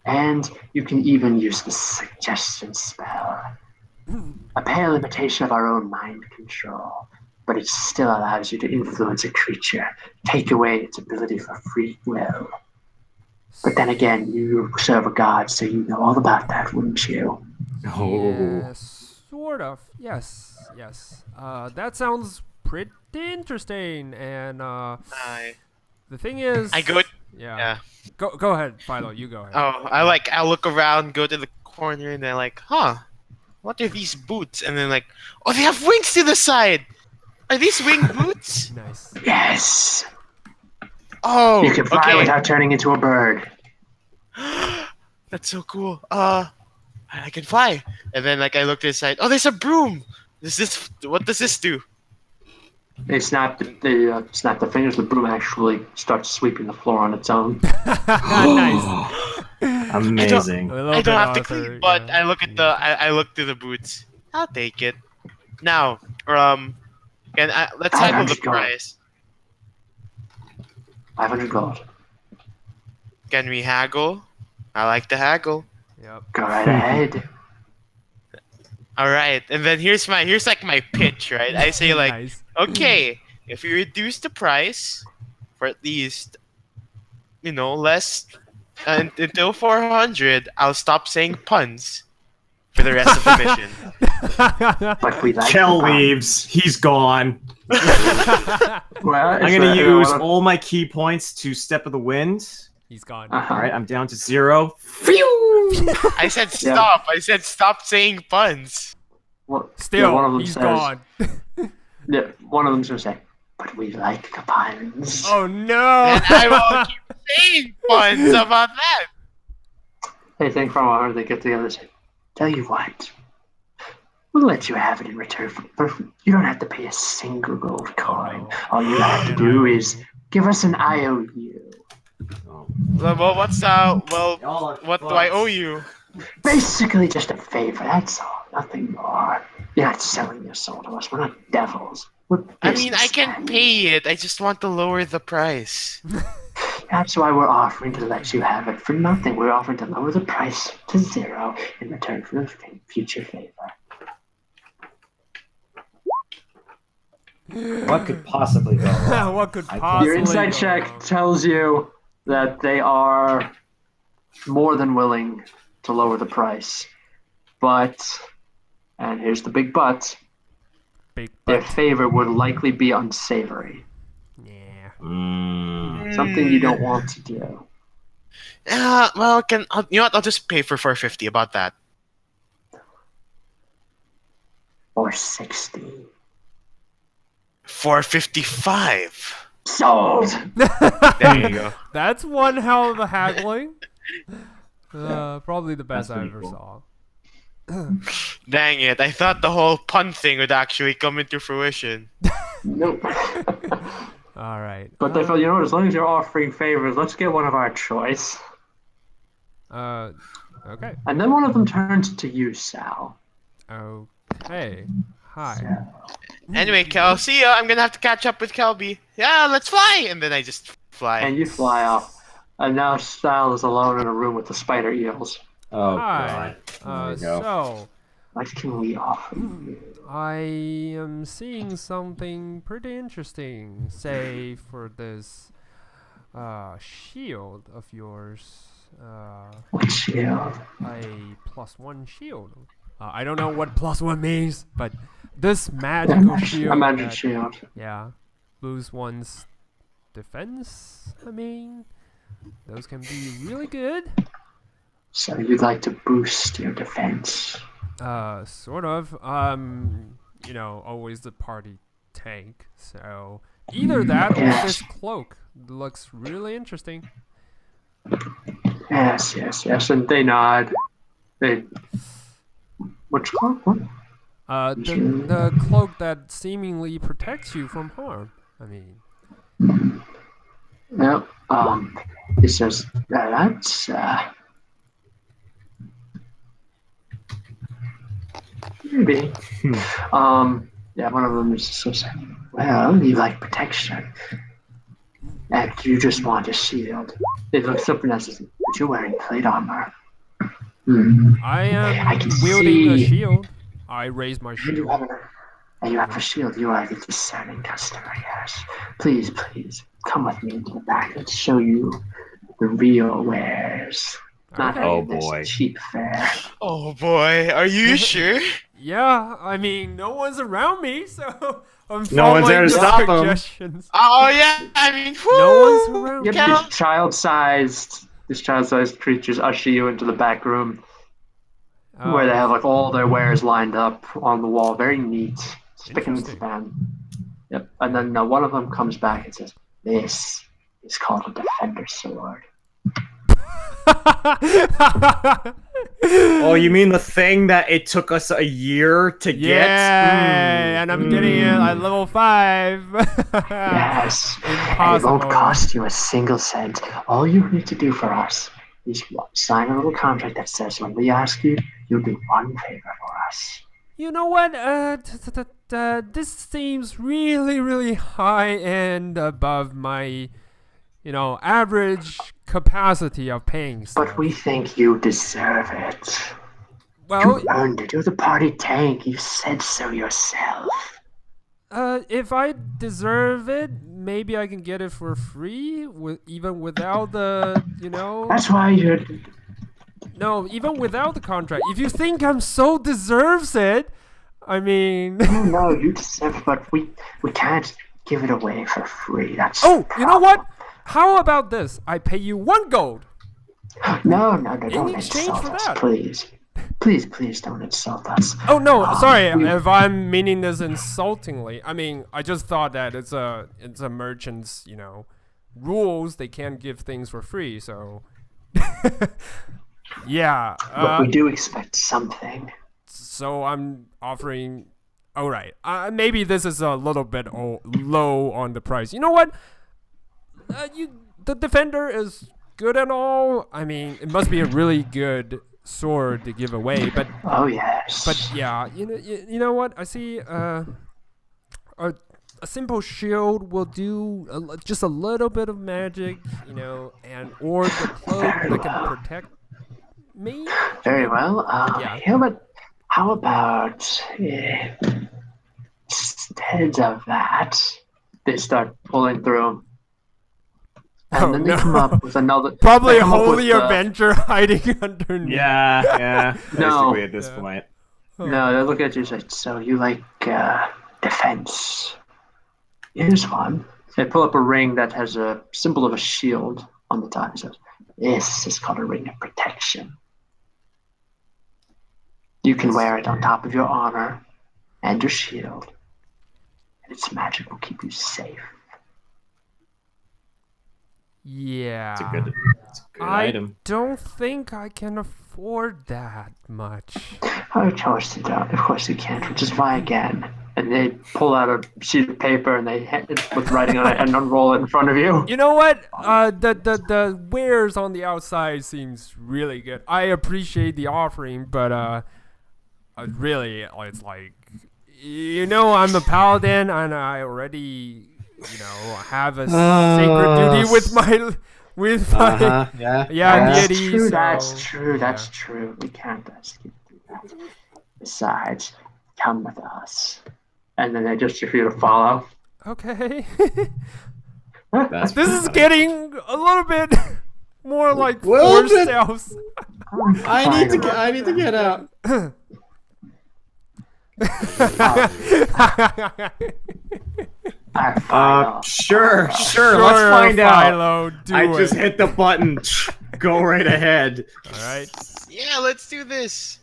and you can even use the suggestion spell. A pale imitation of our own mind control. but it still allows you to influence a creature, take away its ability for free will. But then again, you serve a god, so you know all about that, wouldn't you? Oh. Yeah, sort of. Yes. That sounds pretty interesting. And the thing is, I go. yeah. Go ahead, Philo. You go ahead. Oh, I look around, go to the corner, and they're like, huh, what are these boots? And then like, oh, they have wings to the side. Are these winged boots? Nice. Yes. Oh, You can fly okay. without turning into a bird. That's so cool. I can fly. And then like I look to the side. Oh, there's a broom. What does this do? They snap the fingers. The broom actually starts sweeping the floor on its own. Nice. Amazing. I don't have to clean, but I look at I look through the boots. I'll take it. Now, let's haggle the price. 500 gold. Can we haggle? I like to haggle. Yep. Go right ahead. All right, and then here's like my pitch, right? I say like, Nice. okay, if you reduce the price for at least, less until 400, I'll stop saying puns for the rest of the mission. But we like Kel the leaves. He's gone. Well, I'm gonna use all my key points to Step of the Wind. He's gone. All right, I'm down to 0. I said stop. I said stop saying puns. Well, Still, one of them he's says, gone. Yeah, one of them's gonna say, "But we like the puns." Oh no! And I will keep saying puns about that. They think from our they get together and say, "Tell you what, we'll let you have it in return for you don't have to pay a single gold coin. All you have to do is give us an IOU." Well, what do I owe you? Basically, just a favor. That's all. Nothing more. You're not selling your soul to us. We're not devils. We're I mean, I can businessmen. pay it. I just want to lower the price. That's why we're offering to let you have it for nothing. We're offering to lower the price to 0 in return for a future favor. What could possibly go wrong? What could I- possibly Your insight go check wrong? tells you that they are more than willing to lower the price. But, and here's the big but, Big their butt. favor would likely be unsavory. Yeah. Something you don't want to do. Well, you know what? I'll just pay for 450 about that. Or 60. 455. Sold! There you go. That's one hell of a haggling. Probably the best I ever saw. Dang it! I thought the whole pun thing would actually come into fruition. Nope. All right. But they felt, as long as you're offering favors, let's get one of our choice. Okay. And then one of them turns to you, Sal. Okay. Hi. Anyway, Kel, see ya. I'm gonna have to catch up with Kelbi. Yeah, let's fly. And then I just fly. And you fly off. And now Sal is alone in a room with the spider eels. Oh, Hi. God. There we go. So, What can we offer you? I am seeing something pretty interesting. Say for this shield of yours. What shield? A +1 shield. I don't know what +1 means, but this magical shield. A magic that- shield. Yeah. Boosts one's defense, I mean. Those can be really good. So you'd like to boost your defense. Sort of. Always the party tank. So either that or this cloak looks really interesting. Yes. And they nod. Which cloak? What? The cloak that seemingly protects you from harm. I mean, Yep. He says, that's, maybe. Yeah, one of them is so saying, well, you like protection. And you just want a shield. It looks up and says, but you're wearing plate armor. I am I can wielding a see- shield. I raise my You do shield. have And you have a shield. You are the discerning customer, yes. Please, please, come with me into the back. Let's show you the real wares. Not Okay. Oh, any of this boy. cheap fare. Oh boy, are you sure? Yeah, I mean, no one's around me, so I'm No one's there to following stop 'em. the suggestions. Oh yeah, I mean, No one's whoo! around. Yep, Cal- these child-sized creatures usher you into the back room where they Oh, have like all their wares lined up on the wall, very neat, spick and Interesting. span. Yep, and then one of them comes back and says, "This is called a defender sword." Oh, you mean the thing that it took us a year to yeah, get? and I'm getting it at level 5. Yes, and it Impossible. won't cost you a single cent. All you need to do for us is sign a little contract that says when we ask you, you'll do one favor for us. You know what? This seems really, really high and above my, average capacity of paying stuff. But we think you deserve it. Well, You earned it. You're the party tank. You said so yourself. if I deserve it, maybe I can get it for free, even without the, That's why you're. No, even without the contract. If you think I'm so deserves it, I mean. No, you deserve it, but we can't give it away for free. That's. Oh, the you know what? problem. How about this? I pay you 1 gold. No, don't exchange insult for us, that. please. Please don't insult us. Oh no, sorry we- if I'm meaning this insultingly. I mean, I just thought that it's a merchant's, rules. They can't give things for free, so. Yeah. But we do expect something. So I'm offering. All right. Maybe this is a little bit low on the price. You know what? The defender is good and all. I mean, it must be a really good sword to give away. But Oh yes. yeah, you know what? I see. A simple shield will do just a little bit of magic, and or the cloak that can protect me. Very well. Yeah. How about instead of that, they start pulling through, and Oh, then they no. come up with another. Probably they a come up holy with, avenger hiding underneath. Yeah, No. basically at this point. No, they look at you and say, "So you like defense? Here's one." They pull up a ring that has a symbol of a shield on the top. It says, "This is called a ring of protection. You can wear it on top of your armor and your shield, and its magic will keep you safe." Yeah. It's a good I item. don't think I can afford that much. Of course you don't. Of course you can't. Which is why again. And they pull out a sheet of paper and they hit it with writing on it and unroll it in front of you. You know what? The wares on the outside seems really good. I appreciate the offering, but really, it's like, I'm a paladin and I already, have a sacred duty with my Yeah. deity. That's so, true. That's yeah. true. We can't ask you to do that. Besides, come with us. And then they just for you to follow. Okay. That's This is getting a little bit more like Little forced bit. sales. I need to get out. Sure. Let's find out. Philo, do I it. just hit the button. Go right ahead. All right. Yeah, let's do this.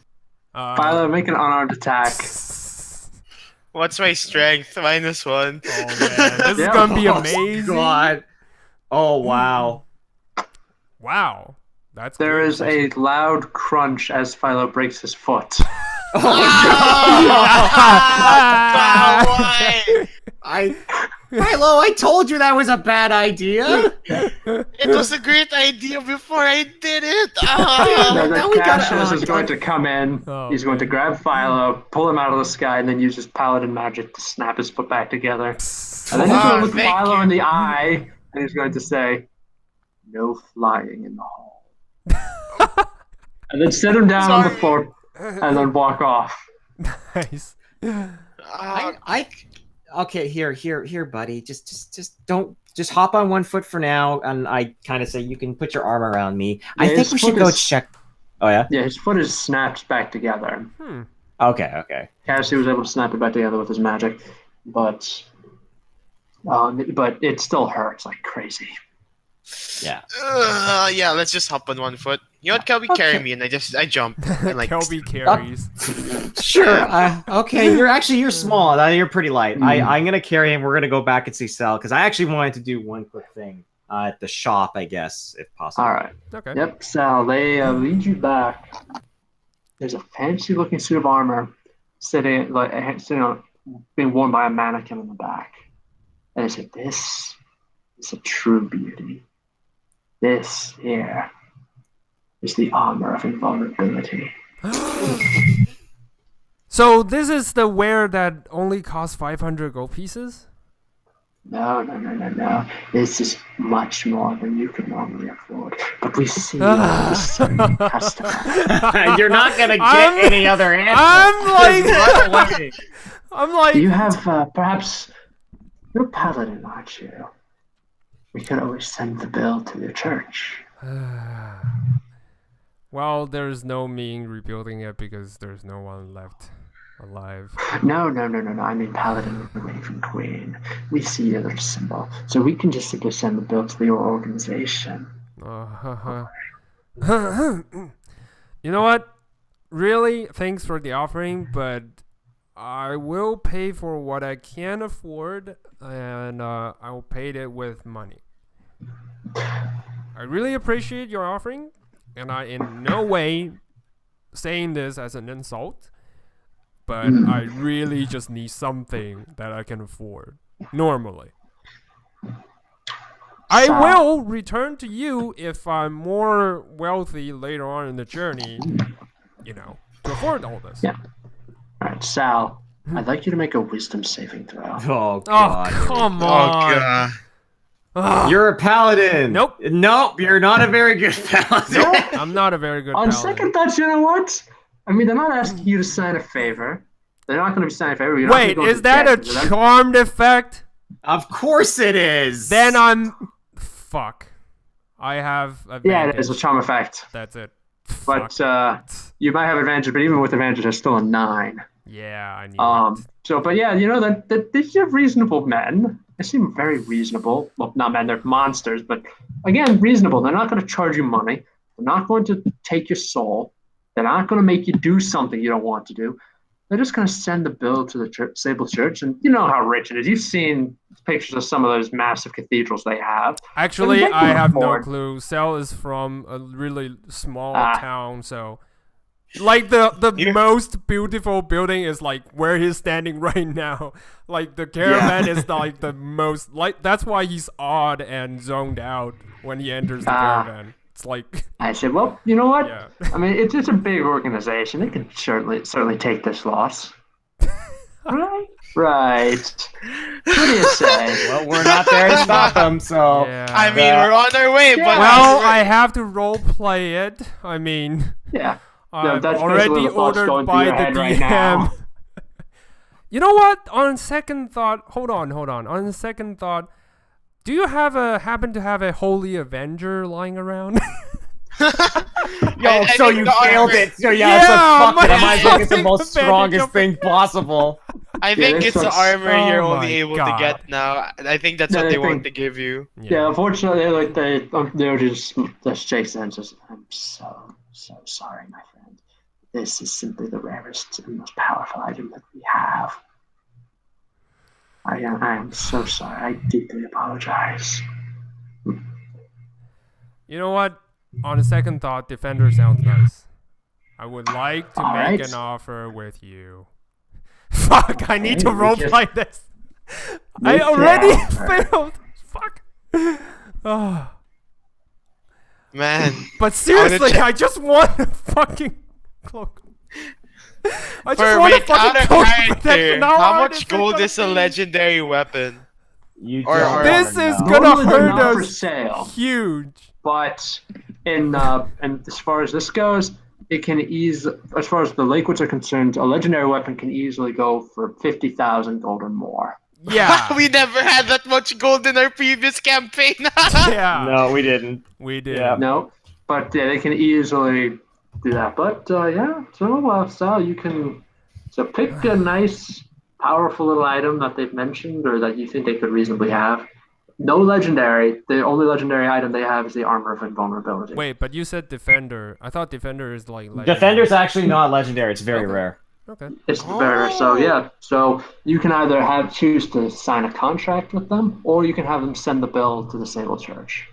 Philo, make an unarmed attack. What's my strength? -1. Oh man, this is Yeah. gonna be Oh, amazing. God. Oh wow. Wow, that's There good. is a loud crunch as Philo breaks his foot. Milo, I told you that was a bad idea. It was a great idea before I did it. Now now the we gotta- Cassius is oh, going God. to come in. Oh, He's going to grab Philo, pull him out of the sky, and then use his paladin magic to snap his foot back together. And then he's going to look thank Philo you. in the eye, and he's going to say, "No flying in the hall." And then sit him down on the Sorry. floor, and then walk off. Nice. Okay, here, buddy. Just hop on 1 foot for now, and I kind of say you can put your arm around me. Yeah, I think we should go check. Oh yeah. Yeah, his foot is snapped back together. Okay. Cassie was able to snap it back together with his magic, but it still hurts like crazy. Yeah. Yeah, let's just hop on 1 foot. You know what, Kelbi, carry me, and I jump. And like, Kelbi carries. Sure. Okay, you're small. You're pretty light. I'm gonna carry him. We're gonna go back and see Sal because I actually wanted to do one quick thing at the shop, I guess, if possible. All right. Okay. Yep, Sal. They lead you back. There's a fancy-looking suit of armor sitting on, being worn by a mannequin in the back, and they said, "This is a true beauty. This here is the armor of invulnerability." So this is the wear that only costs 500 gold pieces? No. This is much more than you can normally afford. But we see you as a certain customer. You're not gonna get any other answer. I'm like, You have perhaps you're a paladin, aren't you? We could always send the bill to your church. well, there's no mean rebuilding it because there's no one left alive. No. I mean paladin of the Raven Queen. We see you as a symbol, so we can just simply send the bill to your organization. You know what? Really, thanks for the offering, but I will pay for what I can afford, and I will pay it with money. I really appreciate your offering, and I in no way saying this as an insult, but I really just need something that I can afford normally. I will return to you if I'm more wealthy later on in the journey, to afford all this. Yeah. All right, Sal. I'd like you to make a wisdom saving throw. Oh God. Come oh on. god. You're a paladin. Nope. You're not a very good paladin. I'm not a very good On paladin. second thought, you know what? I mean, they're not asking you to sign a favor. They're not going to be signing a favor. You're not Wait, gonna go is to that a debt for them. charmed effect? Of course it is. Then fuck. I have advantage. Yeah, it is a charm effect. That's it. But Fuck. you might have advantage, but even with advantage, there's still a 9. Yeah, I need it. So, but yeah, that these are reasonable men. They seem very reasonable. Well, not men, they're monsters, but again, reasonable. They're not going to charge you money. They're not going to take your soul. They're not going to make you do something you don't want to do. They're just going to send the bill to the Sable Church, and you know how rich it is. You've seen pictures of some of those massive cathedrals they have. Actually, they can I have no afford- clue. Sel is from a really small town, so like the most beautiful building is like where he's standing right now. Like the caravan is like the most that's why he's odd and zoned out when he enters the caravan. It's like I said, well, you know what? Yeah. I mean, it's a big organization. They can certainly take this loss. Right. What do you say? Well, we're not there to stop them, so. yeah. I mean, we're on our way, but well, I have to role play it. I mean, Yeah. I'm that's already basically the thoughts ordered going through by your the head DM. right now. You know what? On second thought, hold on. On second thought, do you happen to have a Holy Avenger lying around? Yo, so you failed it. So yeah, so fuck it. I might as well get the most strongest thing possible. I think it's the armor you're only able God. to get now. I think that's what they want to give you. Yeah, unfortunately, they're just shakes hands. Just, I'm so sorry, my friend. This is simply the rarest and most powerful item that we have. I am so sorry. I deeply apologize. You know what? On a second thought, Defender sounds nice. I would like to All make right. an offer with you. Fuck, I need to roleplay this. I already failed. Fuck. Oh. Man. But seriously, I just want a fucking cloak. I just For want a wait, out fucking of cloak character, protection. how much gold is a legendary weapon? You Or- don't This wanna is know. gonna Normally they're hurt not for us sale. huge. But and as far as this goes, it can as far as the liquids are concerned, a legendary weapon can easily go for 50,000 gold or more. Yeah. We never had that much gold in our previous campaign. Yeah. No, we didn't. We did. Yeah. No, but yeah, they can easily do that. But yeah, so Sal, you can pick a nice, powerful little item that they've mentioned or that you think they could reasonably have. No legendary. The only legendary item they have is the armor of invulnerability. Wait, but you said defender. I thought defender is like legendary. Defender's actually not legendary. It's very rare. Okay. It's better. So yeah. So you can either choose to sign a contract with them, or you can have them send the bill to the Sable Church.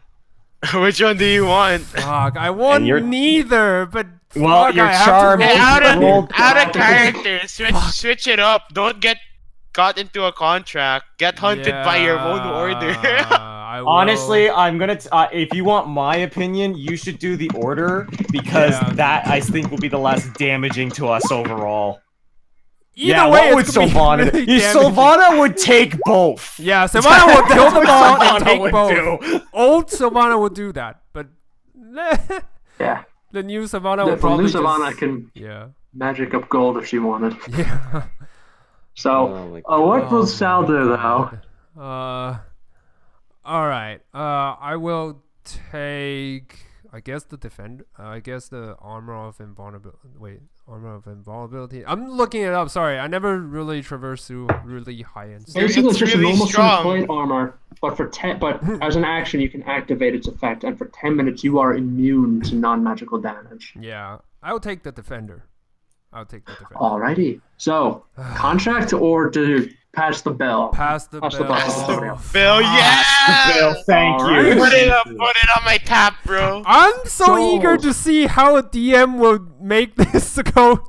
Which one do you want? Fuck, I want neither, but Well, fuck, your I have charm to is out of character. Switch it up. Don't get caught into a contract. Get hunted by your own order. I will. Honestly, I'm gonna. If you want my opinion, you should do the order because that I think will be the less damaging to us overall. Either way, what would Sylvana do? Sylvana would take both. Yeah, Sylvana would kill them all and Sylvana take would both. Old Sylvana would do that, but Yeah. the new Sylvana The would probably new Sylvana can magic up gold if she wanted. Yeah. So, what will Sal do though? All right. I will take. I guess the defend. I guess the armor of invulnerability. Wait, armor of invulnerability. I'm looking it up. Sorry, I never really traversed through really high end. Basically, it's just really a normal strong. plate armor, but but as an action, you can activate its effect, and for 10 minutes, you are immune to non-magical damage. Yeah, I'll take the defender. Alrighty. So, contract or to pass the bill? Pass the bill. Bill, yeah! Bill, thank you. Put it on my tap, bro. I'm so eager to see how a DM will make this go.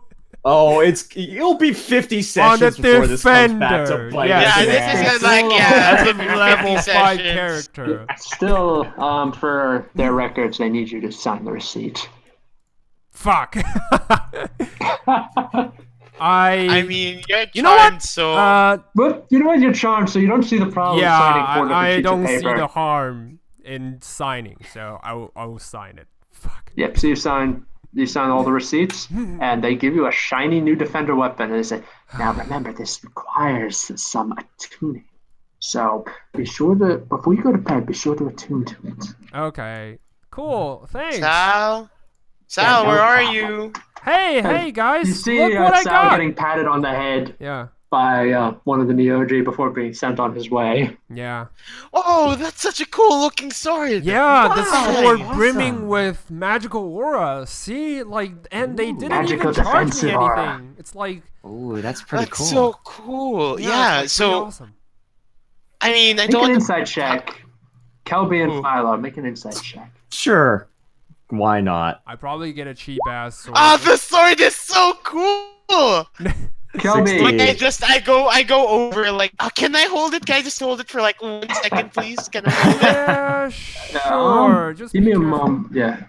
Oh, it'll be 50 sessions before this comes back to bite us in the this ass. is like That's a 50 level 5 sessions. character. Still, for their records, they need you to sign the receipt. Fuck. I mean, you're charmed, you know what? so... But you know what? You're charmed, so you don't see the problem Yeah, signing 4 different I sheets don't of see paper. the harm in signing, so I will sign it. Fuck. Yep. So you sign all the receipts, and they give you a shiny new defender weapon, and they say, "Now remember, this requires some attuning. So be sure to before you go to bed, be sure to attune to it." Okay. Cool. Thanks. Sal, where are you? Hey guys! You see look what I Sal got. getting patted on the head Yeah. by one of the Neogi before being sent on his way. Yeah. Oh, that's such a cool looking sword. Yeah, this sword awesome. brimming with magical aura. See, and they didn't Magical even charge me defensive anything. aura. It's like, Ooh, that's pretty That's cool. so cool. Yeah, it's, like, so pretty awesome. I mean, I Make don't an want insight check. Kelbi and Ooh. Philo, make an insight check. Sure. Why not? I probably get a cheap ass sword. the sword is so cool. Kelbi, Like I go over like, can I hold it? Can I just hold it for like 1 second, please? Can I hold it? Yeah, sure. Just give be me a careful. moment. Yeah.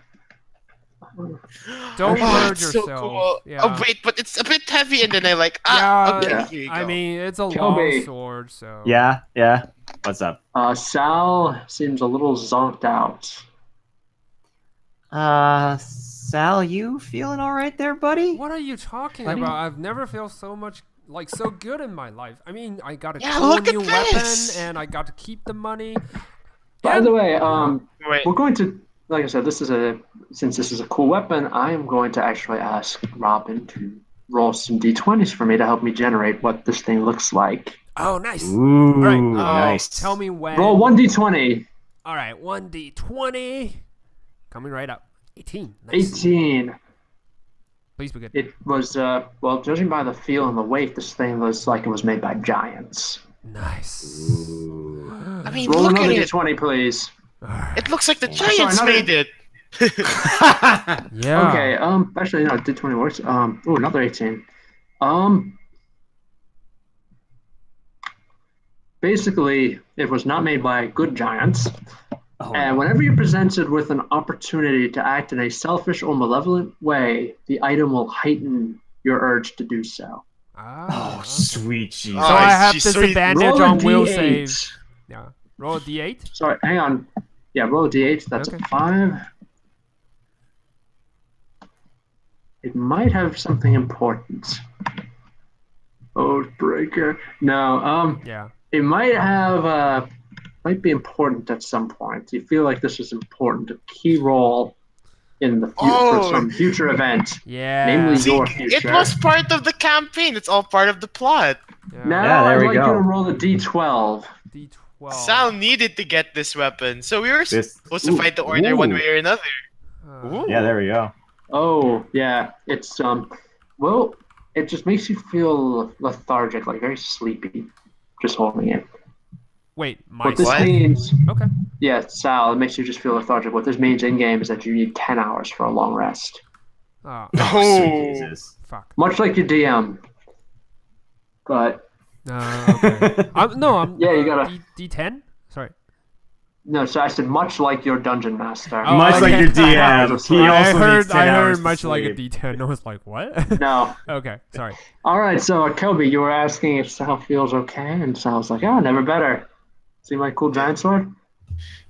Don't Oh, hurt it's yourself. so cool. Yeah. Oh wait, but it's a bit heavy, and then I like Yeah, okay, here you go. I mean, it's a Kelbi. long sword, so. Yeah. What's up? Sal seems a little zonked out. Sal, you feeling all right there, buddy? What are you talking Buddy? about? I've never felt so good in my life. I mean, I got a Yeah, cool look at new weapon, this! and I got to keep the money. By the way, Wait. we're going to, like I said, since this is a cool weapon, I am going to actually ask Robin to roll some d20s for me to help me generate what this thing looks like. Oh, nice. Ooh, All right, nice. Tell me when. Roll 1d20. All right, 1d20. Coming right up. 18. Nice. 18. Please be good. It was, well, judging by the feel and the weight, this thing was like it was made by giants. Nice. I mean, Roll look at another it. d20, please. It looks like the Giants another- made it. Yeah. Okay, actually, no, d20 works. Another 18. Basically, it was not made by good giants. And whenever you're presented with an opportunity to act in a selfish or malevolent way, the item will heighten your urge to do so. Ah. Oh, sweet Jesus. So I have she's disadvantage Roll a on will d8. save. Yeah. Roll a d8. Sorry, hang on. Yeah, roll a d8. That's Okay. a 5. it might have something important. Oathbreaker. No, Yeah. it might have might be important at some point. You feel like this is important, a key role in the future for some future event. Yeah. Namely See, your future. it was part of the campaign. It's all part of the plot. Now there I'd we like go. you to roll a d12. D12. Sal needed to get this weapon, so we were supposed to fight the order Ooh. one way or another. Uh, Yeah, there we go. Oh, yeah. It's well, it just makes you feel lethargic, like very sleepy, just holding it. Wait, my What this What? means, Okay. yeah, Sal, it makes you just feel lethargic. What this means in game is that you need 10 hours for a long rest, Oh, Sweet Jesus. fuck. much like your DM. But Okay. I'm Yeah, you gotta- D10. Sorry. no, so I said much like your dungeon master. Oh, Much like okay. your DM, he I also heard. needs 10 I hours heard to much like a sleep. D10. I was like, what? No. Okay. Sorry. All right, so Kelbi, you were asking if Sal feels okay, and Sal's like, "Oh, never better." See my cool giant sword?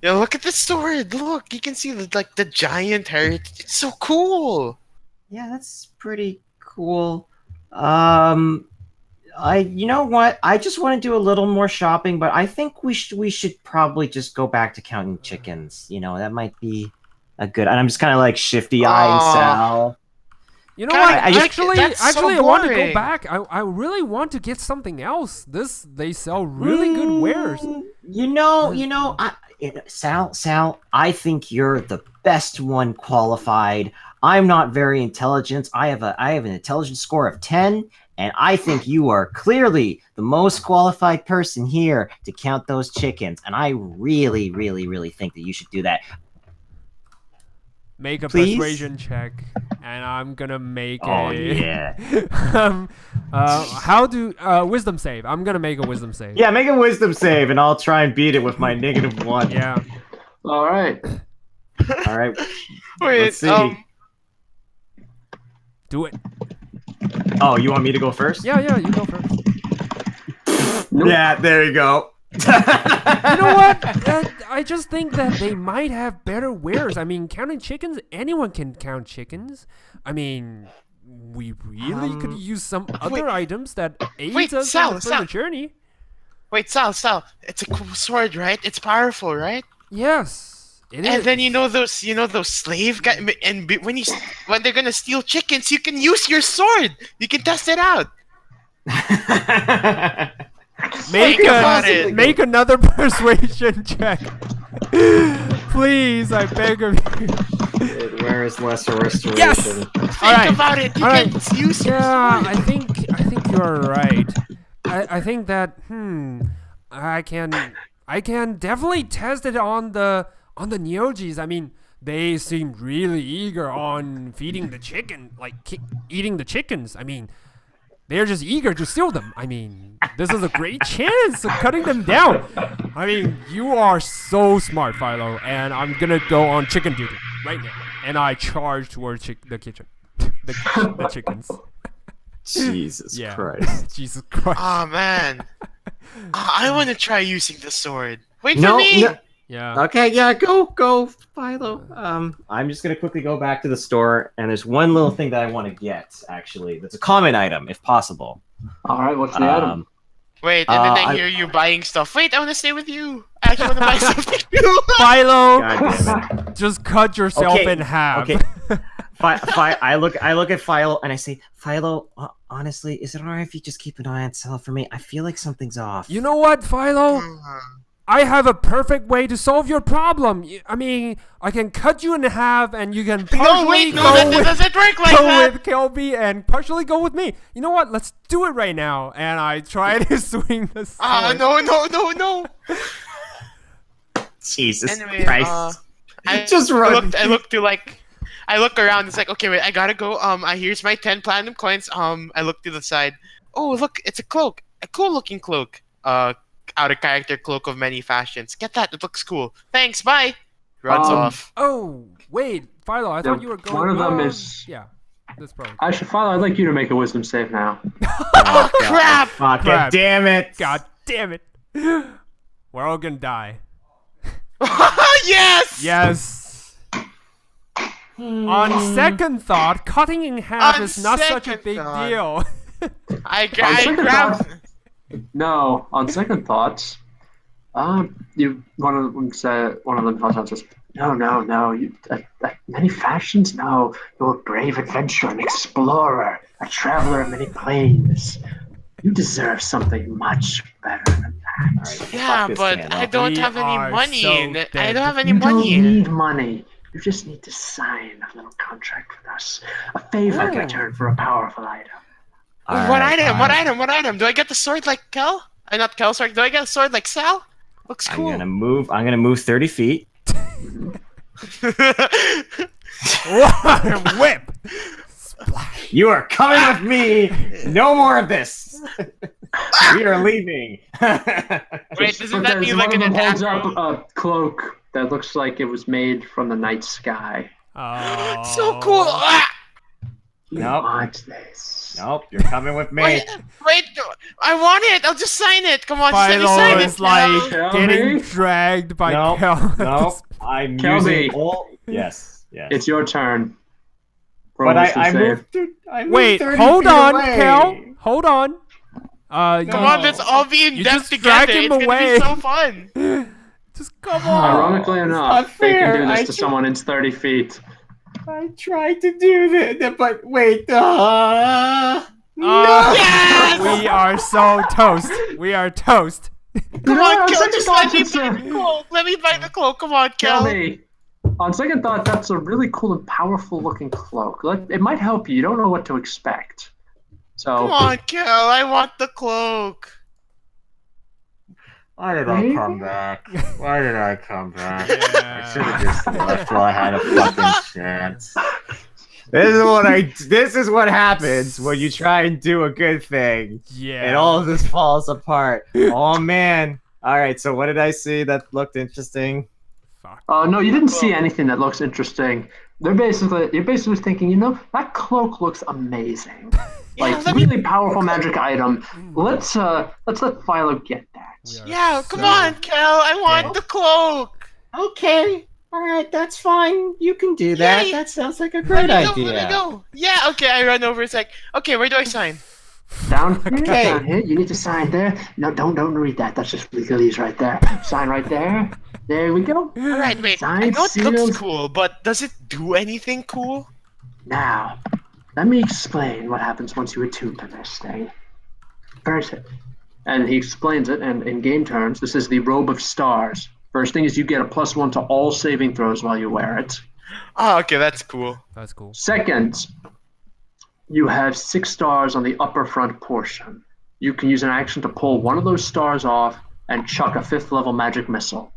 Yeah, look at the sword. Look, you can see the giant heritage. It's so cool. Yeah, that's pretty cool. You know what? I just want to do a little more shopping, but I think we should probably just go back to counting chickens. You know, that might be a good. And I'm just kind of like shifty eyeing Aw. Sal. You know God, what? I just- Actually, that's so I want to go boring. back. I really want to get something else. They sell really good wares. Sal, I think you're the best one qualified. I'm not very intelligent. I have an intelligence score of 10, and I think you are clearly the most qualified person here to count those chickens. And I really, really, really think that you should do that. Make a Please? persuasion check, and I'm gonna make Oh a. yeah. How do wisdom save? I'm gonna make a wisdom save. Yeah, make a wisdom save, and I'll try and beat it with my -1. Yeah. All right. All right. Wait, Let's see. Do it. Oh, you want me to go first? Yeah, you go first. Nope. Yeah, there you go. You know what? I just think that they might have better wares. I mean, counting chickens, anyone can count chickens. I mean, we really could use some other items that aids us Sal, on the Sal. further journey. Wait, Sal, it's a cool sword, right? It's powerful, right? Yes, it is. And then those slave guys, and when they're gonna steal chickens, you can use your sword. You can test it out. Make Think about it. Make another persuasion check. Please, I beg of you. Where is lesser restoration? Yes! Think Alright, about it. You alright. can use your Yeah, sword. I think you're right. I think that I can definitely test it on the Neojis. I mean, they seem really eager on feeding the chicken, like eating the chickens. I mean, they're just eager to steal them. I mean, this is a great chance of cutting them down. I mean, you are so smart, Philo, and I'm gonna go on chicken duty right now. And I charge towards the kitchen, the chickens. Jesus Yeah. Christ. Jesus Christ. Oh man, I want to try using the sword. Wait for No, me. no. Yeah. Okay, yeah, go, Philo. I'm just gonna quickly go back to the store, and there's one little thing that I want to get. Actually, that's a common item, if possible. All right, what's the item? Wait, and then I I- hear you buying stuff. Wait, I want to stay with you. I actually want to buy something too. Philo, God damn it. just cut yourself Okay, in half. Okay. I look at Philo and I say, Philo, honestly, is it alright if you just keep an eye on Sal for me? I feel like something's off. You know what, Philo? I have a perfect way to solve your problem. I mean, I can cut you in half, and you can partially that doesn't work like go that. with Kelbi and partially go with me. You know what? Let's do it right now. And I try to swing the sword. No. Jesus Anyway, Christ. I Just run. I look around. It's like, okay, wait, I gotta go. Here's my 10 platinum coins. I look to the side. Oh, look, it's a cloak, a cool looking cloak. Out of character cloak of many fashions. Get that? It looks cool. Thanks. Bye. Runs off. Oh, wait, Philo, I thought you were going. one of them is- Yeah, that's probably. I should follow. I'd like you to make a wisdom save now. Oh crap! Fuck Crap. it, damn it. God damn it. We're all gonna die. Yes. Yes. On second thought, cutting in half is not such a big deal. I grabbed. No, on second thoughts, one of them calls out, says, "No, many fashions. No, you're a brave adventurer, an explorer, a traveler of many planes. You deserve something much better than that." Yeah, but I don't have any money. I don't have any You money. don't need money. You just need to sign a little contract with us. A favor in return for a powerful item. What item? Do I get the sword like Kel? Not Kel, sorry. Do I get a sword like Sal? Looks cool. I'm gonna move 30 feet. Whip! You are coming with me. No more of this. We are leaving. Wait, doesn't that mean like an attack? Holds up a cloak that looks like it was made from the night sky. Oh. So cool! You Nope. want this? Nope, you're coming with me. Wait, I want it. I'll just sign it. Come on, just let me Philo sign is it. like Kelbi? getting dragged by Kel. Nope. I'm Kelbi. using all. Yes. It's your turn. But I moved. moved Wait, 30 hold feet on, away. Kel. Hold on. Come on, let's all be in You depth just together. dragged It's him gonna away. be so fun. Just come on. Ironically enough, not they can fair. do this to someone in 30 feet. I tried to do that, but wait. Yes! We are so toast. We are toast. Come on, Kel, second just thought, let me buy the cloak. Let me buy the cloak. Come on, Kel. Tell me. On second thought, that's a really cool and powerful looking cloak. It might help you. You don't know what to expect. So Come on, Kel. I want the cloak. Why did I come back? Why did I come back? I Yeah. should have just left while I had a fucking chance. This is what happens when you try and do a good thing. Yeah. And all of this falls apart. Oh man. Alright, so what did I see that looked interesting? Fuck. no, you didn't see anything that looks interesting. You're basically thinking, that cloak looks amazing. Like really powerful magic item. Let's let Philo get that. Yeah, come on, Kel. I want the cloak. Okay. Alright, that's fine. You can do that. Yeah, That sounds like a great Let idea. me go. Yeah, okay. I run over. It's like, okay, where do I sign? Down here, Okay. down here. You need to sign there. No, don't read that. That's just legalese right there. Sign right there. There we go. All right, wait. I Signed, know it sealed. looks cool, but does it do anything cool? Now, let me explain what happens once you attune to this thing. First, and he explains it, and in game terms, this is the Robe of Stars. First thing is you get a +1 to all saving throws while you wear it. Oh, okay, that's cool. That's cool. Second, you have 6 stars on the upper front portion. You can use an action to pull one of those stars off and chuck a 5th level magic missile.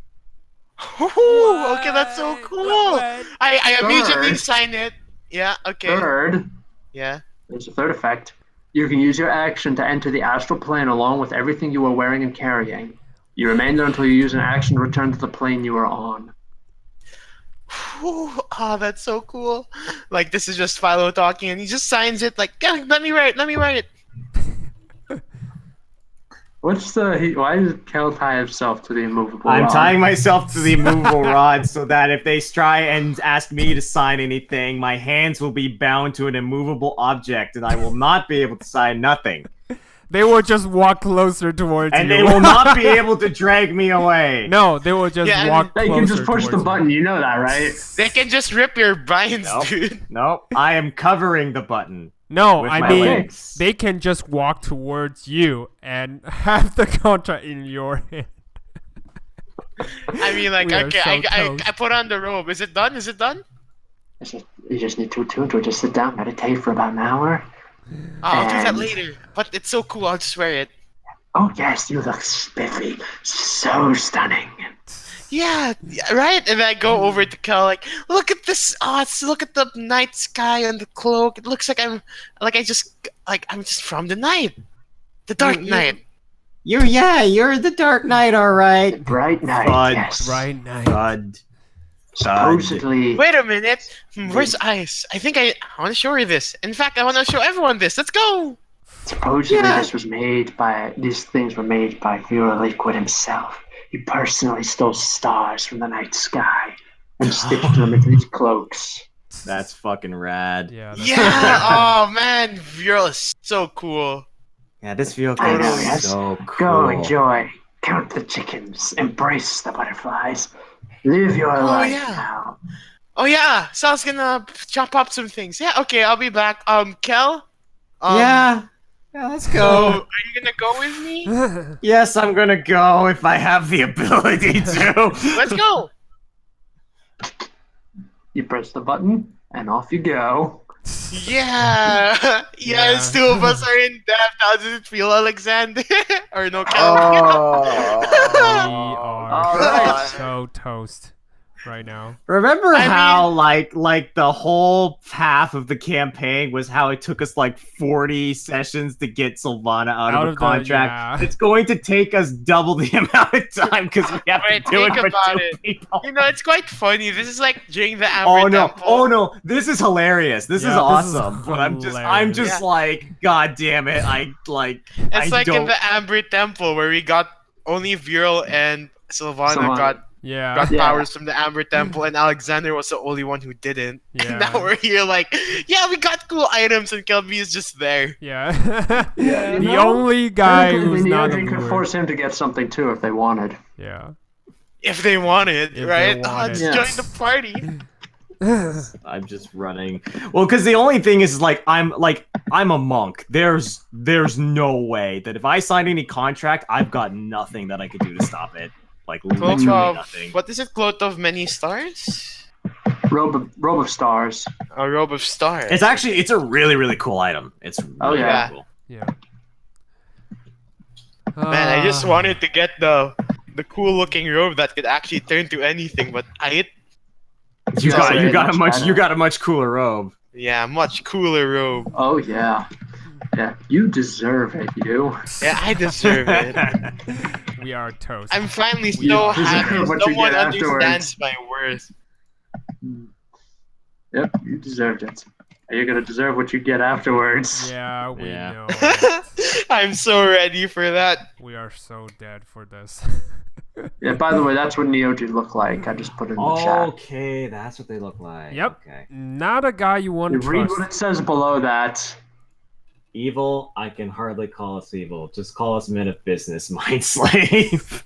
Ooh, okay, that's so cool. What? I immediately Third. sign it. Yeah, okay. Third, Yeah. there's a third effect. You can use your action to enter the astral plane along with everything you are wearing and carrying. You remain there until you use an action to return to the plane you are on. Ooh, oh, that's so cool. Like, this is just Philo talking, and he just signs it like, "Yeah, let me write it. Why does Kel tie himself to the immovable I'm rod? tying myself to the immovable rod so that if they try and ask me to sign anything, my hands will be bound to an immovable object and I will not be able to sign nothing. They will just walk closer towards you. And they will not be able to drag me away. No, they will just Yeah, walk They closer. can just push the towards button, you know that, right? They can just rip your binds, Nope. dude." Nope. I am covering the button. You. No, with I my mean legs. they can just walk towards you and have the contract in your hand. I mean, like, We are okay, so I toast. put on the robe. Is it done? You just need to attune to it. Just sit down, meditate for about an hour. Oh, I'll do that And- later. But it's so cool. I'll just wear it. Oh yes, you look spiffy. So stunning. Yeah, right. And I go over to Kel, like, look at this. Oh, look at the night sky and the cloak. It looks like I'm just from the night, the dark night. You're the Dark Knight, all right. Bright night, Fudge. yes. Right now. God. Supposedly, Wait a minute. Where's Ice? I think I want to show her this. In fact, I want to show everyone this. Let's go. these things were made by Vera Lakewood himself. He personally stole stars from the night sky and stitched them into these cloaks. That's fucking rad. Yeah. Oh man, Viral is so cool. Yeah, this field I know, is yes. so cool. Go enjoy. Count the chickens. Embrace the butterflies. Live your life now. Oh yeah, Sal's gonna chop up some things. Yeah, okay, I'll be back. Kel? Yeah, let's So, go. are you gonna go with me? Yes, I'm gonna go if I have the ability to. Let's go! You press the button, and off you go. Yeah! Yes, two of us are in depth. How does it feel, Alexander? Or no, Kel? We are Alright. so toast right now. Remember I how like the whole path of the campaign was how it took us like 40 sessions to get Sylvana out of a contract? It's going to take us double the amount of time because we have to do it for two people. You know, it's quite funny. This is like during the Amber Temple. Oh no, this is hilarious. This is awesome. But I'm hilarious. just like, god damn it. It's like in the Amber Temple where we got only Viral and Sylvana got powers from the Amber Temple, and Alexander was the only one who didn't. Yeah. And now we're here like, yeah, we got cool items, and Kelbi is just there. Yeah. You The know, only guy technically, who's the not Neogen could allured. force him to get something too if they wanted. Yeah. If they wanted, If right? they wanted. Let's Yes. join the party. I'm just running. Well, because the only thing is I'm a monk. There's no way that if I signed any contract, I've got nothing that I could do to stop it. Like literally nothing. What is it? Cloth of many stars? Robe of stars. A robe of stars. It's a really cool item. It's really yeah. cool. Yeah. Man, I just wanted to get the cool looking robe that could actually turn to anything, but You got a much cooler robe. Yeah, much cooler robe. Oh yeah. Yeah, you deserve it, you. Yeah, I deserve it. We are toast. I'm finally You so deserve happy what you someone get afterwards. understands my worth. Yep, you deserved it. You're gonna deserve what you get afterwards. Yeah, we Yeah. know. it. I'm so ready for that. We are so dead for this. Yeah, by the way, that's what Neogen look like. I just put it in the chat. Okay, that's what they look like. Yep. Okay. Not a guy you want You to read trust. what it says below that. Evil, I can hardly call us evil. Just call us men of business, mind slave.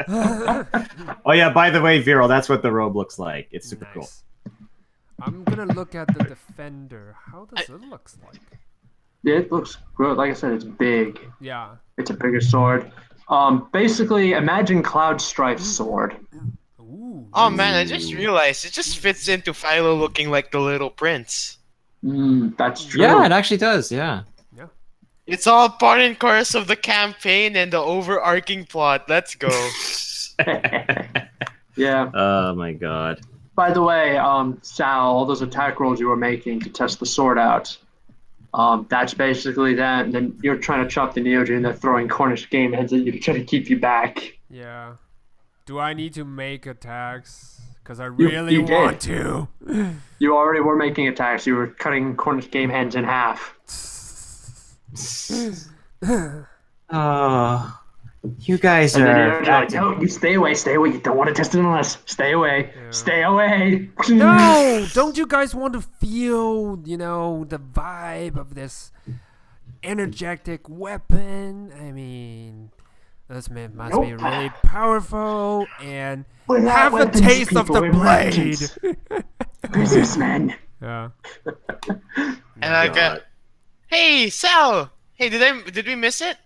Oh yeah, by the way, Viral, that's what the robe looks like. It's super cool. Nice. I'm gonna look at the defender. How does it look like? Yeah, it looks good. Like I said, it's big. Yeah. It's a bigger sword. Basically, imagine Cloud Strife's sword. Ooh. Oh man, I just realized it just fits into Philo looking like the little prince. That's true. Yeah, it actually does. Yeah. It's all part and course of the campaign and the overarching plot. Let's go. Yeah. Oh my god. By the way, Sal, all those attack rolls you were making to test the sword out, that's basically that. And then you're trying to chop the Neogen and they're throwing Cornish game heads at you to try to keep you back. Yeah. Do I need to make attacks? Because I really you want did. to. You already were making attacks. You were cutting Cornish game heads in half. Oh, you guys And then are. you're like, no, you stay away, stay away. You don't want to test it on us. Stay away. Yeah. Stay away. No! Don't you guys want to feel, the vibe of this energetic weapon? I mean, this man must be Nope. really powerful and We're not have a weapons taste of people, the we're blade. merchants. Businessmen. Yeah. And I got, hey Sal, hey, did we miss it?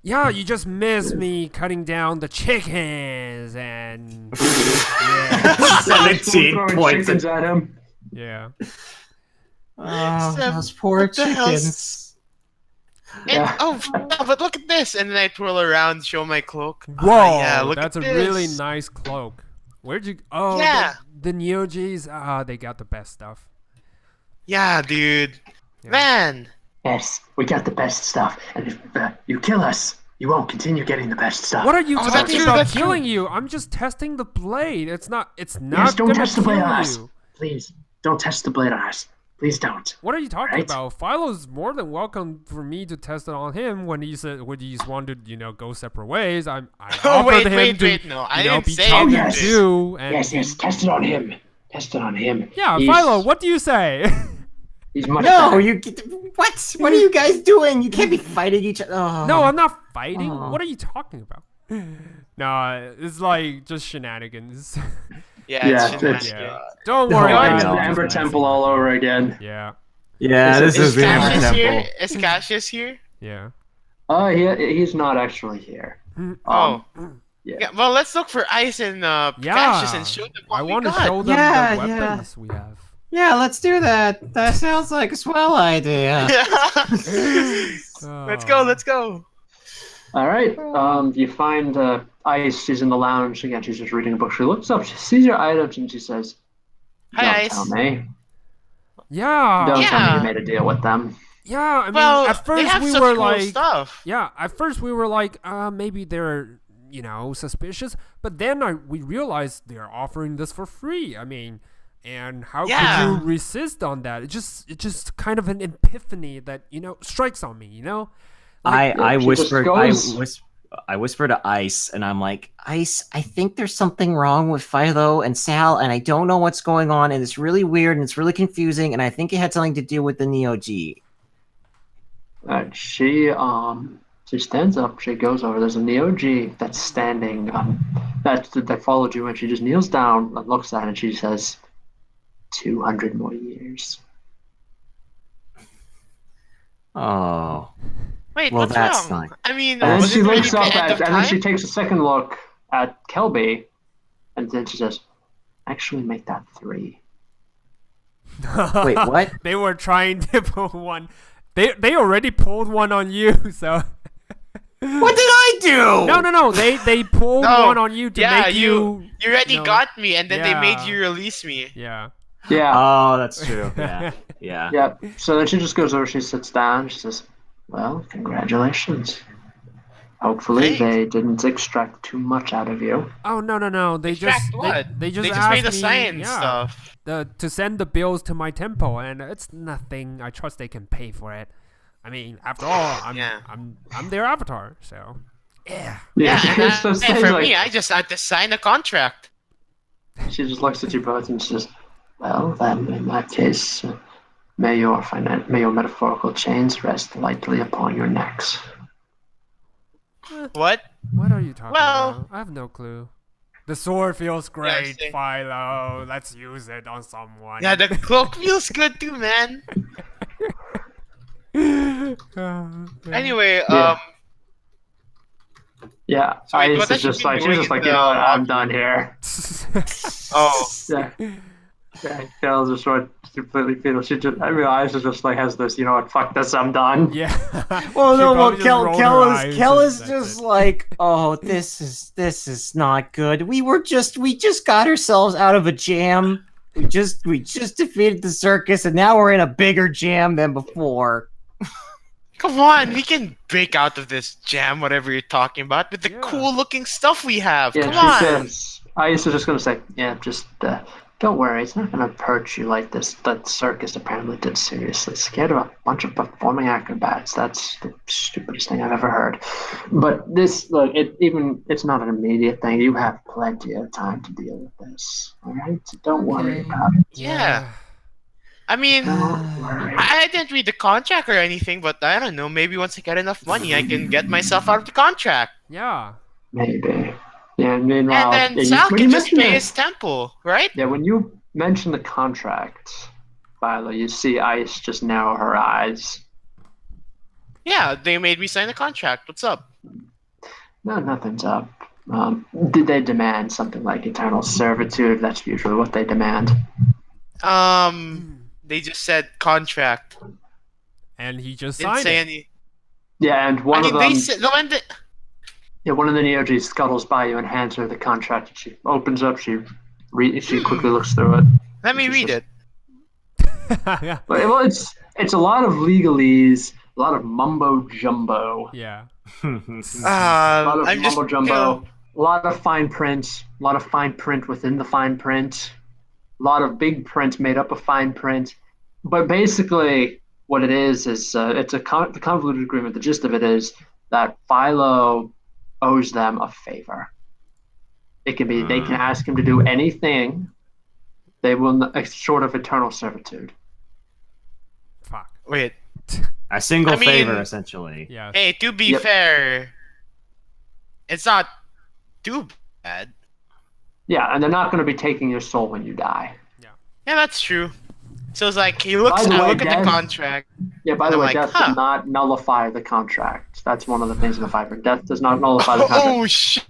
Yeah, you just missed me cutting down the chickens and yeah. 17 Throwing points. chickens at him. Yeah. Oh, Seb, those poor what the hell's- chickens. And, Yeah. oh, but look at this! And then I twirl around, show my cloak. Whoa, yeah, look that's at a really this. nice cloak. Where'd you? Oh, Yeah. the Neogis. They got the best stuff. Yeah, dude. Yeah. Man. Yes, we got the best stuff. And if you kill us, you won't continue getting the best stuff. What are you Oh, that's talking true, about that's true. killing you? I'm just testing the blade. It's not. It's not Yes, don't gonna test the blade kill on us. you. Please, don't test the blade on us. Please don't. What are you talking Right? about? Philo's more than welcome for me to test it on him when he said when he just wanted go separate ways. I Oh, offered wait, him wait, to wait, no, I didn't be say talking anything. to and Yes, test it on him. Test it on him. Yeah, Philo, what do you say? He's much No, better. you what? What are you guys doing? You can't be fighting each other. Oh. No, I'm not fighting. Oh. What are you talking about? No, it's like just shenanigans. Yeah, it's Yeah. Don't Oh, worry I about know. it. The Amber Temple all over again. Yeah, Yeah, this is Is the Amber Cassius Temple. here? Is Cassius here? yeah. He's not actually here. Oh. Yeah. Yeah, well, let's look for Ice and Cassius and show them what I we want to got. show them Yeah, the yeah. weapons we have. Yeah, let's do that. That sounds like a swell idea. Let's go, let's go. All right. You find Ice. She's in the lounge again. She's just reading a book. She looks up. She sees your items and she says, Hi, "Don't Ice. tell me. Yeah. Don't tell me Yeah. you made a deal with them." Yeah, I mean, Well, at they first have we such were cool like, stuff. yeah, at first we were like, maybe they're, suspicious. But then we realized they're offering this for free. I mean, and how Yeah. could you resist on that? It's just kind of an epiphany that strikes on me. I she just whispered goes- I whispered to Ice, and I'm like, Ice, I think there's something wrong with Philo and Sal, and I don't know what's going on, and it's really weird and it's really confusing, and I think it had something to do with the Neo G. She stands up. She goes over. There's a Neo G that's standing. That followed you, and she just kneels down and looks at it, and she says, 200 more years. Oh. Wait, Well, what's that's wrong? not- I mean, And then was she it really looks the up end of and then she time? takes a second look at Kelbi, and then she says, "Actually, make that 3." Wait, what? They were trying to pull one. They already pulled one on you, so. What did I do? No. They pulled No, one on you to yeah, make you. You already No. got me, and then they made Yeah. you release me. Yeah. Yeah. Oh, that's true. Yeah. Yeah. Yeah. So then she just goes over. She sits down. She says, "Well, congratulations. Hopefully, Thanks. they didn't extract too much out of you." Oh no! They just Extract what? they just They just asked made the me, science stuff. to send the bills to my temple, and it's nothing. I trust they can pay for it. I mean, after all, Yeah. I'm their avatar, so yeah. Yeah, and, So and Stan's for like- me, I just had to sign a contract. She just looks at you both and says, "Well, then, in that case, may your metaphorical chains rest lightly upon your necks." What? What are you talking Well- about? I have no clue. The sword feels great, same. Philo. Let's use it on someone. Yeah, the cloak feels good too, man. Anyway, Yeah. Yeah, So wait, Ice what has is she just been like, she's doing just in like, the you know what, I'm lobby? done here. oh, Yeah. Yeah, Kel's just went completely fetal. She just, I mean, Ice is just like, has this, you know what, fuck this, I'm done. yeah. Well, She no, well, probably just rolled her eyes Kel and is that's just it. like, oh, this is not good. We just got ourselves out of a jam. We just defeated the circus, and now we're in a bigger jam than before. come on, we can break out of this jam, whatever you're talking about, with the Yeah. cool-looking stuff we have. Yeah, Come she on. says, Ice is just going to say, yeah, just don't worry, it's not going to hurt you like this. That circus apparently did seriously. Scared of a bunch of performing acrobats. That's the stupidest thing I've ever heard. But this, look, it's not an immediate thing. You have plenty of time to deal with this. All right? So don't worry Okay. about it. Yeah. I mean, Don't worry. I didn't read the contract or anything, but I don't know. Maybe once I get enough money, I can get myself out of the contract. Yeah. Maybe. Yeah, meanwhile, And then yeah, Sal when can you just mention pay the- his temple, right? Yeah, when you mention the contract, Philo, you see Ice just narrow her eyes. Yeah, they made me sign a contract. What's up? No, nothing's up. Did they demand something like eternal servitude? That's usually what they demand. They just said contract. And he just Didn't signed say it. any. Yeah, and I one mean, of them, they said the one that. yeah, one of the Neogs scuttles by you and hands her the contract. She opens up. She quickly looks through it. Let me read it. Well, it's a lot of legalese, a lot of mumbo jumbo, Yeah. a lot of I'm just. mumbo jumbo, a lot of fine print, a lot of fine print within the fine print, a lot of big print made up of fine print. But basically, what it is it's the convoluted agreement. The gist of it is that Philo owes them a favor. It can be they can ask him to do anything They will not, short of eternal servitude. Fuck. Wait. A single I mean- favor, essentially. Yeah. Hey, to be Yep. fair, it's not too bad. Yeah, and they're not going to be taking your soul when you die. Yeah, that's true. So it's like he looks. By the I way, look at Dad- the contract. Yeah, by the I'm way, like, death huh. does not nullify the contract. That's one of the things in the Viper. Death does not nullify the contract. Oh shit!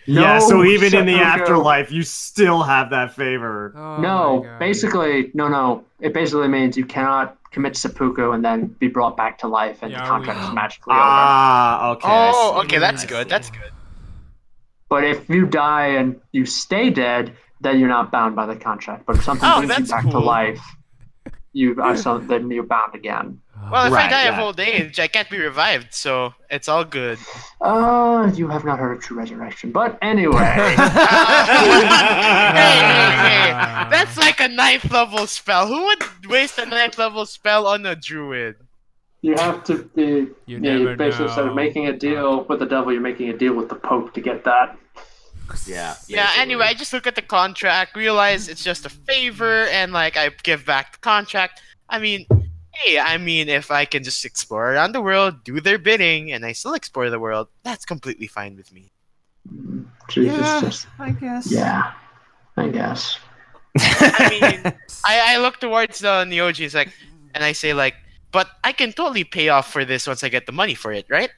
Yeah, so No, even in the Seppuku. afterlife, you still have that favor. Oh No, my God. basically, no. It basically means you cannot commit seppuku and then be brought back to life, and Yeah, the contract we- is magically over. Ah, okay. I Oh, see. okay, that's I good. see. That's good. But if you die and you stay dead, then you're not bound by the contract. But if something Oh, brings you that's back to cool. life, then you're bound again. Well, if I Right, die of yeah. old age, I can't be revived, so it's all good. You have not heard of true resurrection. But anyway, Hey, that's like a 9th level spell. Who would waste a 9th level spell on a druid? you have to be. You Yeah, you never basically instead know. of making a deal with the devil, you're making a deal with the Pope to get that. Yeah. Yeah, basically. anyway, I just look at the contract, realize it's just a favor, and like I give back the contract. I mean, hey, if I can just explore around the world, do their bidding, and I still explore the world, that's completely fine with me. Jesus, Yeah. just I guess. yeah, I guess. I mean, I look towards the Neojis like, and I say like, but I can totally pay off for this once I get the money for it, right?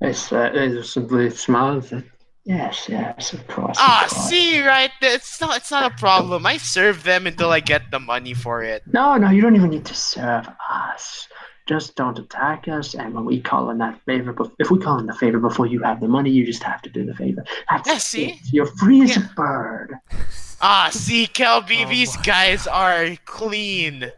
They just simply smiled and said, yes, of course. Ah, of course." see, right? It's not a problem. I serve them until I get the money for it. No, you don't even need to serve us. Just don't attack us, and when we call in that favor, if we call in the favor before you have the money, you just have to do the favor. That's Yeah, see? it. You're free as Yeah. a bird. Ah, see, Kelbi, Oh these my- guys are clean.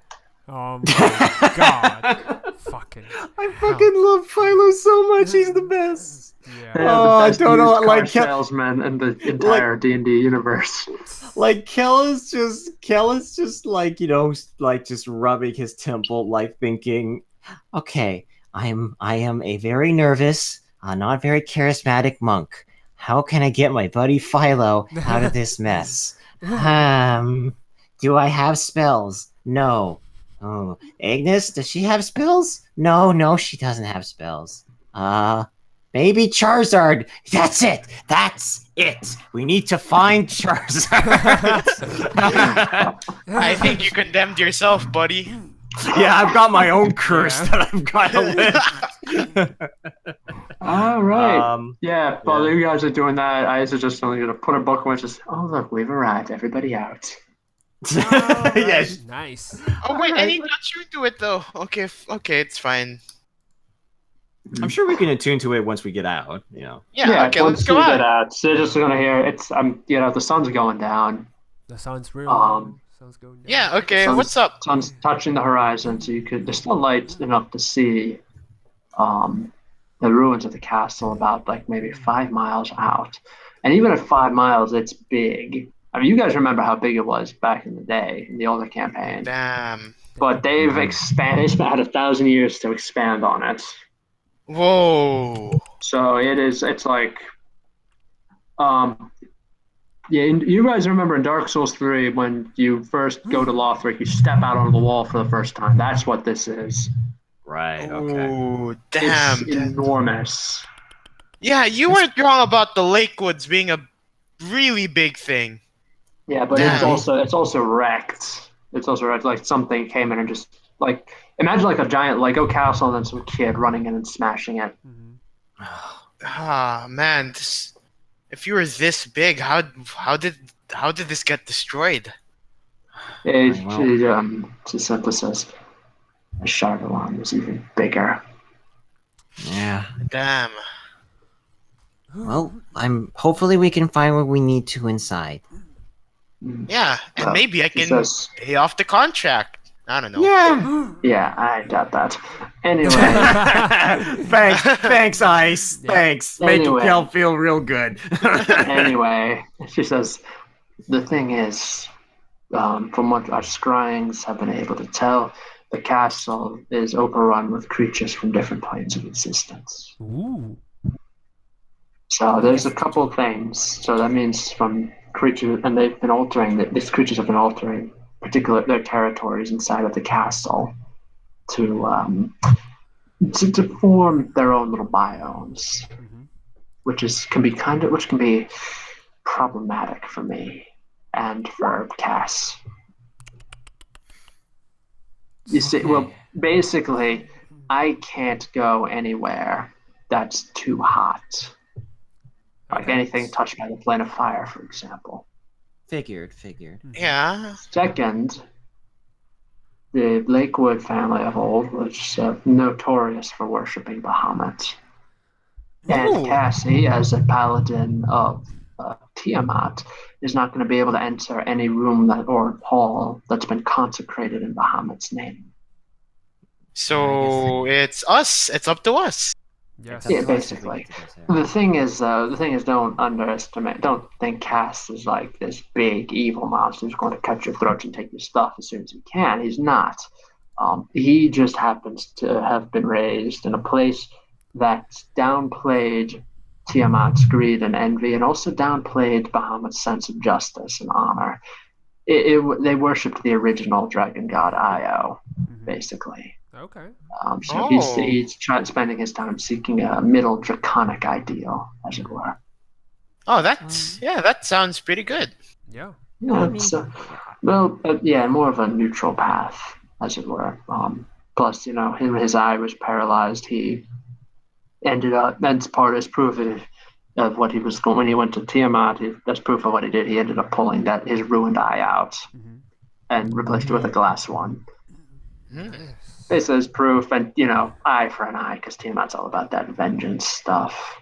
Oh my God. Fucking. I fucking love Philo so much. He's the best. Yeah. They Oh, I are the best don't know, used car like, salesman in the entire D&D universe. Like Kel is just like, you know, like just rubbing his temple, like thinking, okay, I am a very nervous, not very charismatic monk. How can I get my buddy Philo out of this mess? Do I have spells? No. Oh, Agnes, does she have spells? No, she doesn't have spells. Maybe Charizard. That's it. We need to find Charizard. I think you condemned yourself, buddy. Yeah, I've got my own curse Yeah. that I've got to live. All right. Yeah, while yeah. you guys are doing that, I was just going to put a book and just, oh, look, we've arrived. Everybody out. Alright, Yes. Nice. Oh wait, I need to attune to it though. Okay, it's fine. I'm sure we can attune to it once we get out. You know. Yeah, okay, once let's go you get out. so you're just going to hear, the sun's going down. That sounds real. Sounds going down. Yeah, okay, Sun's- what's up? Sun's touching the horizon, so there's still light enough to see the ruins of the castle about like maybe 5 miles out. And even at 5 miles, it's big. I mean, you guys remember how big it was back in the day, in the older campaign. Damn. But they've expanded, it's had 1,000 years to expand on it. Whoa. So it's like, you guys remember in Dark Souls 3 when you first go to Lothric, you step out onto the wall for the first time. That's what this is. Right. Okay. Ooh, damn. It's enormous. Yeah, you weren't wrong about the Lakewoods being a really big thing. Yeah, but Damn. it's also wrecked. It's also wrecked. Like something came in and just like imagine like a giant Lego castle and then some kid running in and smashing it. Mhm. Ah, man, if you were this big, how did this get destroyed? It simply says the Shardalon was even bigger. Yeah. Damn. Well, hopefully we can find what we need to inside. Yeah, and Well, maybe I he can says- pay off the contract. I don't know. Yeah. Yeah, I doubt that. Anyway, Thanks, Ice. Yeah. Thanks. Making Anyway. Kel feel real good. anyway, she says, the thing is, from what our scryings have been able to tell, the castle is overrun with creatures from different planes of existence. Ooh. So there's a couple things. So that means from creatures, and they've been altering. These creatures have been altering, particular their territories inside of the castle to form their own little biomes, which can be problematic for me and for Cass. You see, well, basically, I can't go anywhere that's too hot. Like anything touched by the plane of fire, for example. Figured. Yeah. Second, the Lakewood family of old was notorious for worshipping Bahamut. And Cassie, as a paladin of Tiamat, is not going to be able to enter any room or hall that's been consecrated in Bahamut's name. So it's us. It's up to us. Yes. Yeah, basically. The thing is, don't think Cass is like this big evil monster who's going to cut your throat and take your stuff as soon as he can. He's not. He just happens to have been raised in a place that downplayed Tiamat's greed and envy, and also downplayed Bahamut's sense of justice and honor. They worshipped the original dragon god Io, basically. Okay. So he's spending his time seeking a middle draconic ideal, as it were. Oh, that sounds pretty good. Yeah. More of a neutral path, as it were. Plus, his eye was paralyzed. He ended up, that's part of his proof of what he was going when he went to Tiamat. That's proof of what he did. He ended up pulling his ruined eye out and replaced it with a glass one. This is proof, and eye for an eye, because Tiamat's all about that vengeance stuff.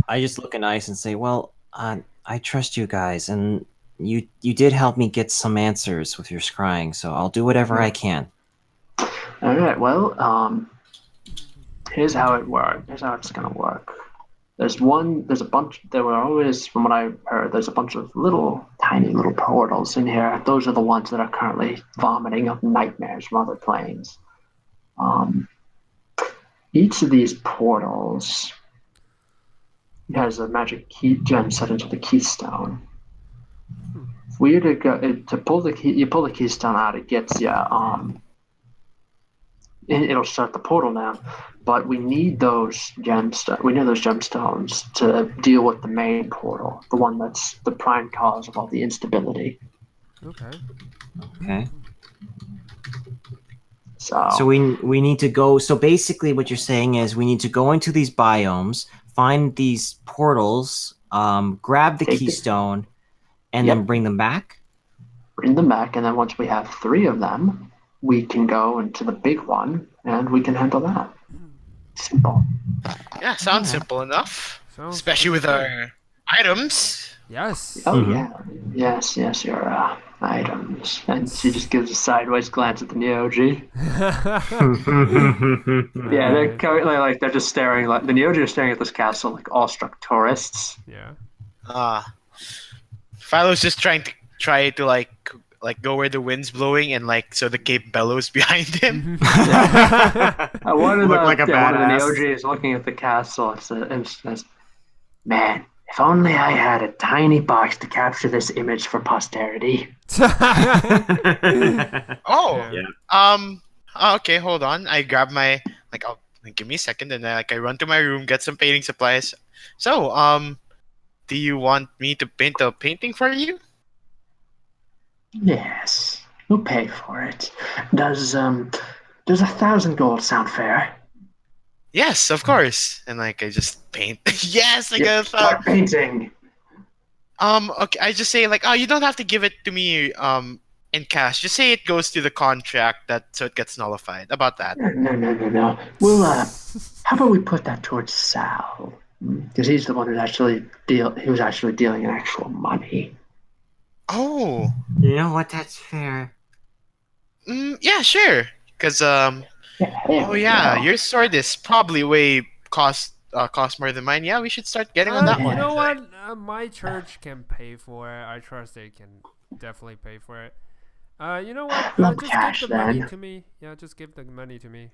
I just look at Ice and say, "Well, I trust you guys, and you did help me get some answers with your scrying, so I'll do whatever I can." All right. Well, here's how it works. Here's how it's gonna work. There were always, from what I heard, there's a bunch of tiny little portals in here. Those are the ones that are currently vomiting up nightmares from other planes. Each of these portals has a magic key gem set into the keystone. If we were to pull the key, you pull the keystone out, it gets you. It'll shut the portal down, but we need those gemstones to deal with the main portal, the one that's the prime cause of all the instability. Okay. So we need to go. So basically, what you're saying is we need to go into these biomes, find these portals, grab the keystone, and then bring them back. Bring them back, and then once we have 3 of them, we can go into the big one, and we can handle that. Simple. Yeah, sounds simple enough. Especially with our items. Yes. Oh, yeah. Yes, your items. And she just gives a sideways glance at the Neoji. Yeah, they're currently they're just staring, the Neoji are staring at this castle like awestruck tourists. Yeah. Philo's just trying to go where the wind's blowing, and so the cape bellows behind him. One of the Neoji is looking at the castle and says, "Man, if only I had a tiny box to capture this image for posterity." Okay, hold on. I grab my give me a second, and I run to my room, get some painting supplies. So, do you want me to paint a painting for you? Yes, we'll pay for it. Does 1,000 gold sound fair? Yes, of course. And I just paint. Yes, I got start painting. Okay, I just say you don't have to give it to me in cash. Just say it goes to the contract so it gets nullified. About that. No. We'll how about we put that towards Sal? Because he's the one who's actually dealing in actual money. Oh. You know what? That's fair. Yeah, sure. Because your sword is probably cost more than mine. Yeah, we should start getting on that one. You know what? My church can pay for it. I trust they can definitely pay for it. You know what? Just give the money to me. Yeah, just give the money to me,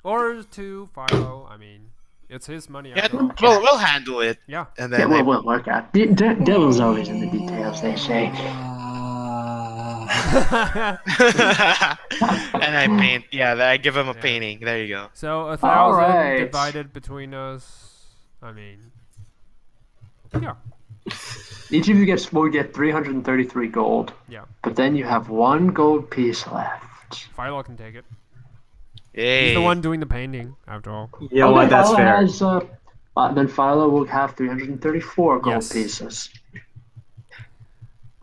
or to Philo. I mean, It's his money. Yeah, After all. we'll handle it. Yeah. And Yeah, then we'll work out. The devil's always in the details, they say. and I paint. Yeah, I give him a painting. There you go. So 1,000 right. divided between us. I mean, yeah. Each of you will get 333 gold. Yeah. But then you have 1 gold piece left. Philo can take it. Yay. He's the one doing the painting, after all. You know what? That's Philo fair. Has, then Philo will have 334 gold Yes. pieces.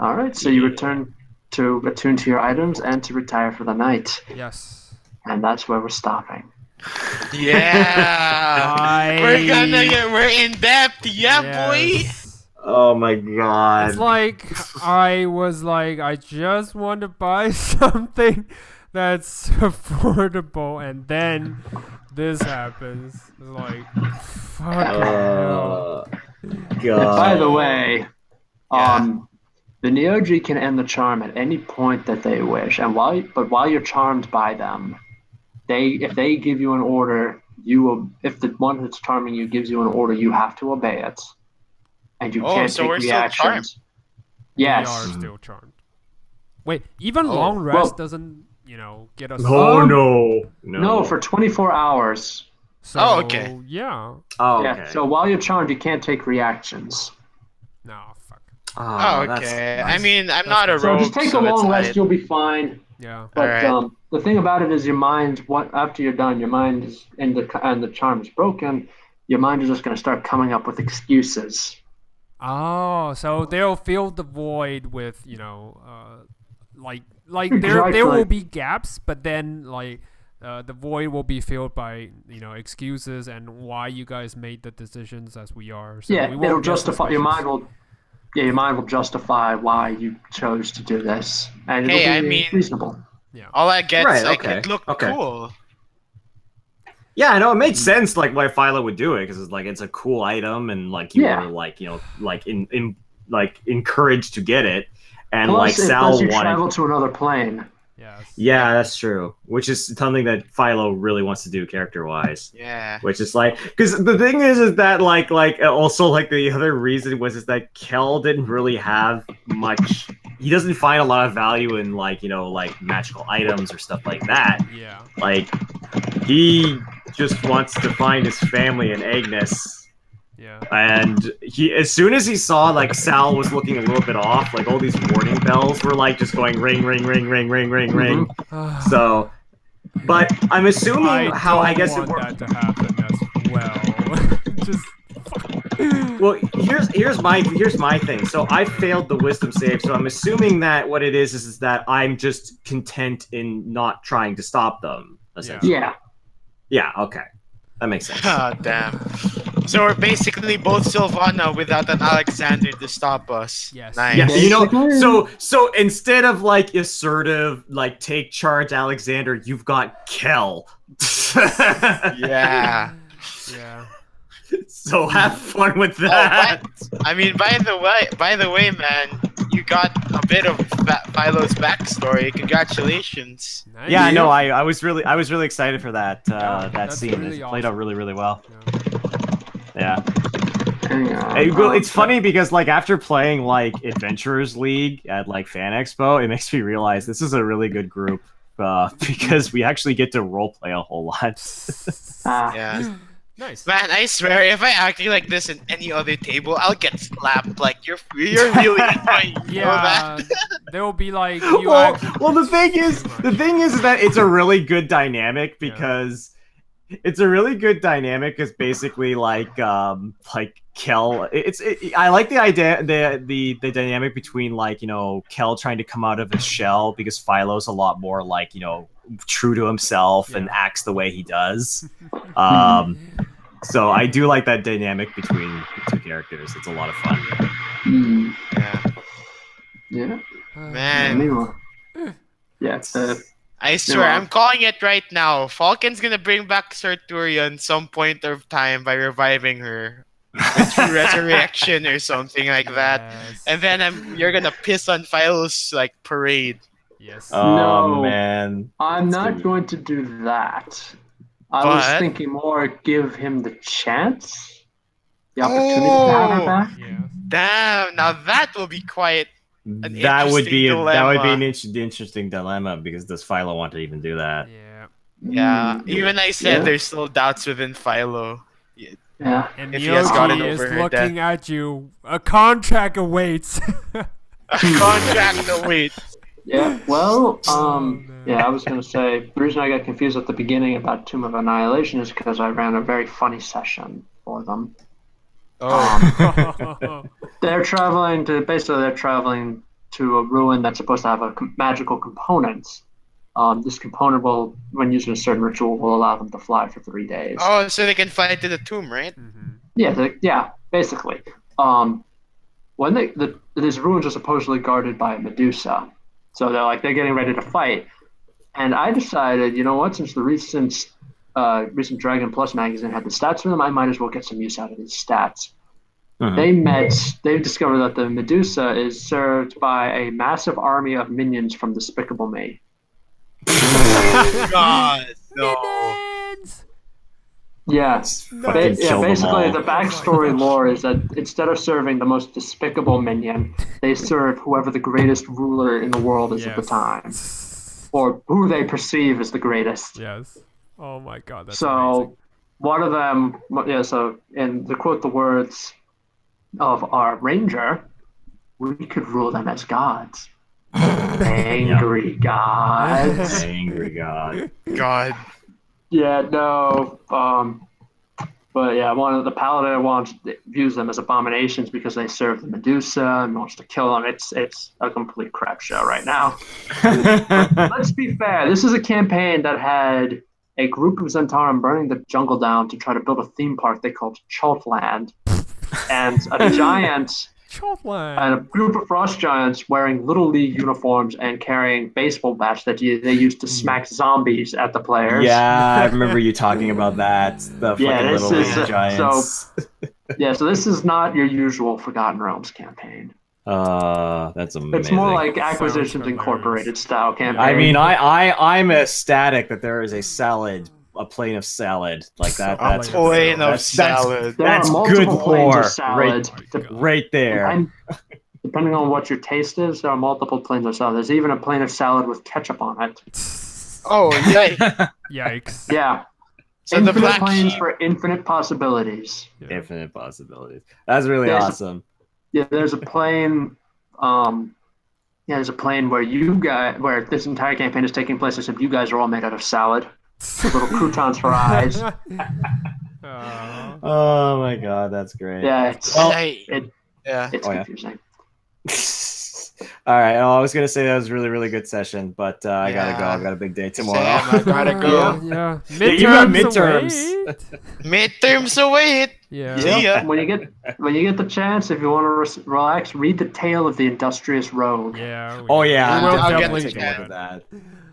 All right, so you return to attune to your items and to retire for the night. Yes. And that's where we're stopping. Yeah. We're in depth. Yeah, boy. Yes. Oh my god. It's like I just want to buy something that's affordable, and then this happens. It's like, fucking hell. God. By the way, the Neogi can end the charm at any point that they wish, and while you're charmed by them, if they give you an order, if the one that's charming you gives you an order, you have to obey it, and you can't so take we're still charmed. reactions. Yes. We are still charmed. Wait, even long rest well- doesn't, get us. Oh no. No, for 24 hours. So, Oh, okay. Yeah. Oh, okay. Yeah. So while you're charmed, you can't take reactions. No, fuck. Oh, that's okay. nice. I mean, I'm not a So rogue. just take a so long it's rest, fine. you'll be fine. Yeah. But Alright. the thing about it is, your mind. After you're done, your mind is and the charm is broken. Your mind is just going to start coming up with excuses. Oh, so they'll fill the void with, there Exactly. will be gaps, but then the void will be filled by excuses and why you guys made the decisions as we are. So Yeah, we won't it'll get justify your suspicious. mind will. Yeah, your mind will justify why you chose to do this, and it'll Hey, be I mean- reasonable. All I get Right, is okay, it looked okay. cool. Yeah, I know it made sense why Philo would do it because it's a cool item and you Yeah. were encouraged to get it, and Plus, it Sal lets you wanted. travel to another plane. Yes. Yeah, that's true. Which is something that Philo really wants to do character-wise. Yeah. Which is because the thing is that also the other reason is that Kel didn't really have much. He doesn't find a lot of value in magical items or stuff like that. Yeah. He just wants to find his family in Agnes. Yeah. And as soon as he saw Sal was looking a little bit off, all these warning bells were just going ring, ring, ring, ring, ring, ring, ring. So, but I'm assuming I guess it want worked. that to happen as well. Just. Well, here's my thing. So I failed the wisdom save. So I'm assuming that what it is that I'm just content in not trying to stop them. Essentially. Yeah. Yeah. Okay. That makes sense. Ah, damn. So we're basically both Sylvana without an Alexander to stop us. Yes. Nice. Yeah, Basically. so instead of assertive, take charge, Alexander, you've got Kel. Yeah. Yeah. So have fun with Oh, that. I mean, by the way, man, you got a bit of Philo's backstory. Congratulations. Nice. Yeah, no, I was really excited for that that that's scene. really It played out really, really well. Yeah. Yeah. It's funny because after playing Adventurers League at Fan Expo, it makes me realize this is a really good group because we actually get to roleplay a whole lot. Yeah. Nice. Man, I swear, if I acted like this in any other table, I'll get slapped. You're really annoying. You know Yeah. that? There will be you well, actually well, the thing too is much. that it's a really good dynamic because basically Kel. I like the idea the dynamic between Kel trying to come out of his shell because Philo's a lot more true to himself and acts the way he does. So I do like that dynamic between the two characters. It's a lot of fun. Mm, Yeah. yeah. Man. Anyway. Yeah. I swear, I'm calling it right now. Falcon's gonna bring back Sarturian some point of time by reviving her through resurrection or something like that. Yes. And then you're gonna piss on Philo's parade. Yes. Oh No. man. I'm That's not good. going to do that. I was But- thinking more give him the chance, the opportunity to have her back. Yeah. Damn, now that will be quite an That would be interesting an interesting dilemma because does Philo want to even do that? Yeah. Yeah, even I said Yeah. there's still doubts within Philo. Yeah. And If he has gotten Miyogi is over her looking at you. A contract awaits. Contract awaits. Yeah. Well, man. yeah, I was gonna say the reason I got confused at the beginning about Tomb of Annihilation is because I ran a very funny session for them. Oh, They're traveling to a ruin that's supposed to have a magical component. This component will, when using a certain ritual, will allow them to fly for 3 days. oh, so they can fly to the tomb, right? Yeah, basically. When these ruins are supposedly guarded by a Medusa, so they're getting ready to fight, and I decided, you know what, since the recent Dragon Plus magazine had the stats for them, I might as well get some use out of these stats. They discovered that the Medusa is served by a massive army of minions from Despicable Me. God, no. Minions! Yes. Fucking kill them Basically, all. the backstory lore is that instead of serving the most despicable minion, they serve whoever the greatest ruler in the world is at the time, or who they perceive as the greatest. Yes. Oh my god, that's So, amazing. one of them, and to quote the words of our ranger, we could rule them as gods. Angry gods. Angry God. God. Yeah, no. But yeah, one of the paladin views them as abominations because they serve the Medusa and wants to kill them. It's a complete crap show right now. Let's be fair. This is a campaign that had a group of Zentarum burning the jungle down to try to build a theme park they called Chaltland, and a giant. And a group of frost giants wearing Little League uniforms and carrying baseball bats that they used to smack zombies at the players. Yeah, I remember you talking about that. The fucking Little League Giants. So this is not your usual Forgotten Realms campaign. That's amazing. It's more like Acquisitions Incorporated style campaign. I mean, I'm ecstatic that there is a plane of salad like that. That's A plane of salad. That's good lore right there. And depending on what your taste is, there are multiple planes of salad. There's even a plane of salad with ketchup on it. Oh, yikes. Yikes. Yeah. So infinite the black planes sheep. for infinite possibilities. Yeah. Infinite possibilities. That's really awesome. Yeah, there's a plane. There's a plane where this entire campaign is taking place, except you guys are all made out of salad. Little croutons for eyes. Oh my god, that's great. Yeah, It's confusing. All right. I was gonna say that was a really, really good session, but I gotta go. I've got a big day tomorrow. Sam, I gotta go. Yeah. You got midterms. Midterms await. Yeah. See ya. When you get the chance, if you want to relax, read the Tale of the Industrious Rogue. Yeah. Oh yeah, We will I'll get definitely the do look that.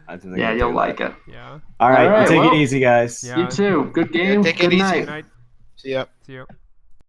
at that. Yeah, you'll like it. Yeah. All right, All right, take well, it easy, guys. Yeah. You too. Good game. take it Good easy. night. Good night. See ya. See you.